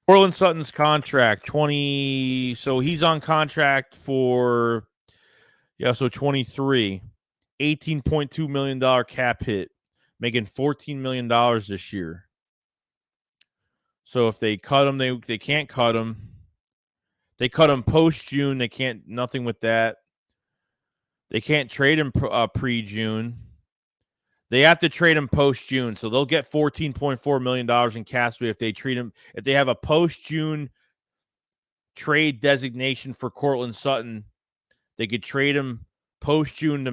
Cortland Sutton's contract 20. So he's on contract for 23. $18.2 million cap hit, making $14 million this year. So if they cut him, they can't cut him. They cut him post June. They can't nothing with that. They can't trade him pre June. They have to trade him post June, so they'll get $14.4 million in cap space if they treat him. If they have a post June trade designation for Cortland Sutton, they could trade him post June to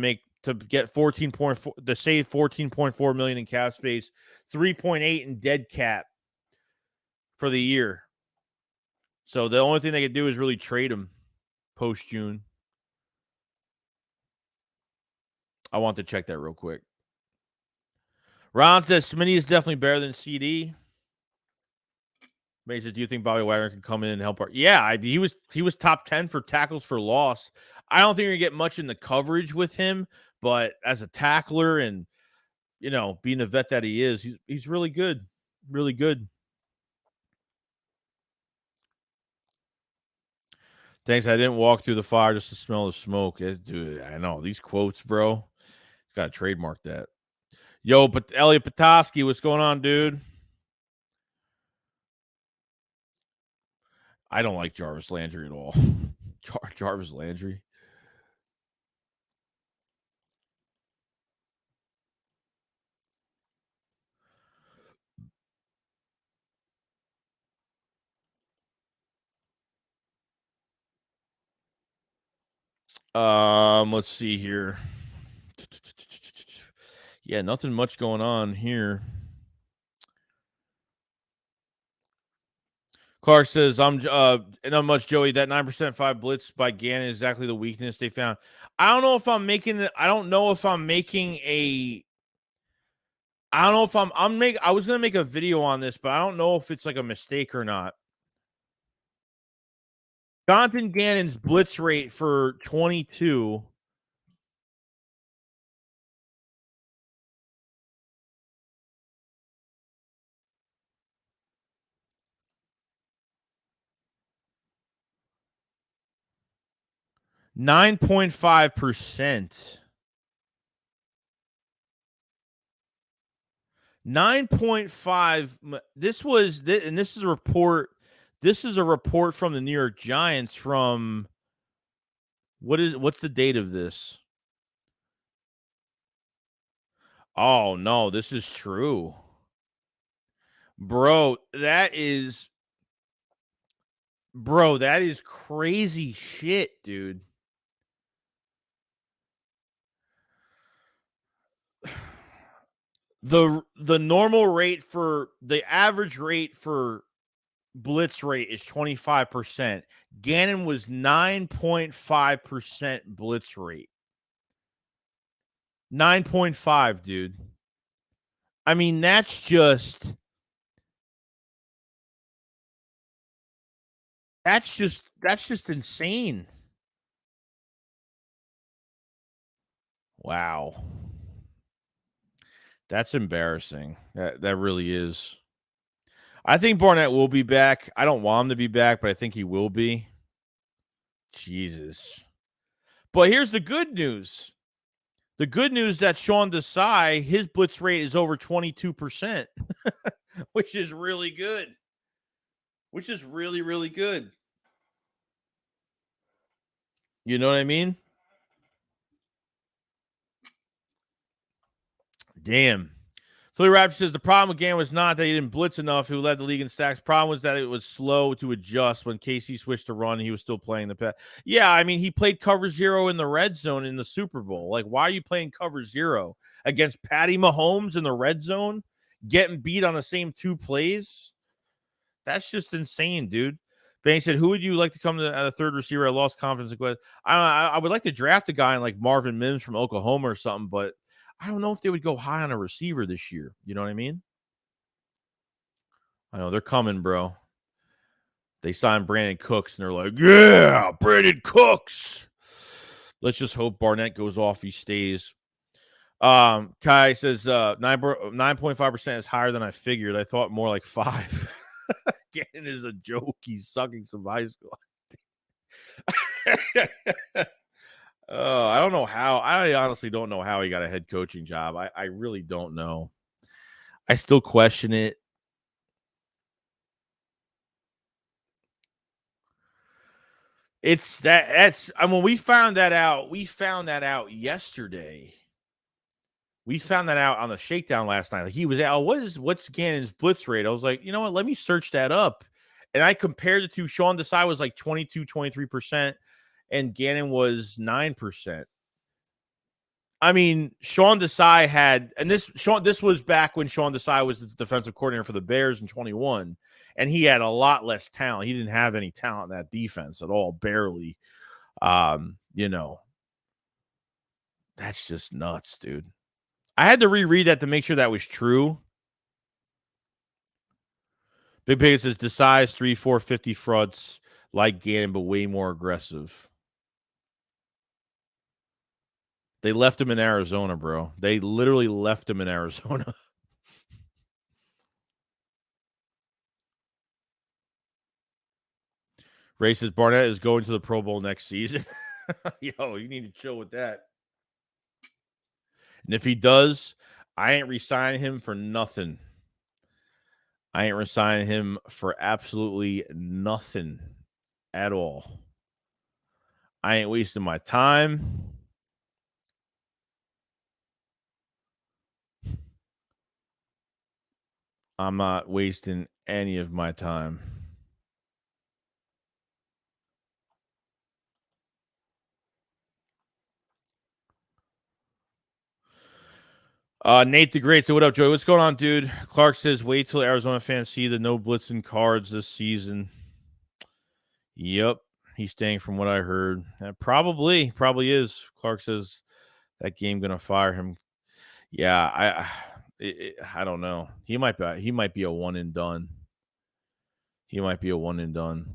get 14.4 to save 14.4 million in cap space, 3.8 in dead cap for the year. So the only thing they could do is really trade him post June. I want to check that real quick. Ron says Smitty is definitely better than CD. Mason, do you think Bobby Wagner can come in and help? Yeah, he was top 10 for tackles for loss. I don't think you're gonna get much in the coverage with him, but as a tackler and being the vet that he is, he's really good, really good. Thanks. I didn't walk through the fire just to smell the smoke. Dude, I know these quotes, bro. Got to trademark that. Yo, but Elliot Petoskey, what's going on, dude? I don't like Jarvis Landry at all. Jarvis Landry. Let's see here. Yeah, nothing much going on here. Clark says, not much, Joey. That 9% 5 blitz by Gannon is exactly the weakness they found. I don't know if I'm making it. I don't know if I'm making a. I don't know if I was going to make a video on this, but I don't know if it's like a mistake or not. Jonathan Gannon's blitz rate for 22. %9.5%. 9.5. This is a report. This is a report from the New York Giants from what's the date of this? Oh no, this is true. Bro, that is crazy shit, dude. The normal rate for the average rate for blitz rate is 25%. Gannon was 9.5% blitz rate. 9.5, dude. I mean, that's just insane. Wow. That's embarrassing. That really is. I think Barnett will be back. I don't want him to be back, but I think he will be. Jesus. But here's the good news. The good news that Sean Desai, his blitz rate is over 22%, which is really good. Which is really, really good. You know what I mean? Damn. Philly Raptor says the problem again was not that he didn't blitz enough, who led the league in sacks. Problem was that it was slow to adjust. When KC switched to run, he was still playing the pass. Yeah, I mean, he played cover zero in the red zone in the Super Bowl. Like, why are you playing cover zero against Patty Mahomes in the red zone, getting beat on the same 2 plays? That's just insane, dude. Bang said, who would you like to come to the third receiver? I lost confidence. I would like to draft a guy like Marvin Mims from Oklahoma or something, but I don't know if they would go high on a receiver this year. You know what I mean? I know they're coming, bro. They signed Brandon Cooks, and they're like, yeah, Brandon Cooks. Let's just hope Barnett goes off. He stays. Kai says 9.5% is higher than I figured. I thought more like 5. Gannon is a joke. He's sucking some high school. Oh, I don't know how. I honestly don't know how he got a head coaching job. I really don't know. I still question it. That's I mean, we found that out yesterday. We found that out on the shakedown last night. Like, he was out. What's Gannon's blitz rate? I was like, you know what? Let me search that up. And I compared it to Sean Desai was like 22, 23%, and Gannon was 9%. I mean, Sean Desai had, and this was back when Sean Desai was the defensive coordinator for the Bears in 21, and he had a lot less talent. He didn't have any talent in that defense at all, barely. You know, that's just nuts, dude. I had to reread that to make sure that was true. Big Pig says Desai's 3-4 50 fronts like Gannon, but way more aggressive. They left him in Arizona, bro. They literally left him in Arizona. Ray says Barnett is going to the Pro Bowl next season. Yo, you need to chill with that. And if he does, I ain't resigning him for nothing. I ain't resigning him for absolutely nothing at all. I ain't wasting my time. I'm not wasting any of my time. Nate the Great. So what up, Joey? What's going on, dude? Clark says, wait till Arizona fans see the no blitzing cards this season. Yep. He's staying from what I heard. Probably is. Clark says that game going to fire him. Yeah, I don't know. He might be a one and done. He might be a one and done.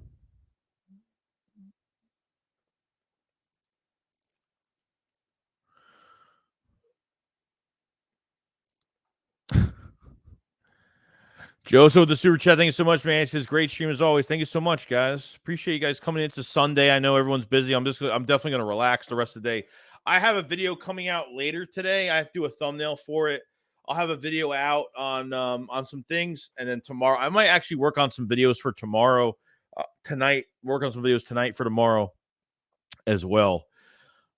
Joseph with the super chat. Thank you so much, man. It says great stream as always. Thank you so much, guys. Appreciate you guys coming into Sunday. I know everyone's busy. I'm definitely gonna relax the rest of the day. I have a video coming out later today. I have to do a thumbnail for it. I'll have a video out on some things, and then tomorrow I might actually work on some videos for tomorrow. Tonight, work on some videos tonight for tomorrow as well.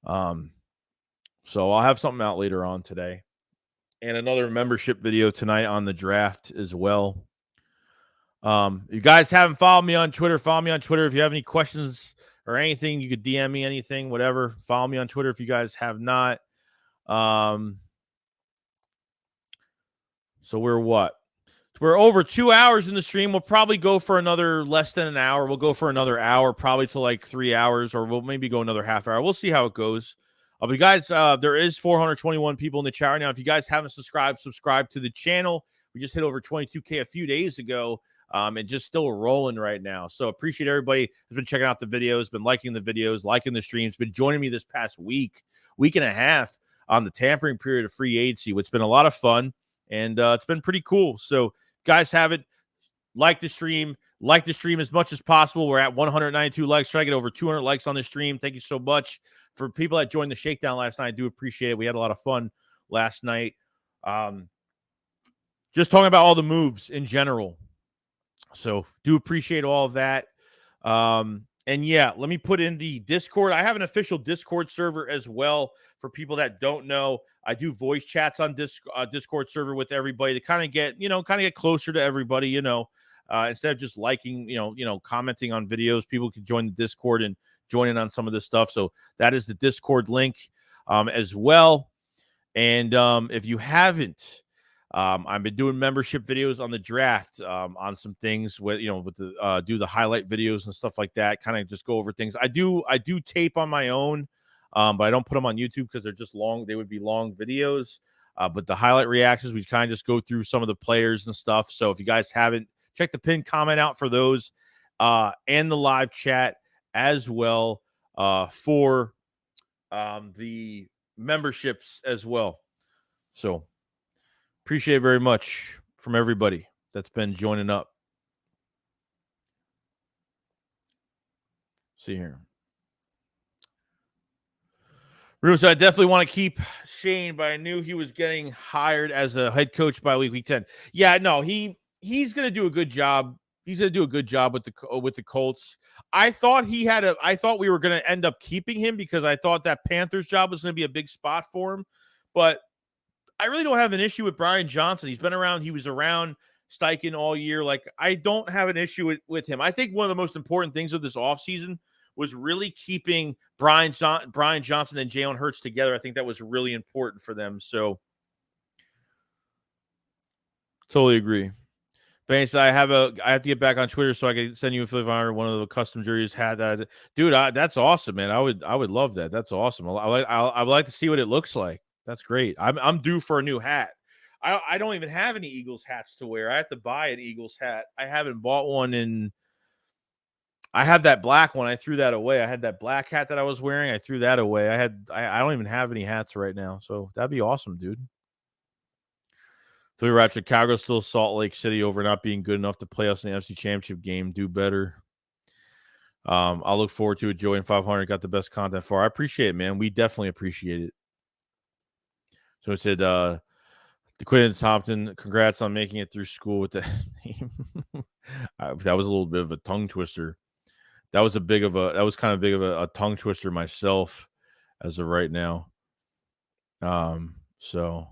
So I'll have something out later on today. And another membership video tonight on the draft as well. You guys haven't followed me on Twitter, follow me on Twitter. If you have any questions or anything, you could DM me anything, whatever. Follow me on Twitter if you guys have not. So we're what? We're over 2 hours in the stream. We'll probably go for another less than an hour. We'll go for another hour, probably to like 3 hours, or we'll maybe go another half hour. We'll see how it goes. But you guys, there is 421 people in the chat right now. If you guys haven't subscribed to the channel. We just hit over 22K a few days ago, and just still rolling right now. So appreciate everybody who's been checking out the videos, been liking the videos, liking the streams, been joining me this past week and a half. on the tampering period of free agency. It's been a lot of fun, and it's been pretty cool. So, guys, have it. Like the stream as much as possible. We're at 192 likes. Try to get over 200 likes on the stream. Thank you so much for people that joined the shakedown last night. I do appreciate it. We had a lot of fun last night. Just talking about all the moves in general. So do appreciate all of that. And yeah, let me put in the Discord. I have an official Discord server as well. For people that don't know, I do voice chats on Discord server with everybody to kind of get closer to everybody, instead of just liking, commenting on videos. People can join the Discord and join in on some of this stuff. So that is the Discord link as well. And if you haven't, I've been doing membership videos on the draft on some things with the do the highlight videos and stuff like that. Kind of just go over things. I do tape on my own, but I don't put them on YouTube because they're just long. They would be long videos. But the highlight reactions, we kind of just go through some of the players and stuff. So if you guys haven't, check the pinned comment out for those and the live chat as well for the memberships as well. So appreciate it very much from everybody that's been joining up. See here. Bruce, I definitely want to keep Shane, but I knew he was getting hired as a head coach by week 10. Yeah, no, he's going to do a good job. He's going to do a good job with the Colts. I thought we were going to end up keeping him because I thought that Panthers job was going to be a big spot for him. But I really don't have an issue with Brian Johnson. He's been around. He was around Steichen all year. Like, I don't have an issue with him. I think one of the most important things of this offseason was really keeping Brian Johnson and Jalen Hurts together. I think that was really important for them. So, totally agree. Banks, I have to get back on Twitter so I can send you a $500 one of the custom jerseys. Had that, dude. That's awesome, man. I would love that. That's awesome. I would like to see what it looks like. That's great. I'm due for a new hat. I don't even have any Eagles hats to wear. I have to buy an Eagles hat. I haven't bought one I have that black one. I threw that away. I had that black hat that I was wearing. I threw that away. I don't even have any hats right now. So that'd be awesome, dude. 3 Rap Chicago still Salt Lake City over not being good enough to play us in the NFC Championship game. Do better. I'll look forward to it. Joey and 500 got the best content for. I appreciate it, man. We definitely appreciate it. So it said, Quinn Thompson, congrats on making it through school with that name. That was a little bit of a tongue twister. That was kind of big of a tongue twister myself as of right now. So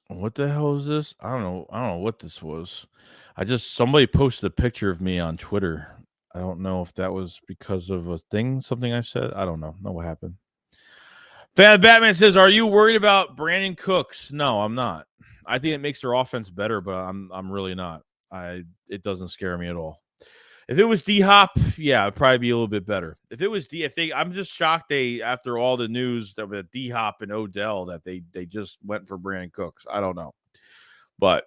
what the hell is this? I don't know what this was. Somebody posted a picture of me on Twitter. I don't know if that was because of something I said. I don't know. Know what happened. Fan of Batman says, "Are you worried about Brandon Cooks?" No, I'm not. I think it makes their offense better, but I'm really not. It doesn't scare me at all. If it was D-Hop, yeah, it'd probably be a little bit better. I'm just shocked after all the news that with D-Hop and Odell that they just went for Brandon Cooks. I don't know. But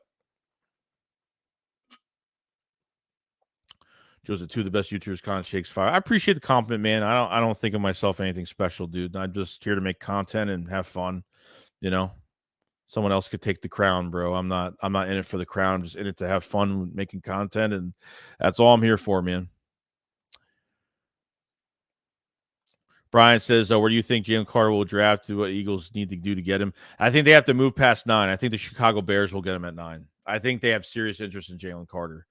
Joseph, 2 of the best YouTubers, Con Shakes Fire. I appreciate the compliment, man. I don't think of myself anything special, dude. I'm just here to make content and have fun. Someone else could take the crown, bro. I'm not in it for the crown. I'm just in it to have fun making content, and that's all I'm here for, man. Brian says, where do you think Jalen Carter will draft? What Eagles need to do to get him? I think they have to move past 9. I think the Chicago Bears will get him at 9. I think they have serious interest in Jalen Carter.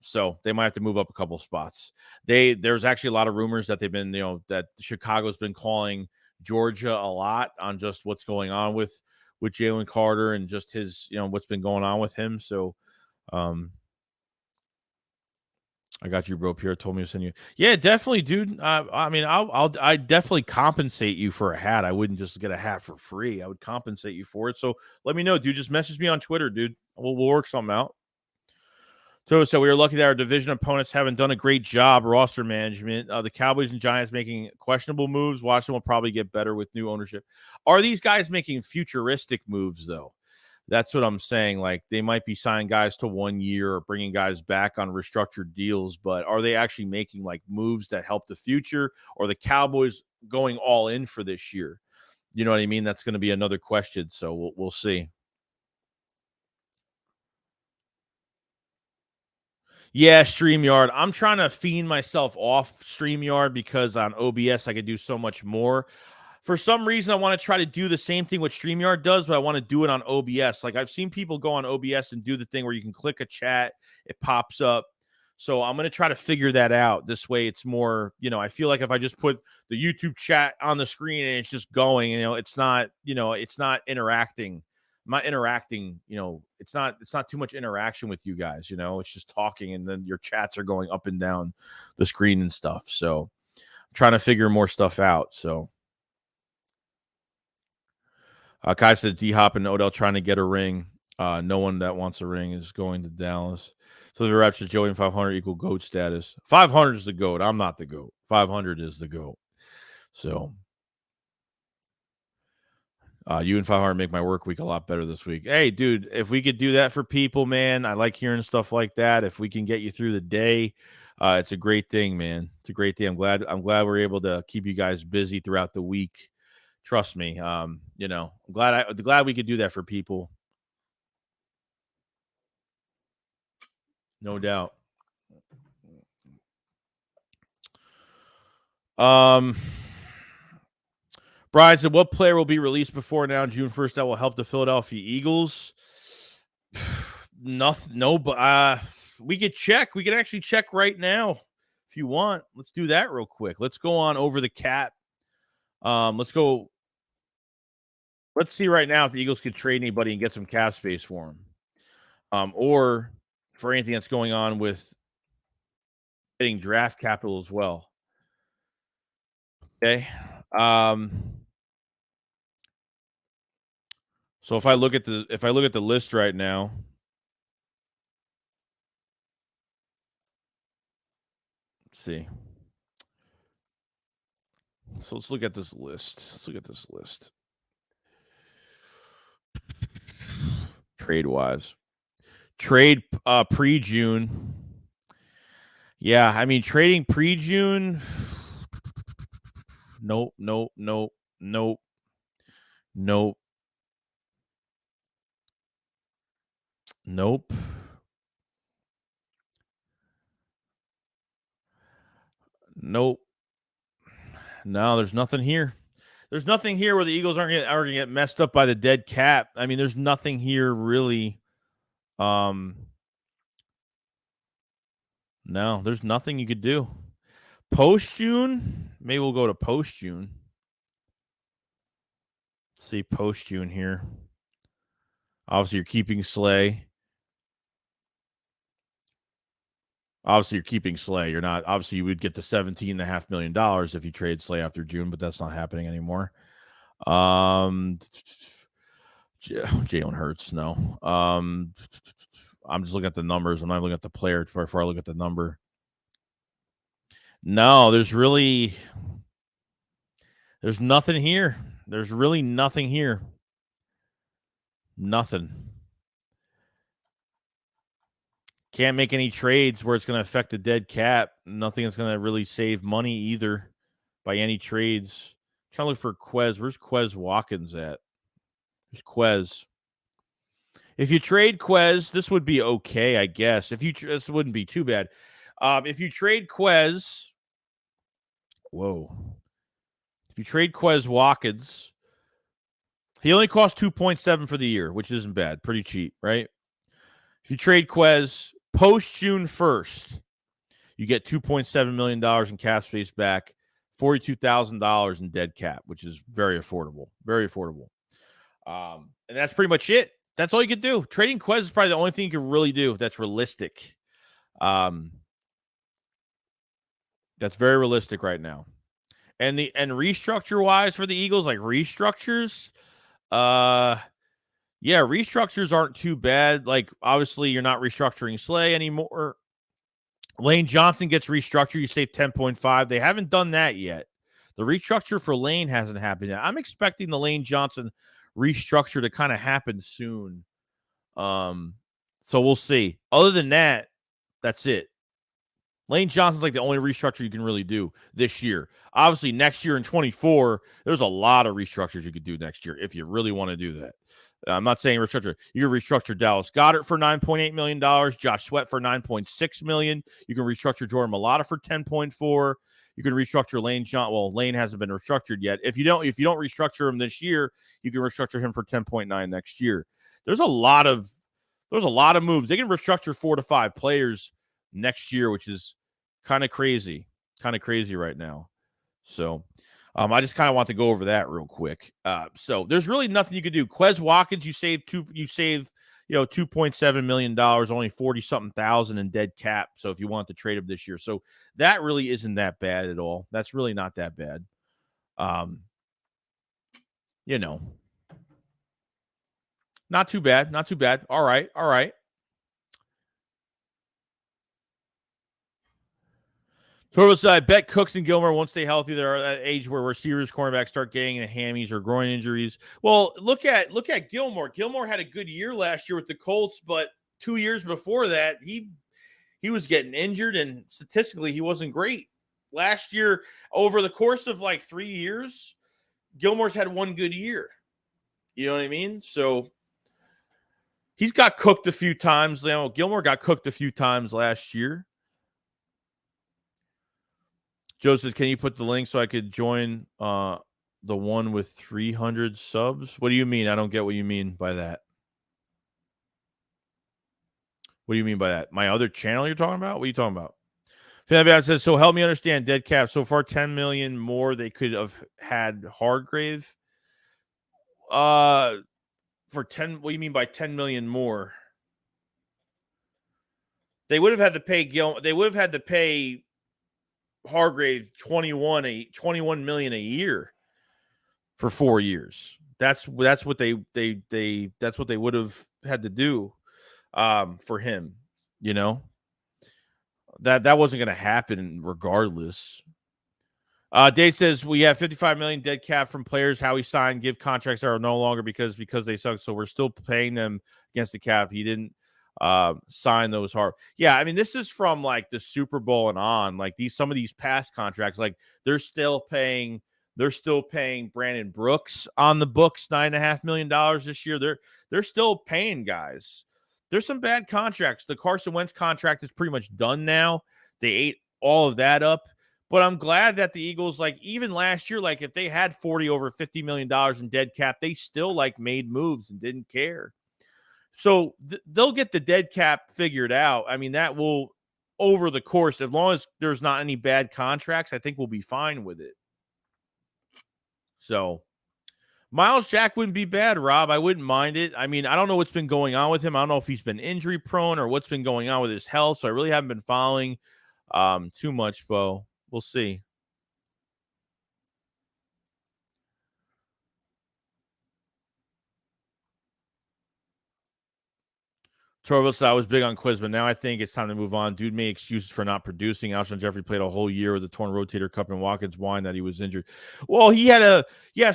So they might have to move up a couple of spots. There's actually a lot of rumors that they've been, that Chicago's been calling Georgia a lot on just what's going on with Jalen Carter and just his, what's been going on with him. So, I got you, bro. Pierre told me to send you. Yeah, definitely, dude. I definitely compensate you for a hat. I wouldn't just get a hat for free. I would compensate you for it. So let me know, dude. Just message me on Twitter, dude. We'll work something out. So we were lucky that our division opponents haven't done a great job roster management. The Cowboys and Giants making questionable moves. Washington will probably get better with new ownership. Are these guys making futuristic moves, though? That's what I'm saying. Like, they might be signing guys to 1 year or bringing guys back on restructured deals, but are they actually making like moves that help the future, or the Cowboys going all in for this year? You know what I mean? That's going to be another question. So we'll see. Yeah, StreamYard. I'm trying to fiend myself off StreamYard because on OBS I could do so much more. For some reason, I want to try to do the same thing what StreamYard does, but I want to do it on OBS. Like, I've seen people go on OBS and do the thing where you can click a chat, it pops up. So I'm going to try to figure that out. This way it's more, I feel like if I just put the YouTube chat on the screen and it's just going, it's not, it's not interacting. I'm not interacting, it's not too much interaction with you guys, it's just talking, and then your chats are going up and down the screen and stuff. So I'm trying to figure more stuff out. So Kai said D-Hop and Odell trying to get a ring. No one that wants a ring is going to Dallas. So the reps to Joey and 500 equal GOAT status. 500 is the GOAT. I'm not the GOAT. 500 is the GOAT. So you and 500 make my work week a lot better this week. Hey, dude, if we could do that for people, man, I like hearing stuff like that. If we can get you through the day, it's a great thing, man. It's a great thing. I'm glad we're able to keep you guys busy throughout the week. Trust me. I'm glad we could do that for people. No doubt. Brian said, what player will be released before now, June 1st, that will help the Philadelphia Eagles? Nothing. No, but we could check. We can actually check right now if you want. Let's do that real quick. Let's go on over the cap. Let's go. Let's see right now if the Eagles could trade anybody and get some cap space for them. Or for anything that's going on with getting draft capital as well. Okay. So if I look at the list right now, let's see. So let's look at this list. Trade wise. Trade pre-June. Yeah, I mean trading pre-June. Nope. No. No, there's nothing here. There's nothing here where the Eagles aren't going to get messed up by the dead cap. I mean, there's nothing here really. No, there's nothing you could do. Post-June? Maybe we'll go to post-June. Let's see post-June here. Obviously, you're keeping Slay. You're not. Obviously, you would get the $17.5 million if you trade Slay after June, but that's not happening anymore. Jalen Hurts, no. I'm just looking at the numbers. I'm not looking at the player before I look at the number. No, there's nothing here. There's really nothing here. Nothing. Can't make any trades where it's going to affect the dead cap. Nothing that's going to really save money either by any trades. I'm trying to look for Quez. Where's Quez Watkins at? There's Quez. If you trade Quez, this would be okay, I guess. This wouldn't be too bad. If you trade Quez, if you trade Quez Watkins, he only costs 2.7 for the year, which isn't bad. Pretty cheap, right? If you trade Quez post June 1st, you get $2.7 million in cap space back, $42,000 in dead cap, which is very affordable. Very affordable. And that's pretty much it. That's all you could do. Trading Quez is probably the only thing you can really do that's realistic. That's very realistic right now. And restructure wise for the Eagles, like restructures, Yeah, restructures aren't too bad. Like, obviously, you're not restructuring Slay anymore. Lane Johnson gets restructured. You save 10.5. They haven't done that yet. The restructure for Lane hasn't happened yet. I'm expecting the Lane Johnson restructure to kind of happen soon. So we'll see. Other than that, that's it. Lane Johnson's like the only restructure you can really do this year. Obviously, next year in 24, there's a lot of restructures you could do next year if you really want to do that. I'm not saying restructure. You can restructure Dallas Goedert for $9.8 million, Josh Sweat for $9.6 million. You can restructure Jordan Mailata for 10.4. You can restructure Lane Johnson. Well, Lane hasn't been restructured yet. If you don't restructure him this year, you can restructure him for 10.9 next year. There's a lot of moves. They can restructure 4 to 5 players next year, which is kind of crazy right now. So I just kind of want to go over that real quick. So there's really nothing you could do. Quez Watkins, you save $2.7 million, only 40 something thousand in dead cap. So if you want to trade him this year, so that really isn't that bad at all. That's really not that bad. Not too bad. All right. Torvald said, I bet Cooks and Gilmore won't stay healthy. They're at that age where receivers, cornerbacks start getting hammies or groin injuries. Well, look at Gilmore. Gilmore had a good year last year with the Colts, but 2 years before that, he was getting injured, and statistically, he wasn't great. Last year, over the course of like 3 years, Gilmore's had one good year. You know what I mean? So he's got cooked a few times. Gilmore got cooked a few times last year. Joe says, can you put the link so I could join the one with 300 subs? What do you mean? I don't get what you mean by that. What do you mean by that? My other channel you're talking about? What are you talking about? Fanbad says, so help me understand dead cap. So far, 10 million more they could have had Hargrave. For 10, what do you mean by 10 million more? They would have had to pay they would have had to pay Hargrave 21 million a year for 4 years. That's what they would have had to do for him, you know. That wasn't going to happen regardless. Dave says we have 55 million dead cap from players how he signed give contracts that are no longer because they suck, so we're still paying them against the cap. He didn't sign those hard. Yeah, I mean, this is from like the Super Bowl and on. Like some of these past contracts, like they're still paying Brandon Brooks on the books $9.5 million this year. They're still paying guys. There's some bad contracts. The Carson Wentz contract is pretty much done now. They ate all of that up. But I'm glad that the Eagles, like even last year, like if they had over $50 million in dead cap, they still like made moves and didn't care. So they'll get the dead cap figured out. I mean, that will, over the course, as long as there's not any bad contracts, I think we'll be fine with it. So Miles Jack wouldn't be bad, Rob. I wouldn't mind it. I mean, I don't know what's been going on with him. I don't know if he's been injury prone or what's been going on with his health. So I really haven't been following too much, Bo. We'll see. Torvalds, I was big on Quiz, but now I think it's time to move on. Dude made excuses for not producing. Alshon Jeffrey played a whole year with a torn rotator cuff, and Watkins whined that he was injured. Well, he had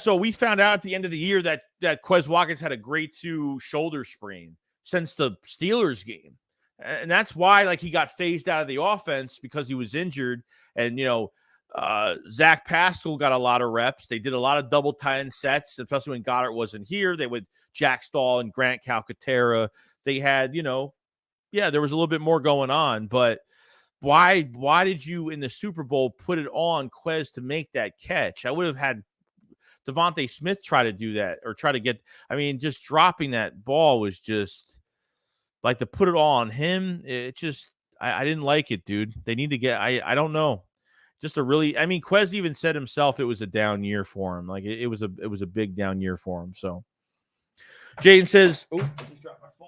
so we found out at the end of the year that Quez Watkins had a grade 2 shoulder sprain since the Steelers game. And that's why like he got phased out of the offense because he was injured. And, Zach Pascal got a lot of reps. They did a lot of double tight end sets, especially when Goddard wasn't here. They would Jack Stahl and Grant Calcaterra. They had, there was a little bit more going on, but why did you in the Super Bowl put it on Quez to make that catch? I would have had Devontae Smith try to do that or try to get, just dropping that ball was just like to put it all on him. It just, I didn't like it, dude. They need to get, I don't know. Just a really, Quez even said himself it was a down year for him. Like it was a big down year for him. So Jaden says, I just dropped my phone.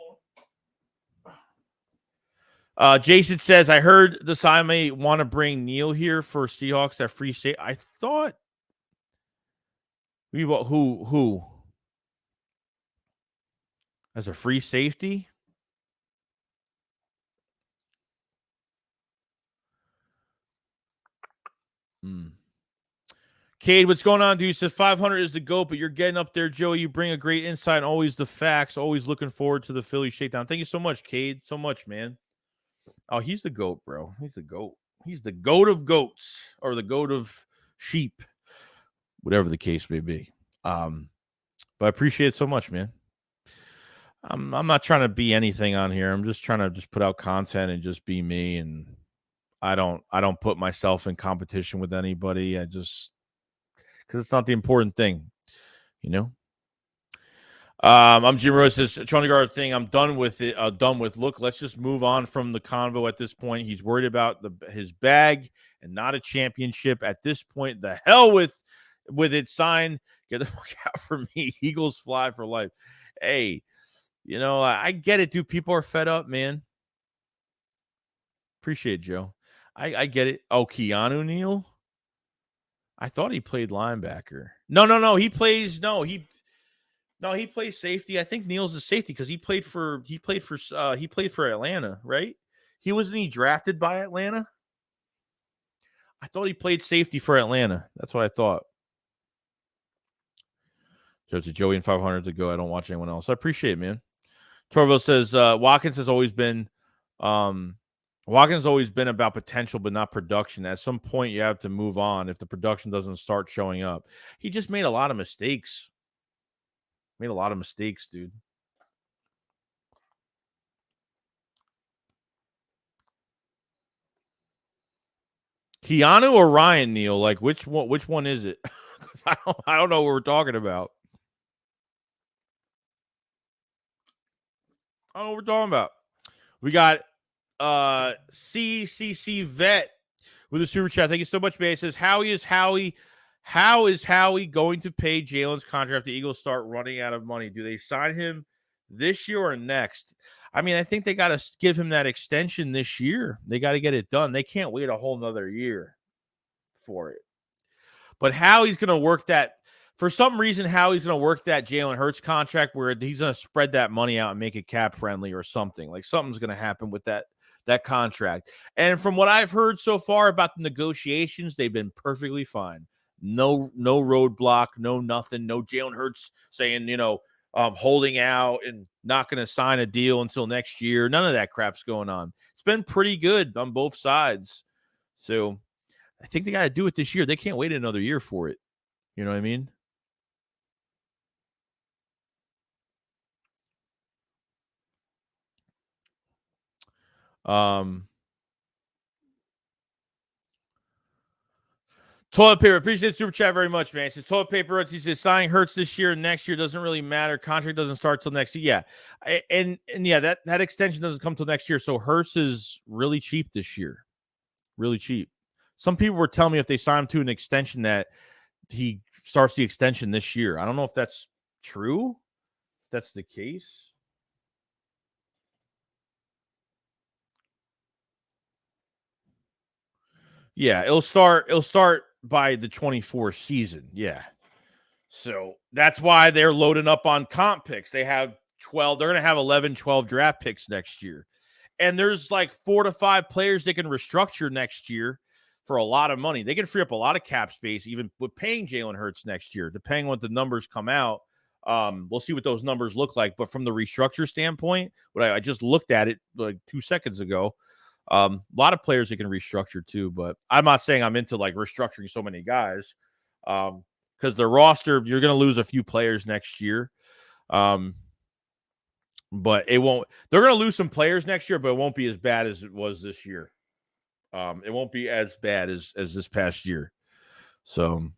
Jason says, I heard the side may want to bring Neil here for Seahawks at free state. I thought who? As a free safety? Cade, what's going on, dude? You said 500 is the GOAT, but you're getting up there, Joey. You bring a great insight and always the facts. Always looking forward to the Philly shakedown. Thank you so much, Cade. So much, man. Oh, he's the GOAT, bro. He's the GOAT. He's the GOAT of goats, or the GOAT of sheep, whatever the case may be. But I appreciate it so much, man. I'm not trying to be anything on here. I'm just trying to just put out content and just be me. And I don't put myself in competition with anybody. I just, because it's not the important thing, you know. I'm Jim Rose. Says trying to guard thing. I'm done with it. Done with. Look, let's just move on from the convo at this point. He's worried about his bag and not a championship at this point. The hell with it. Sign. Get the fuck out for me. Eagles fly for life. Hey, you know, I get it, dude. People are fed up, man. Appreciate it, Joe. I get it. Oh, Keanu Neal. I thought he played linebacker. No. He plays. No, he plays safety. I think Neal's a safety because he played for Atlanta, right? Wasn't he drafted by Atlanta? I thought he played safety for Atlanta. That's what I thought. So it's a Joey and 500 to go. I don't watch anyone else. I appreciate it, man. Torville says Watkins has always been about potential but not production. At some point, you have to move on if the production doesn't start showing up. He just made a lot of mistakes. Dude. Keanu or Ryan Neal? Like which one is it? I don't know what we're talking about. I don't know what we're talking about. We got CCC Vet with a super chat. Thank you so much, man. It says, how is Howie going to pay Jalen's contract if the Eagles start running out of money? Do they sign him this year or next? I mean, I think they got to give him that extension this year. They got to get it done. They can't wait a whole nother year for it. But Howie's going to work that. For some reason, Howie's going to work that Jalen Hurts contract where he's going to spread that money out and make it cap friendly or something. Like something's going to happen with that contract. And from what I've heard so far about the negotiations, they've been perfectly fine. No roadblock, no nothing. No Jalen Hurts saying, holding out and not going to sign a deal until next year. None of that crap's going on. It's been pretty good on both sides. So I think they got to do it this year. They can't wait another year for it. You know what I mean? Toilet paper. Appreciate the super chat very much, man. It says toilet paper. He says signing Hurts this year and next year doesn't really matter. Contract doesn't start till next year. Yeah. And yeah, that extension doesn't come till next year. So Hurts is really cheap this year. Really cheap. Some people were telling me if they sign him to an extension that he starts the extension this year. I don't know if that's true. If that's the case. Yeah, it'll start by the 24 season. Yeah. So that's why they're loading up on comp picks. They have 12. They're going to have 11, 12 draft picks next year. And there's like 4 to 5 players they can restructure next year for a lot of money. They can free up a lot of cap space, even with paying Jalen Hurts next year, depending on what the numbers come out. We'll see what those numbers look like. But from the restructure standpoint, I just looked at it like 2 seconds ago. A lot of players they can restructure too, but I'm not saying I'm into like restructuring so many guys. Because the roster, you're going to lose a few players next year. But it won't. They're going to lose some players next year, but it won't be as bad as it was this year. It won't be as bad as this past year. So,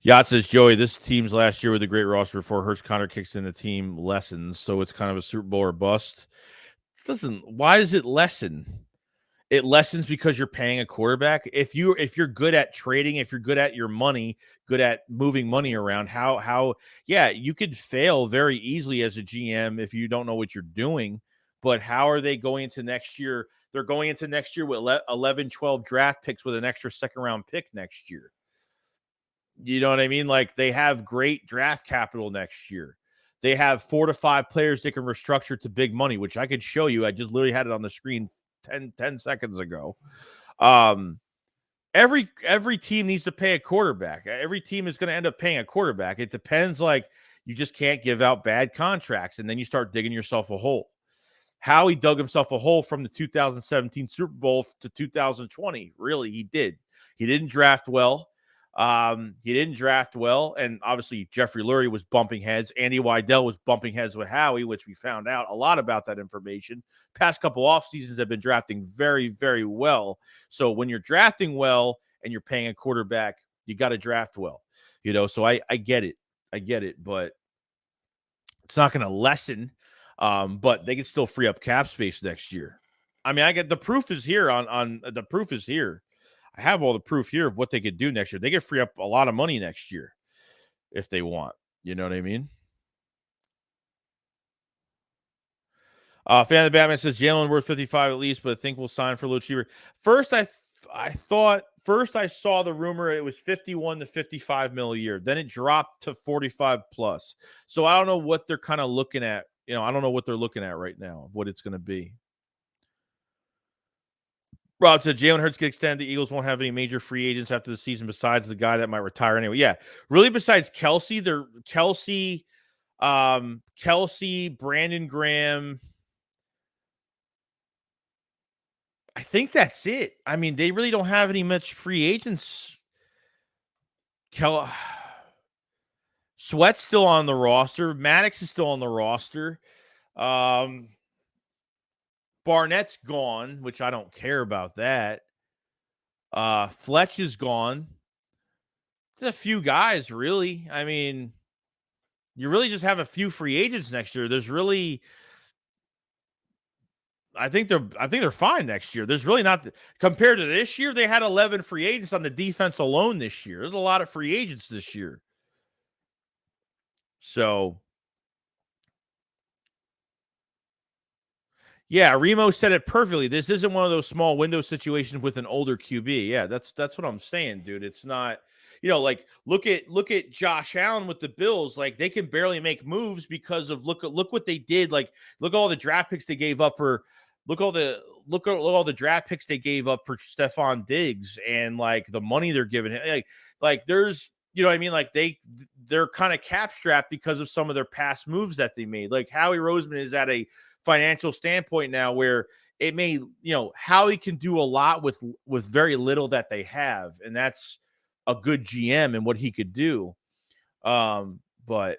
Yacht says, Joey, this team's last year with a great roster before Hurts contract kicks in, the team lessens. So it's kind of a Super Bowl or bust. Why does it lessen? It lessens because you're paying a quarterback. If you're good at trading, if you're good at your money, good at moving money around, you could fail very easily as a GM if you don't know what you're doing. But how are they going into next year? They're going into next year with 11, 12 draft picks with an extra second round pick next year. You know what I mean? Like, they have great draft capital next year. They have 4 to 5 players they can restructure to big money, which I could show you. I just literally had it on the screen 10 seconds ago. Every team needs to pay a quarterback. Every team is going to end up paying a quarterback. It depends. Like, you just can't give out bad contracts, and then you start digging yourself a hole. Howie dug himself a hole from the 2017 Super Bowl to 2020. Really, he did. He didn't draft well. And obviously Jeffrey Lurie was bumping heads. Andy Weidel was bumping heads with Howie, which we found out a lot about that information. Past couple off seasons have been drafting very, very well. So when you're drafting well and you're paying a quarterback, you got to draft well. So I get it, but it's not going to lessen. But they can still free up cap space next year. I mean, the proof is here on the proof is here. I have all the proof here of what they could do next year. They could free up a lot of money next year if they want. You know what I mean? Fan of the Batman says Jalen worth 55 at least, but I think we'll sign for a little cheaper. First, I saw the rumor it was 51 to 55 mil a year. Then it dropped to 45 plus. So I don't know what they're kind of looking at. I don't know what they're looking at right now, what it's going to be. Rob said Jalen Hurts get extended. The Eagles won't have any major free agents after the season besides the guy that might retire anyway. Yeah, really besides Kelsey, Kelsey, Brandon Graham. I think that's it. I mean, they really don't have any much free agents. Sweat's still on the roster. Maddox is still on the roster. Barnett's gone, which I don't care about that. Fletch is gone. There's a few guys, really. I mean, you really just have a few free agents next year. There's really, I think they're fine next year. There's really not, compared to this year, they had 11 free agents on the defense alone this year. There's a lot of free agents this year. So, yeah, Remo said it perfectly. This isn't one of those small window situations with an older QB. Yeah, that's what I'm saying, dude. It's not, like look at Josh Allen with the Bills. Like, they can barely make moves because of look what they did. Like, look at all the draft picks they gave up for look at all the draft picks they gave up for Stephon Diggs, and like the money they're giving him. Like there's, you know what I mean? Like they're kind of cap strapped because of some of their past moves that they made. Like Howie Roseman is at a financial standpoint now where it may, Howie can do a lot with very little that they have, and that's a good GM and what he could do. But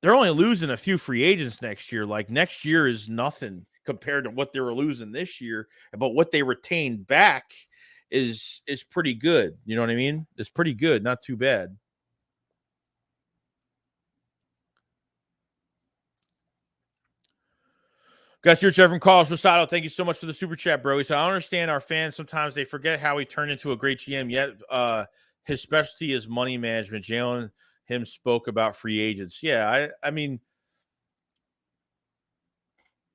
they're only losing a few free agents next year. Like, next year is nothing compared to what they were losing this year, but what they retained back is pretty good. You know what I mean? It's pretty good, not too bad. Got your chat from Carlos Rosado. Thank you so much for the super chat, bro. He said, I understand our fans sometimes they forget how he turned into a great GM, yet his specialty is money management. Jalen him spoke about free agents. Yeah, I mean,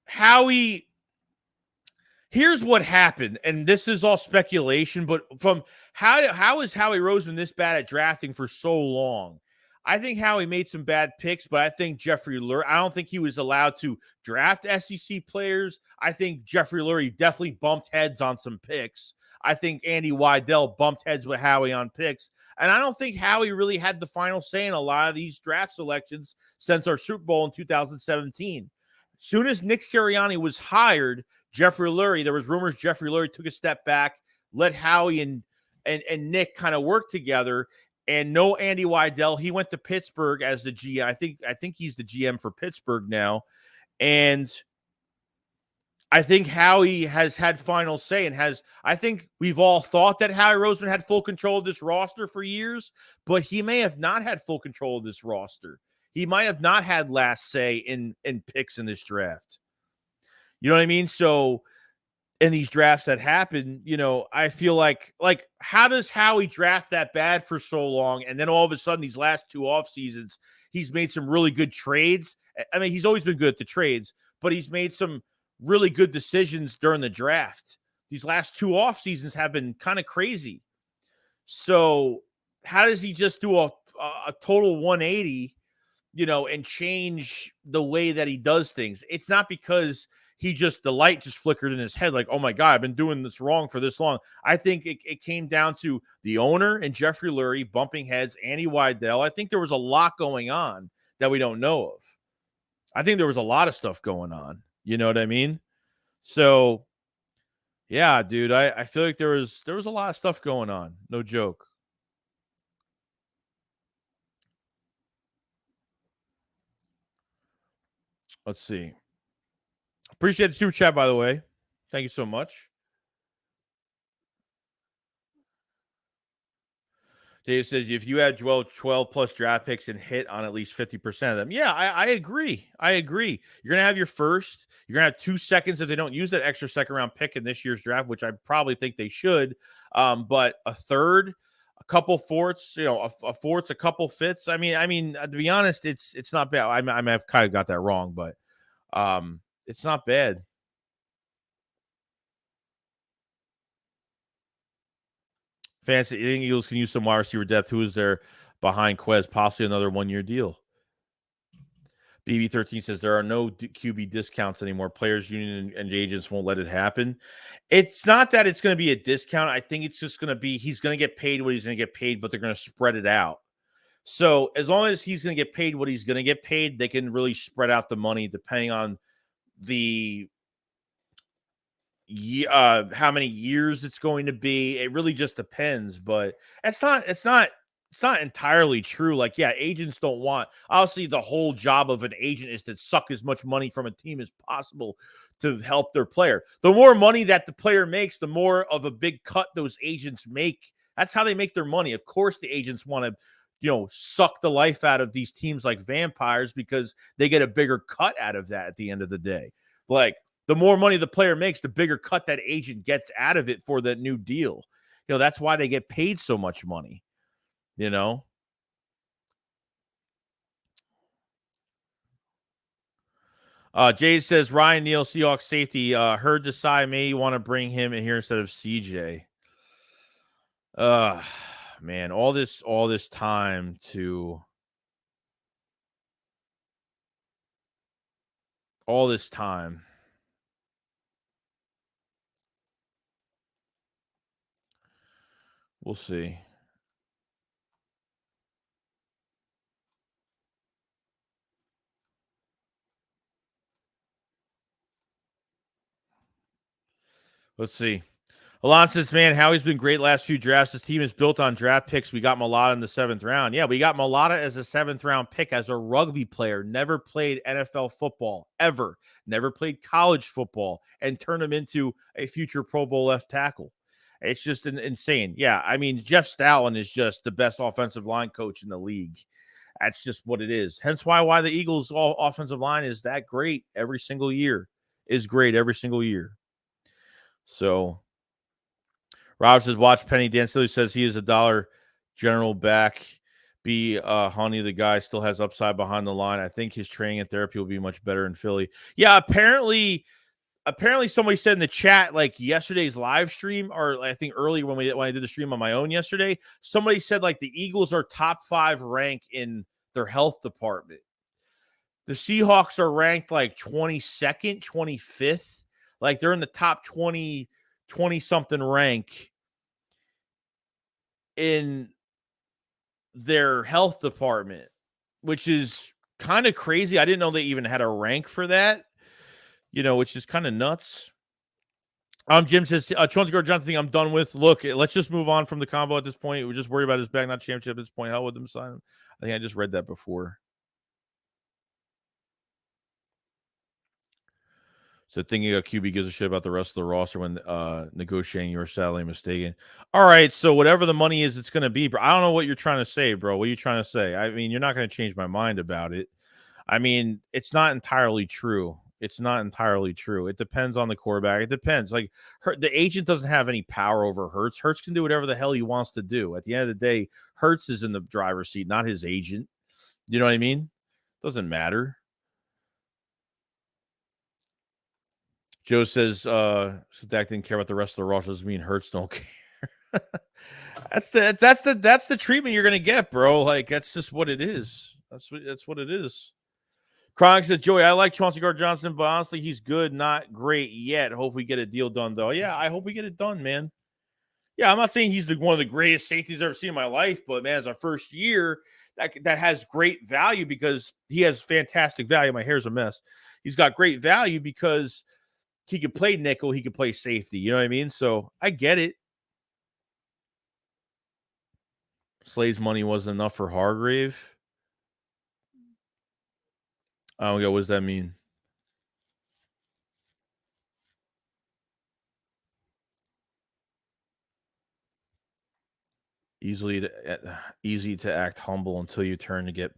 Howie, here's what happened, and this is all speculation, but from how is Howie Roseman this bad at drafting for so long? I think Howie made some bad picks, but I think Jeffrey Lurie, I don't think he was allowed to draft SEC players. I think Jeffrey Lurie definitely bumped heads on some picks. I think Andy Weidel bumped heads with Howie on picks. And I don't think Howie really had the final say in a lot of these draft selections since our Super Bowl in 2017. As soon as Nick Sirianni was hired, Jeffrey Lurie, there was rumors Jeffrey Lurie took a step back, let Howie and Nick kind of work together. And no Andy Weidel. He went to Pittsburgh as the GM. I think he's the GM for Pittsburgh now. And I think Howie has had final say and I think we've all thought that Howie Roseman had full control of this roster for years, but he may have not had full control of this roster. He might have not had last say in picks in this draft. You know what I mean? So in these drafts that happen, I feel like how does Howie draft that bad for so long? And then all of a sudden, these last two off seasons, he's made some really good trades. I mean, he's always been good at the trades, but he's made some really good decisions during the draft. These last two off seasons have been kind of crazy. So how does he just do a total 180, and change the way that he does things? It's not because the light just flickered in his head like, oh my God, I've been doing this wrong for this long. I think it came down to the owner and Jeffrey Lurie bumping heads, Andy Weidel. I think there was a lot going on that we don't know of. I think there was a lot of stuff going on. You know what I mean? So yeah, dude, I feel like there was a lot of stuff going on. No joke. Let's see. Appreciate the super chat, by the way. Thank you so much. Dave says, if you had 12 plus draft picks and hit on at least 50% of them. Yeah, I agree. I agree. You're going to have your first. You're going to have 2 seconds if they don't use that extra second round pick in this year's draft, which I probably think they should. But a third, a couple fourths, a fourths, a couple fifths. I mean, to be honest, it's not bad. I mean, I've kind of got that wrong, but it's not bad. Fancy. I think Eagles can use some wide receiver depth. Who is there behind Quez? Possibly another 1-year deal. BB13 says there are no QB discounts anymore. Players Union and agents won't let it happen. It's not that it's going to be a discount. I think it's just going to be he's going to get paid what he's going to get paid, but they're going to spread it out. So as long as he's going to get paid what he's going to get paid, they can really spread out the money depending on the how many years it's going to be. It really just depends, but it's not entirely true. Like, yeah, agents don't want, obviously the whole job of an agent is to suck as much money from a team as possible to help their player. The more money that the player makes, the more of a big cut those agents make. That's how they make their money. Of course, the agents want to, suck the life out of these teams like vampires because they get a bigger cut out of that at the end of the day. Like, the more money the player makes, the bigger cut that agent gets out of it for that new deal. That's why they get paid so much money. Jay says Ryan Neal, Seahawks safety. Heard Desai may want to bring him in here instead of CJ. Man, all this time to all this time. We'll see. Let's see. Alon says, man, Howie's been great last few drafts. This team is built on draft picks. We got Mulata in the 7th round. Yeah, we got Mulata as a 7th round pick as a rugby player. Never played NFL football, ever. Never played college football, and turned him into a future Pro Bowl left tackle. It's just insane. Yeah, I mean, Jeff Stoutland is just the best offensive line coach in the league. That's just what it is. Hence why the Eagles' offensive line is that great every single year. Is great every single year. So Rob says, watch Penny. Dan Stilly says he is $1 general back. Honey, the guy still has upside behind the line. I think his training and therapy will be much better in Philly. Yeah, apparently somebody said in the chat, like yesterday's live stream, or I think earlier when I did the stream on my own yesterday, somebody said like the Eagles are top 5 rank in their health department. The Seahawks are ranked like 22nd, 25th. Like they're in the top 20 something rank in their health department, which is kind of crazy. I didn't know they even had a rank for that, which is kind of nuts. Jim says, Johnson thing I'm done with. Look, let's just move on from the convo at this point. We're just worried about his back, not championship at this point. Hell with them sign him. I think I just read that before. So thinking a QB gives a shit about the rest of the roster when negotiating, you're sadly mistaken. All right, so whatever the money is, it's going to be. Bro, I don't know what you're trying to say, bro. What are you trying to say? I mean, you're not going to change my mind about it. I mean, it's not entirely true. It's not entirely true. It depends on the quarterback. It depends. Like the agent doesn't have any power over Hurts. Hurts can do whatever the hell he wants to do. At the end of the day, Hurts is in the driver's seat, not his agent. You know what I mean? Doesn't matter. Joe says, Dak didn't care about the rest of the roster. Doesn't mean Hurts don't care. That's the treatment you're gonna get, bro. Like that's just what it is. That's what it is. Chronic says, Joey, I like Chauncey Gardner-Johnson, but honestly, he's good, not great yet. Hope we get a deal done, though. Yeah, I hope we get it done, man. Yeah, I'm not saying he's one of the greatest safeties I've ever seen in my life, but man, it's our first year that has great value because he has fantastic value. My hair's a mess. He's got great value because he could play nickel, he could play safety. You know what I mean? So I get it. Slade's money wasn't enough for Hargrave. I don't know. What does that mean? Easy to act humble until you turn to get.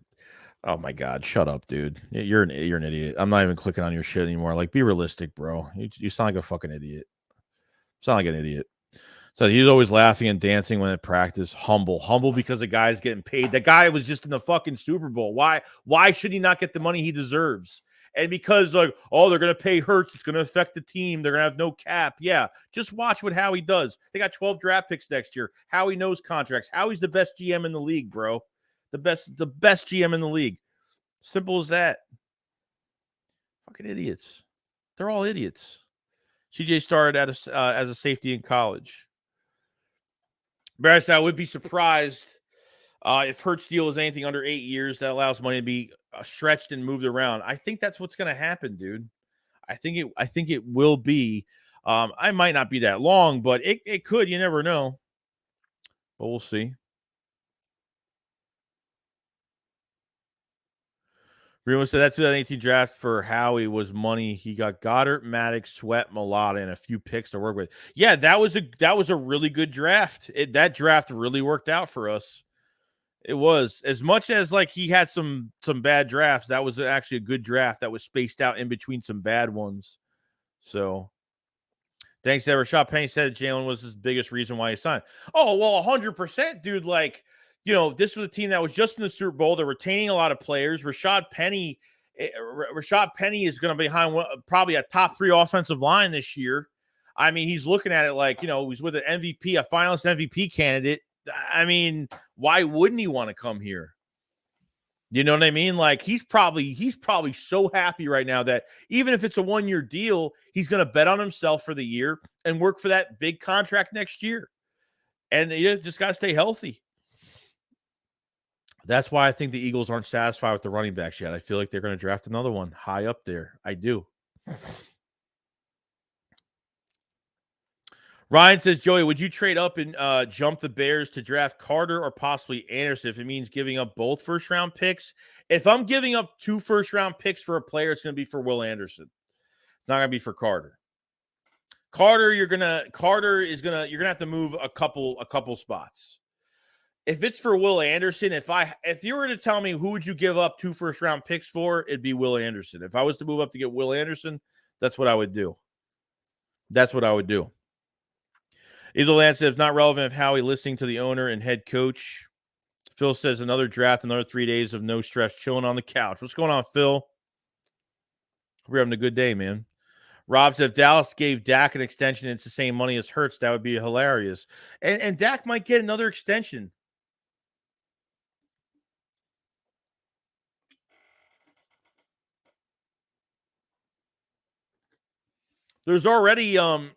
Oh my God! Shut up, dude. You're an idiot. I'm not even clicking on your shit anymore. Like, be realistic, bro. You sound like a fucking idiot. Sound like an idiot. So he's always laughing and dancing when at practice. Humble because the guy's getting paid. The guy was just in the fucking Super Bowl. Why should he not get the money he deserves? And because like, oh, they're gonna pay Hurts, it's gonna affect the team. They're gonna have no cap. Yeah, just watch what Howie does. They got 12 draft picks next year. Howie knows contracts. Howie's the best GM in the league, bro. The best GM in the league. Simple as that. Fucking idiots. They're all idiots. CJ started as a safety in college. Barris, I would be surprised if Hurts deal is anything under 8 years that allows money to be stretched and moved around. I think that's what's going to happen, dude. I think it will be. I might not be that long, but it could. You never know. But we'll see. Remo said that 2018 draft for Howie was money. He got Goddard, Maddox, Sweat, Mulata, and a few picks to work with. Yeah, that was a really good draft. That draft really worked out for us. It was, as much as like he had some bad drafts. That was actually a good draft that was spaced out in between some bad ones. So thanks, Ever. Rashad Penny said Jalen was his biggest reason why he signed. Oh, well, 100%, dude. Like, you know, this was a team that was just in the Super Bowl. They're retaining a lot of players. Rashad Penny is going to be behind probably a top 3 offensive line this year. I mean, he's looking at it like, you know, he's with an MVP, a finalist MVP candidate. I mean, why wouldn't he want to come here? You know what I mean? Like he's probably so happy right now that even if it's a 1-year deal, he's going to bet on himself for the year and work for that big contract next year. And you just got to stay healthy. That's why I think the Eagles aren't satisfied with the running backs yet. I feel like they're going to draft another one high up there. I do. Ryan says, Joey, would you trade up and jump the Bears to draft Carter or possibly Anderson if it means giving up both first-round picks? If I'm giving up 2 first-round picks for a player, it's going to be for Will Anderson. It's not going to be for Carter. You're gonna have to move a couple spots. If it's for Will Anderson, if you were to tell me who would you give up 2 first-round picks for, it'd be Will Anderson. If I was to move up to get Will Anderson, that's what I would do. Eagle Lance says, not relevant if Howie listening to the owner and head coach. Phil says, another draft, another 3 days of no stress, chilling on the couch. What's going on, Phil? We're having a good day, man. Rob said, if Dallas gave Dak an extension, it's the same money as Hurts. That would be hilarious. And Dak might get another extension. There's already rumors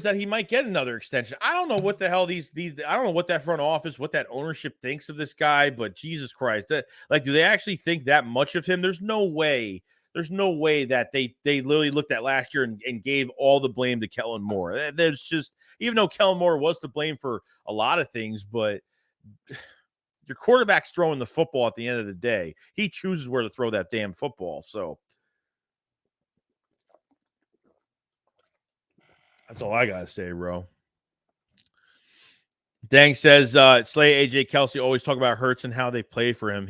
that he might get another extension. I don't know what the hell I don't know what that front office, what that ownership thinks of this guy, but Jesus Christ, do they actually think that much of him? There's no way that they literally looked at last year and gave all the blame to Kellen Moore. There's just, even though Kellen Moore was to blame for a lot of things, but your quarterback's throwing the football at the end of the day. He chooses where to throw that damn football. So that's all I gotta say, bro. Dang says Slay, AJ, Kelsey always talk about Hurts and how they play for him.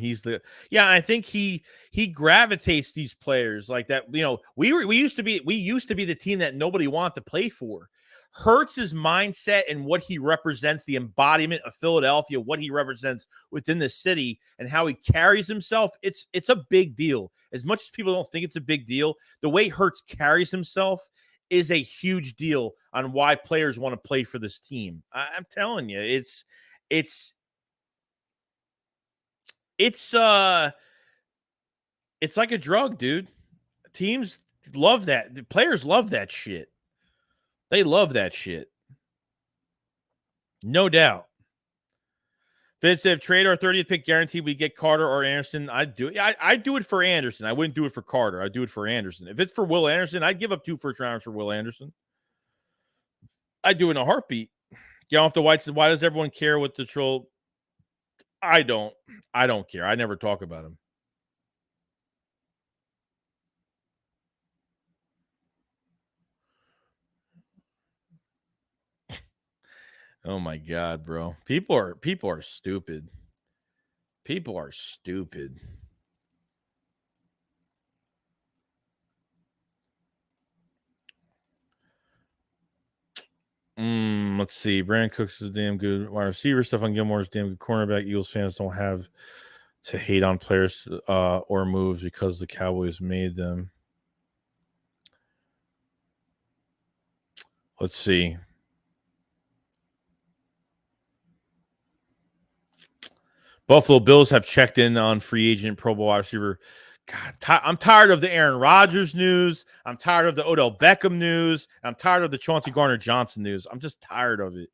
I think he gravitates these players like that. You know, we used to be the team that nobody wanted to play for. Hurts' mindset and what he represents, the embodiment of Philadelphia, what he represents within the city and how he carries himself, it's a big deal. As much as people don't think it's a big deal, the way Hurts carries himself is a huge deal on why players want to play for this team. I'm telling you, it's like a drug, dude. Teams love that. The players love that shit. They love that shit. No doubt. Vince, if trade our 30th pick guaranteed we get Carter or Anderson, I'd do it. I'd do it for Anderson. I wouldn't do it for Carter. I'd do it for Anderson. If it's for Will Anderson, I'd give up 2 first rounders for Will Anderson. I'd do it in a heartbeat. Get off the Whites. Why does everyone care what the troll? I don't care. I never talk about him. Oh my God, bro. People are stupid. People are stupid. Let's see. Brandon Cooks is damn good wide receiver. Stephon Gilmore is damn good cornerback. Eagles fans don't have to hate on players or moves because the Cowboys made them. Let's see. Buffalo Bills have checked in on free agent Pro Bowl wide receiver. God, I'm tired of the Aaron Rodgers news. I'm tired of the Odell Beckham news. I'm tired of the Chauncey Gardner-Johnson news. I'm just tired of it.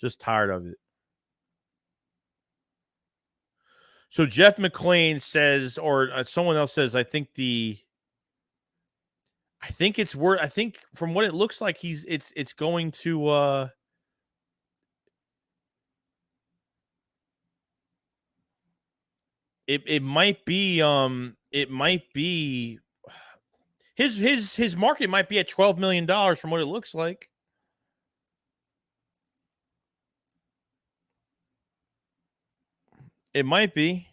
Just tired of it. So Jeff McClain says, or someone else says, I think it's worth. I think from what it looks like, it's going to. It might be his market might be at $12 million from what it looks like. It might be.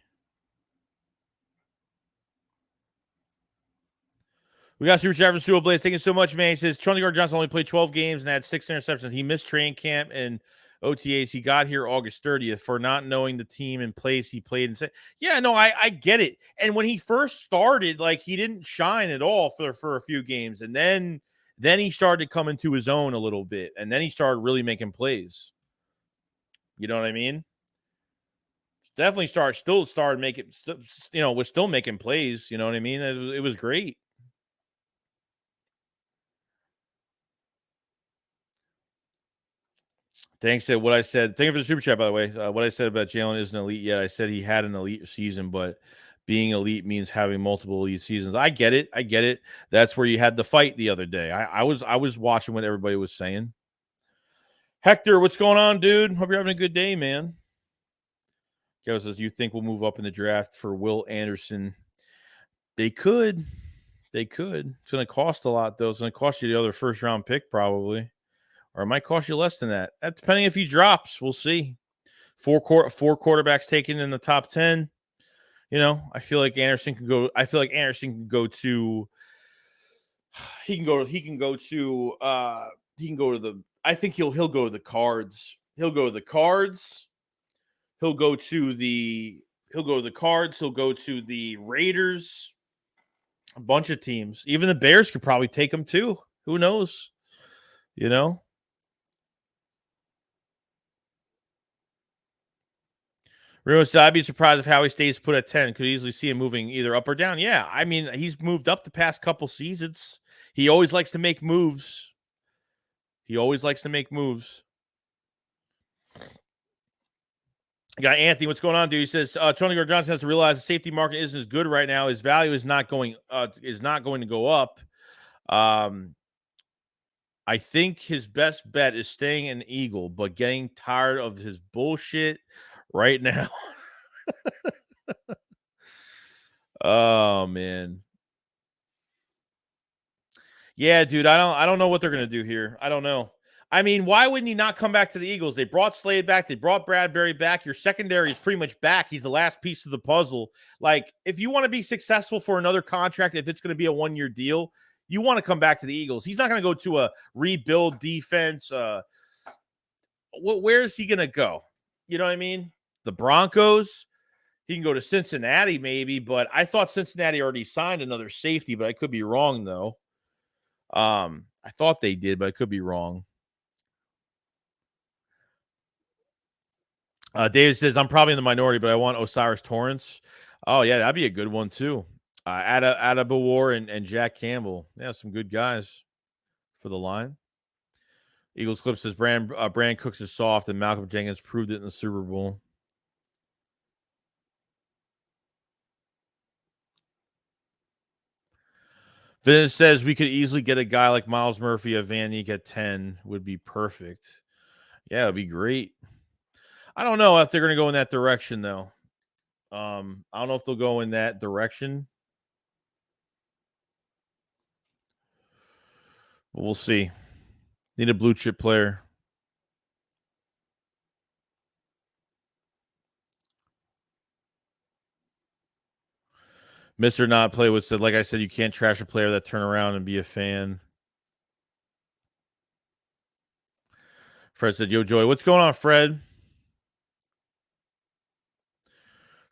We got Super Chat from Sewell Blaze. Thank you so much, man. He says Chauncey Gardner-Johnson only played 12 games and had 6 interceptions. He missed training camp and OTAs. He got here August 30th for not knowing the team and place he played and said, yeah, no, I get it. And when he first started, like, he didn't shine at all for a few games. And then he started coming to his own a little bit. And then he started really making plays. You know what I mean? Definitely started making, was still making plays. You know what I mean? It was great. Thanks to what I said. Thank you for the super chat, by the way. What I said about Jalen isn't elite yet. I said he had an elite season, but being elite means having multiple elite seasons. I get it. That's where you had the fight the other day. I was watching what everybody was saying. Hector, what's going on, dude? Hope you're having a good day, man. Joe says, you think we'll move up in the draft for Will Anderson? They could. It's going to cost a lot, though. It's going to cost you the other first-round pick, probably. Or it might cost you less than that. Depending if he drops, we'll see. Four quarterbacks taken in the top 10. I feel like Anderson can go. I feel like Anderson can go to. He can go to the. I think he'll go to the Cards. He'll go to the Cards. He'll go to the Cards. He'll go to the Raiders. A bunch of teams. Even the Bears could probably take him too. Who knows? Ruin said, I'd be surprised if Howie stays put at 10. Could easily see him moving either up or down. Yeah, I mean, he's moved up the past couple seasons. He always likes to make moves. I got Anthony. What's going on, dude? He says, Tony Gardner-Johnson has to realize the safety market isn't as good right now. His value is not going to go up. I think his best bet is staying an Eagle, but getting tired of his bullshit right now. Oh man. Yeah, dude, I don't know what they're going to do here. I don't know. I mean, why wouldn't he not come back to the Eagles? They brought Slade back. They brought Bradbury back. Your secondary is pretty much back. He's the last piece of the puzzle. Like, if you want to be successful for another contract, if it's going to be a one-year deal, you want to come back to the Eagles. He's not going to go to a rebuild defense. Where is he going to go? You know what I mean? The Broncos. He can go to Cincinnati maybe, but I thought Cincinnati already signed another safety, but I could be wrong though. I thought they did, but I could be wrong. David says, I'm probably in the minority, but I want Osiris Torrance. Oh, yeah, that'd be a good one, too. Adabawar and Jack Campbell. Yeah, some good guys for the line. Eagles Clip says, Brand Cooks is soft, and Malcolm Jenkins proved it in the Super Bowl. Vince says, we could easily get a guy like Miles Murphy of Van Eek at 10. Would be perfect. Yeah, it'd be great. I don't know if they're going to go in that direction, though. I don't know if they'll go in that direction. But we'll see. Need a blue chip player. Mr. Not Playwood said, like I said, you can't trash a player that turn around and be a fan. Fred said, yo, Joey. What's going on, Fred?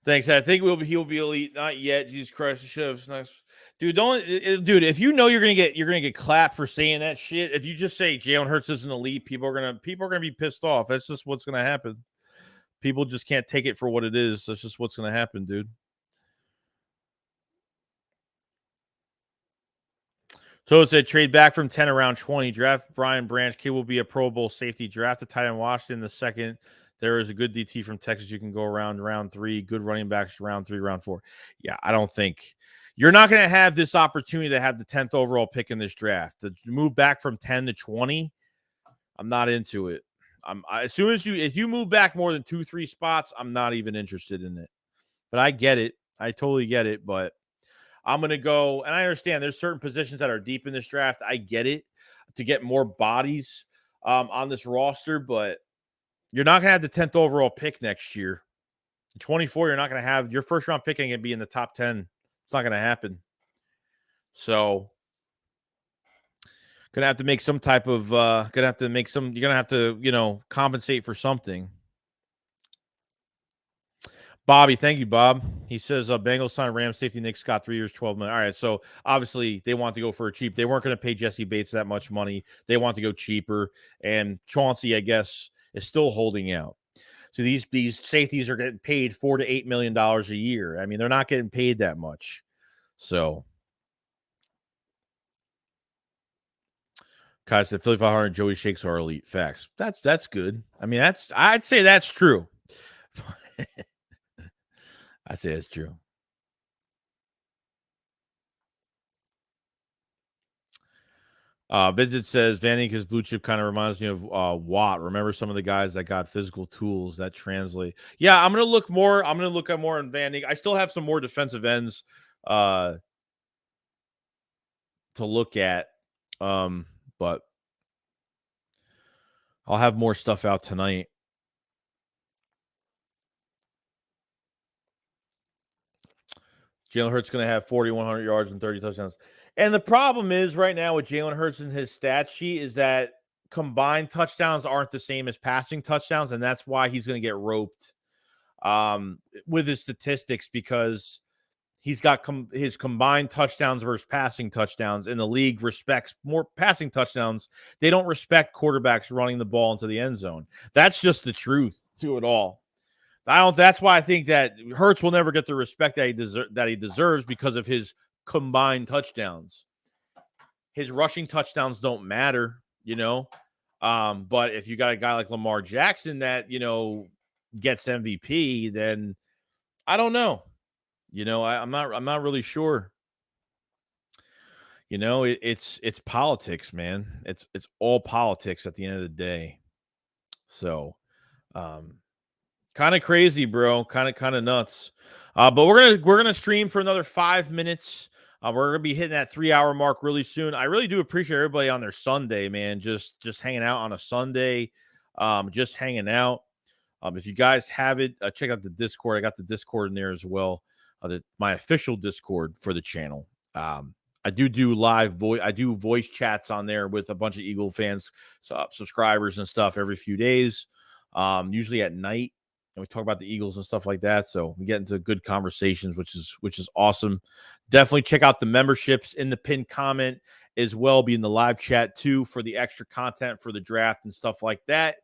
Thanks. I think he'll be elite. Not yet. Jesus Christ. Nice. Dude, dude, if you know you're gonna get clapped for saying that shit, if you just say Jalen Hurts isn't elite, people are gonna be pissed off. That's just what's gonna happen. People just can't take it for what it is. That's just what's gonna happen, dude. So it said trade back from 10 around 20. Draft Brian Branch. Kid will be a Pro Bowl safety. Draft a tight end Washington the second. There is a good DT from Texas. You can go around round 3. Good running backs round 3, round 4. Yeah, I don't think you're not going to have this opportunity to have the 10th overall pick in this draft. To move back from 10 to 20, I'm not into it. As soon as you move back more than 2-3 spots, I'm not even interested in it. But I get it. I totally get it. But I'm going to go, and I understand there's certain positions that are deep in this draft. I get it, to get more bodies on this roster, but you're not going to have the 10th overall pick next year. 24, you're not going to have your first round pick ain't going to be in the top 10. It's not going to happen. So, going to have to make some type of, you're going to have to, compensate for something. Bobby, thank you, Bob. He says Bengals signed Rams safety Nick Scott 3 years, $12 million. All right, so obviously they want to go for a cheap. They weren't going to pay Jesse Bates that much money. They want to go cheaper, and Chauncey, I guess, is still holding out. So these safeties are getting paid $4 to $8 million a year. I mean, they're not getting paid that much. So, Kai said Philly 500 Joey Shakes are elite. Facts. That's good. I mean, I'd say that's true. I say it's true. Vincent says Van Eek's blue chip kind of reminds me of Watt. Remember some of the guys that got physical tools that translate. Yeah, I'm gonna look more. I'm gonna look at more on Van Eek. I still have some more defensive ends to look at, but I'll have more stuff out tonight. Jalen Hurts going to have 4,100 yards and 30 touchdowns. And the problem is right now with Jalen Hurts and his stat sheet is that combined touchdowns aren't the same as passing touchdowns, and that's why he's going to get roped with his statistics, because he's got his combined touchdowns versus passing touchdowns, and the league respects more passing touchdowns. They don't respect quarterbacks running the ball into the end zone. That's just the truth to it all. That's why I think that Hurts will never get the respect that he deserves because of his combined touchdowns. His rushing touchdowns don't matter, but if you got a guy like Lamar Jackson that, gets MVP, then I don't know. I'm not really sure. It's politics, man. It's all politics at the end of the day. So, kind of crazy, bro. Kind of nuts. But we're gonna stream for another 5 minutes. We're gonna be hitting that 3-hour mark really soon. I really do appreciate everybody on their Sunday, man. Just hanging out on a Sunday. Just hanging out. If you guys have it, check out the Discord. I got the Discord in there as well. My official Discord for the channel. I do live voice. I do voice chats on there with a bunch of Eagle fans, subscribers and stuff every few days. Usually at night. And we talk about the Eagles and stuff like that. So we get into good conversations, which is awesome. Definitely check out the memberships in the pinned comment as well. Be in the live chat too for the extra content for the draft and stuff like that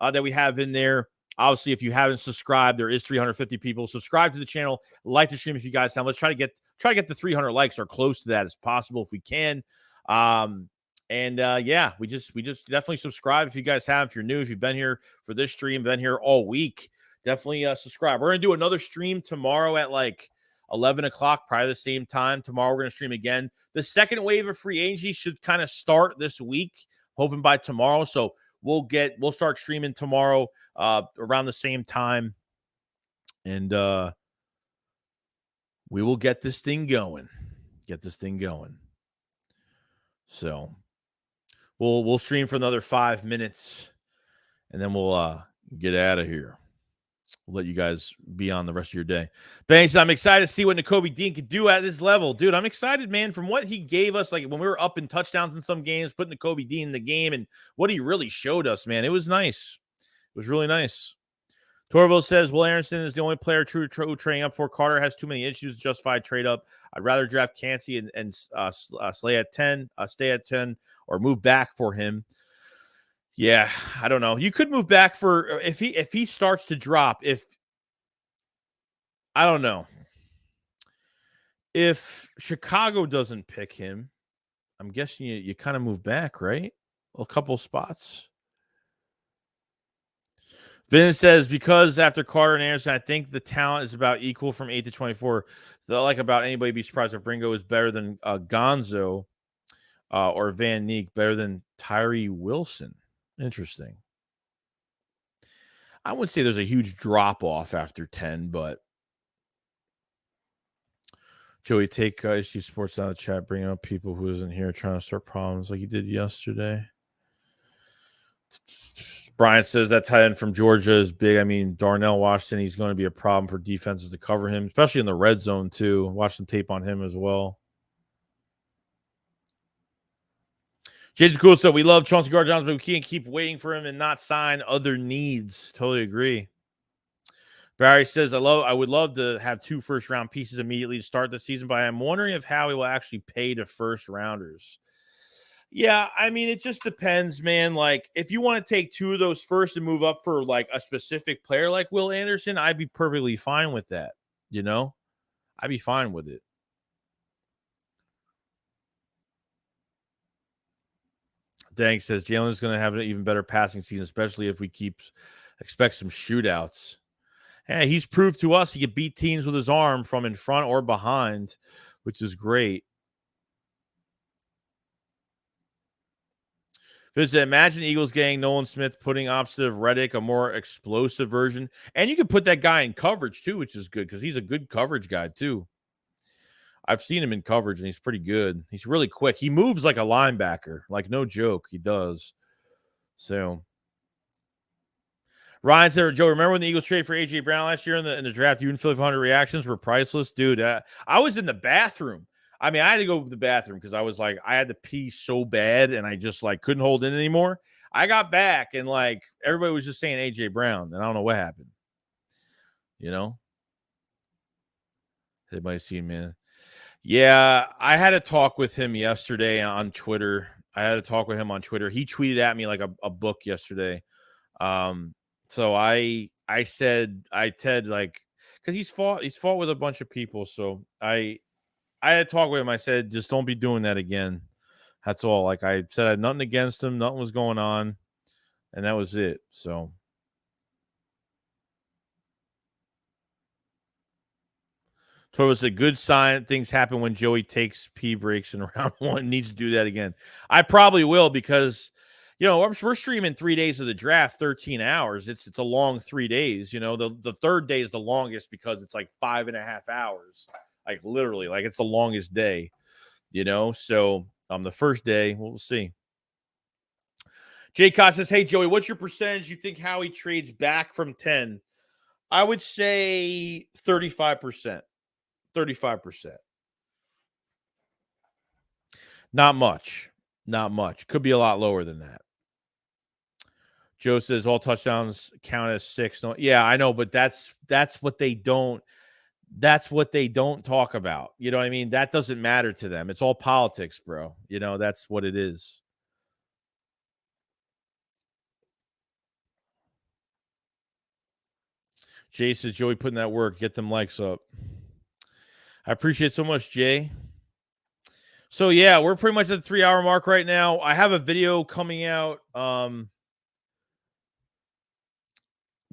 that we have in there. Obviously, if you haven't subscribed, there is 350 people. Subscribe to the channel, like the stream if you guys have. Let's try to get the 300 likes or close to that as possible if we can. Yeah, we just definitely subscribe if you guys have. If you're new, if you've been here for this stream, been here all week, definitely subscribe. We're gonna do another stream tomorrow at like 11 o'clock, probably the same time. Tomorrow we're gonna stream again. The second wave of free agency should kind of start this week, hoping by tomorrow. So we'll start streaming tomorrow around the same time, and we will get this thing going. So we'll stream for another 5 minutes, and then we'll get out of here. We'll let you guys be on the rest of your day. Banks, I'm excited to see what Nakobe Dean could do at this level. Dude, I'm excited, man, from what he gave us, like when we were up in touchdowns in some games, putting Nakobe Dean in the game, and what he really showed us, man. It was nice. It was really nice. Torville says, Will Anderson is the only player true trading up for. Carter has too many issues, justified trade up. I'd rather draft Cansey and stay at 10, or move back for him. Yeah, I don't know. You could move back for if he starts to drop. I don't know. If Chicago doesn't pick him, I'm guessing you kind of move back, right? A couple spots. Vince says, because after Carter and Anderson, I think the talent is about equal from 8 to 24. So like about anybody be surprised if Ringo is better than Gonzo or Van Neek, better than Tyree Wilson. Interesting. I wouldn't say there's a huge drop-off after 10, but Joey, take SG Sports out of the chat, bringing up people who isn't here trying to start problems like he did yesterday. Brian says that tight end from Georgia is big. I mean, Darnell Washington, he's going to be a problem for defenses to cover him, especially in the red zone, too. Watch some tape on him as well. James Cool said, we love Chauncey Gardner-Johnson, but we can't keep waiting for him and not sign other needs. Totally agree. Barry says, I would love to have 2 first-round pieces immediately to start the season, but I'm wondering if Howie will actually pay to first-rounders. Yeah, I mean, it just depends, man. Like, if you want to take 2 of those first and move up for, like, a specific player like Will Anderson, I'd be perfectly fine with that, you know? I'd be fine with it. Dank says Jalen's going to have an even better passing season, especially if we expect some shootouts. Hey, he's proved to us he can beat teams with his arm from in front or behind, which is great. Visit, imagine Eagles getting Nolan Smith, putting opposite of Reddick, a more explosive version. And you can put that guy in coverage, too, which is good because he's a good coverage guy, too. I've seen him in coverage, and he's pretty good. He's really quick. He moves like a linebacker. Like, no joke. He does. So, Ryan said, Joe, remember when the Eagles traded for A.J. Brown last year in the draft? You and Philly 500 reactions were priceless. Dude, I was in the bathroom. I mean, I had to go to the bathroom because I was like, I had to pee so bad, and I just, like, couldn't hold in anymore. I got back, and, like, everybody was just saying A.J. Brown, and I don't know what happened. You know? Everybody seen, man. Yeah, I had a talk with him yesterday on Twitter. He tweeted at me like a book yesterday. So I said, like, because he's fought with a bunch of people. So I had a talk with him. I said, just don't be doing that again. That's all. Like I said, I had nothing against him. Nothing was going on. And that was it. So. So it was a good sign. Things happen when Joey takes pee breaks in round 1. Needs to do that again. I probably will because, you know, we're streaming 3 days of the draft, 13 hours. It's a long 3 days. You know, the third day is the longest because it's like 5.5 hours. Like literally, like it's the longest day. You know, so the first day, we'll see. Jay Cost says, hey, Joey, what's your percentage you think Howie trades back from 10? I would say 35%. 35%. Not much. Could be a lot lower than that. Joe says all touchdowns count as 6. No, yeah, I know, but that's what they don't. That's what they don't talk about. You know what I mean? That doesn't matter to them. It's all politics, bro. You know, that's what it is. Jay says, Joey putting that work. Get them likes up. I appreciate so much, Jay. So yeah, we're pretty much at the 3-hour mark right now. I have a video coming out.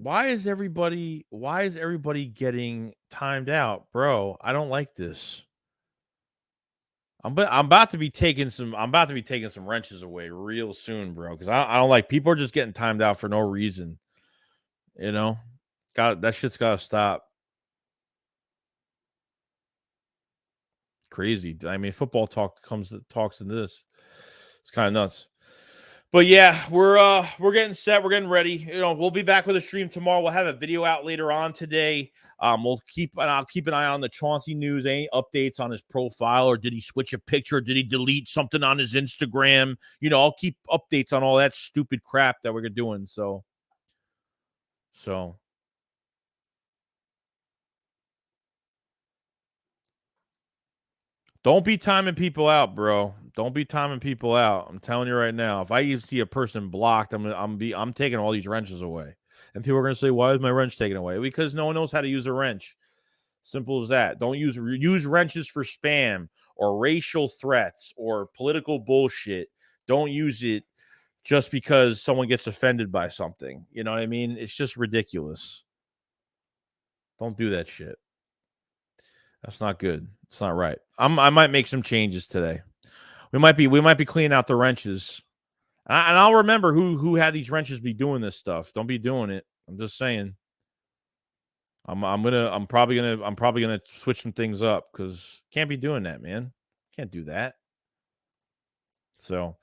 Why is everybody getting timed out, bro? I don't like this. I'm about to be taking some wrenches away real soon, bro, because I don't like people are just getting timed out for no reason. You know, that shit's gotta stop. Crazy. I mean, football talks into this. It's kind of nuts. But yeah, we're getting set. We're getting ready. You know, we'll be back with a stream tomorrow. We'll have a video out later on today. I'll keep an eye on the Chauncey news. Any updates on his profile, or did he switch a picture? Did he delete something on his Instagram? You know, I'll keep updates on all that stupid crap that we're doing. So don't be timing people out, bro. Don't be timing people out. I'm telling you right now. If I even see a person blocked, I'm taking all these wrenches away. And people are gonna say, "Why is my wrench taken away?" Because no one knows how to use a wrench. Simple as that. Don't use wrenches for spam or racial threats or political bullshit. Don't use it just because someone gets offended by something. You know what I mean? It's just ridiculous. Don't do that shit. That's not good. It's not right. I might make some changes today. We might be cleaning out the wrenches, and I'll remember who had these wrenches be doing this stuff. Don't be doing it. I'm just saying. I'm probably gonna switch some things up because can't be doing that, man. Can't do that. So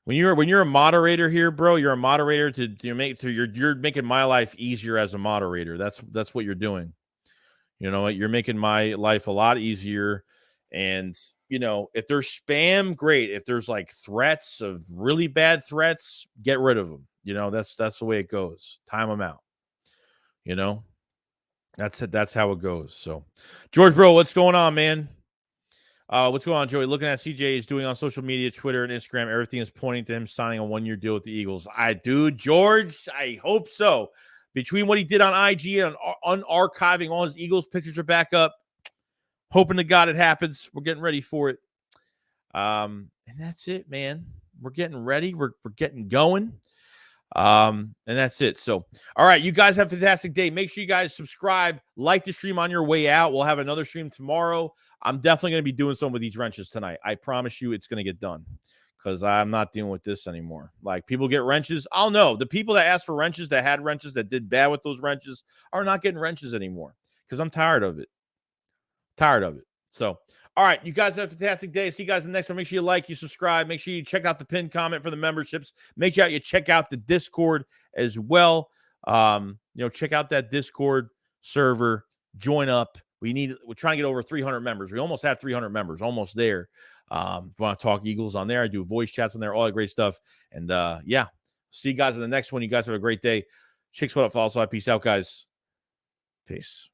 when you're a moderator here, bro, you're a moderator you're making my life easier as a moderator. That's what you're doing. You know, you're making my life a lot easier. And, you know, if there's spam, great. If there's like threats of really bad threats, get rid of them. You know, that's the way it goes. Time them out. You know, that's how it goes. So, George, bro, what's going on, man? What's going on, Joey? Looking at CJ is doing on social media, Twitter and Instagram, everything is pointing to him signing a 1-year deal with the Eagles. George, I hope so. Between what he did on IG and unarchiving all his Eagles pictures are back up. Hoping to God it happens. We're getting ready for it. And that's it, man. We're getting ready. We're getting going. And that's it. So, all right, you guys have a fantastic day. Make sure you guys subscribe, like the stream on your way out. We'll have another stream tomorrow. I'm definitely going to be doing some with these wrenches tonight. I promise you it's going to get done because I'm not dealing with this anymore. Like, people get wrenches. I'll know. The people that asked for wrenches, that had wrenches, that did bad with those wrenches are not getting wrenches anymore because I'm tired of it. So, all right, you guys have a fantastic day. See you guys in the next one. Make sure you like, you subscribe. Make sure you check out the pinned comment for the memberships. Make sure you check out the Discord as well. You know, check out that Discord server. Join up. We're trying to get over 300 members. We almost have 300 members, almost there. If you want to talk Eagles on there, I do voice chats on there, all that great stuff. And yeah, see you guys in the next one. You guys have a great day. SHAKESQUAD, follow us. Peace out, guys. Peace.